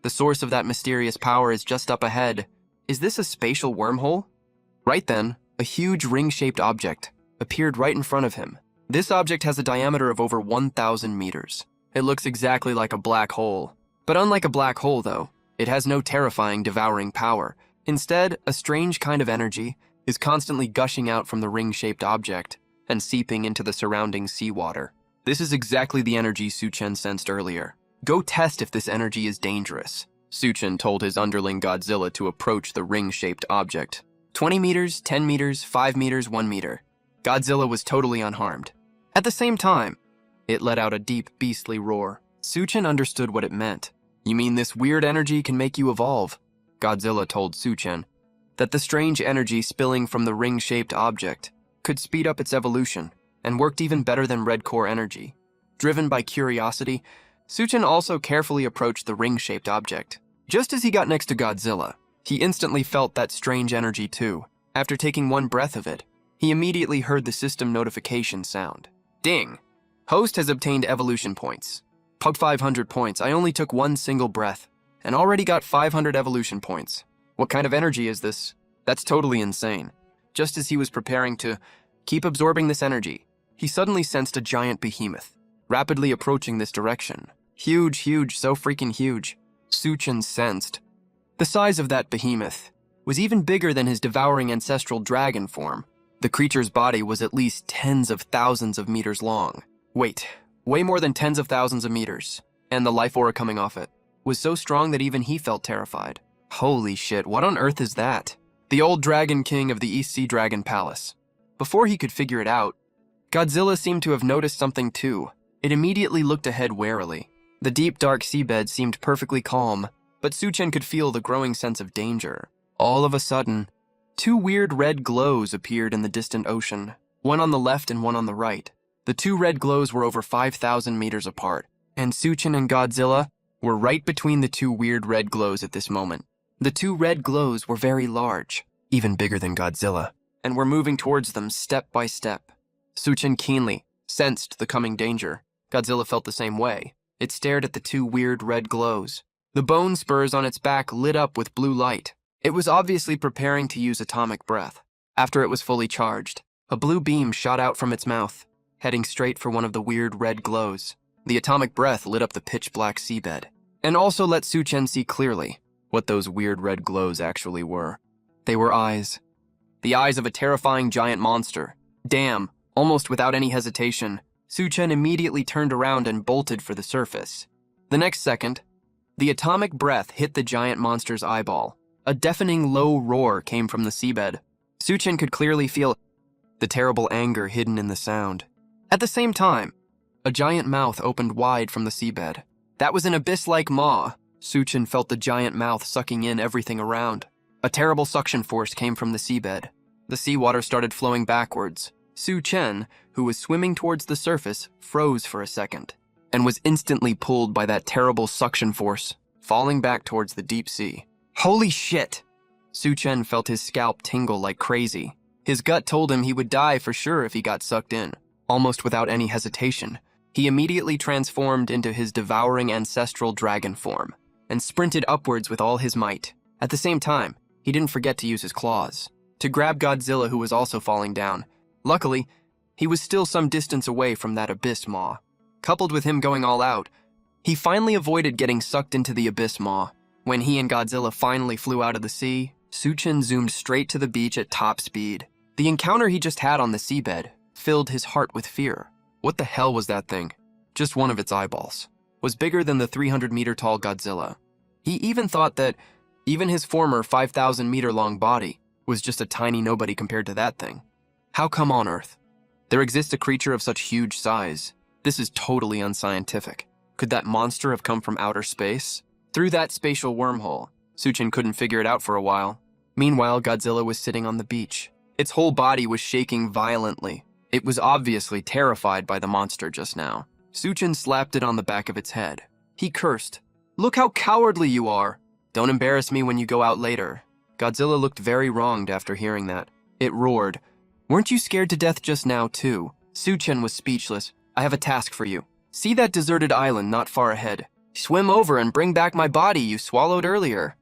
[SPEAKER 1] the source of that mysterious power is just up ahead. Is this a spatial wormhole? Right then, a huge ring-shaped object appeared right in front of him. This object has a diameter of over 1,000 meters. It looks exactly like a black hole. But unlike a black hole, though, it has no terrifying, devouring power. Instead, a strange kind of energy is constantly gushing out from the ring-shaped object and seeping into the surrounding seawater. This is exactly the energy Su Chen sensed earlier. Go test if this energy is dangerous. Su Chen told his underling Godzilla to approach the ring-shaped object. 20 meters, 10 meters, 5 meters, 1 meter. Godzilla was totally unharmed. At the same time, it let out a deep, beastly roar. Su Chen understood what it meant. You mean this weird energy can make you evolve? Godzilla told Su Chen that the strange energy spilling from the ring-shaped object could speed up its evolution and worked even better than red core energy. Driven by curiosity, Su Chen also carefully approached the ring-shaped object. Just as he got next to Godzilla, he instantly felt that strange energy too. After taking one breath of it, he immediately heard the system notification sound. Ding! Host has obtained evolution points. Pug 500 points. I only took one single breath and already got 500 evolution points. What kind of energy is this? That's totally insane. Just as he was preparing to keep absorbing this energy, he suddenly sensed a giant behemoth rapidly approaching this direction. Huge, huge, so freaking huge. Su Chen sensed the size of that behemoth was even bigger than his devouring ancestral dragon form. The creature's body was at least tens of thousands of meters long. Wait, way more than tens of thousands of meters. And the life aura coming off it was so strong that even he felt terrified. Holy shit, what on earth is that? The old Dragon King of the East Sea Dragon Palace. Before he could figure it out, Godzilla seemed to have noticed something too. It immediately looked ahead warily. The deep, dark seabed seemed perfectly calm, but Su Chen could feel the growing sense of danger. All of a sudden, two weird red glows appeared in the distant ocean, one on the left and one on the right. The two red glows were over 5,000 meters apart, and Su Chen and Godzilla were right between the two weird red glows at this moment. The two red glows were very large, even bigger than Godzilla, and were moving towards them step by step. Su Chen keenly sensed the coming danger. Godzilla felt the same way. It stared at the two weird red glows. The bone spurs on its back lit up with blue light. It was obviously preparing to use atomic breath. After it was fully charged, a blue beam shot out from its mouth. heading straight for one of the weird red glows. The atomic breath lit up the pitch-black seabed, and also let Su-Chen see clearly what those weird red glows actually were. They were eyes. The eyes of a terrifying giant monster. Damn, almost without any hesitation, Su-Chen immediately turned around and bolted for the surface. The next second, the atomic breath hit the giant monster's eyeball. A deafening low roar came from the seabed. Su-Chen could clearly feel the terrible anger hidden in the sound. At the same time, a giant mouth opened wide from the seabed. That was an abyss-like maw. Su-Chen felt the giant mouth sucking in everything around. A terrible suction force came from the seabed. The seawater started flowing backwards. Su-Chen, who was swimming towards the surface, froze for a second, and was instantly pulled by that terrible suction force, falling back towards the deep sea. Holy shit! Su-Chen felt his scalp tingle like crazy. His gut told him he would die for sure if he got sucked in. Almost without any hesitation, he immediately transformed into his devouring ancestral dragon form and sprinted upwards with all his might. At the same time, he didn't forget to use his claws to grab Godzilla, who was also falling down. Luckily, he was still some distance away from that abyss maw. Coupled with him going all out, he finally avoided getting sucked into the abyss maw. When he and Godzilla finally flew out of the sea, Su-Chen zoomed straight to the beach at top speed. The encounter he just had on the seabed filled his heart with fear. What the hell was that thing? Just one of its eyeballs was bigger than the 300-meter-tall Godzilla. He even thought that even his former 5,000-meter-long body was just a tiny nobody compared to that thing. How come on Earth there exists a creature of such huge size? This is totally unscientific. Could that monster have come from outer space? Through that spatial wormhole? Su-Chen couldn't figure it out for a while. Meanwhile, Godzilla was sitting on the beach. Its whole body was shaking violently. It was obviously terrified by the monster just now. Su-Chen slapped it on the back of its head. He cursed. "Look how cowardly you are! Don't embarrass me when you go out later." Godzilla looked very wronged after hearing that. It roared. "Weren't you scared to death just now, too?" Su-Chen was speechless. "I have a task for you. See that deserted island not far ahead? Swim over and bring back my body you swallowed earlier."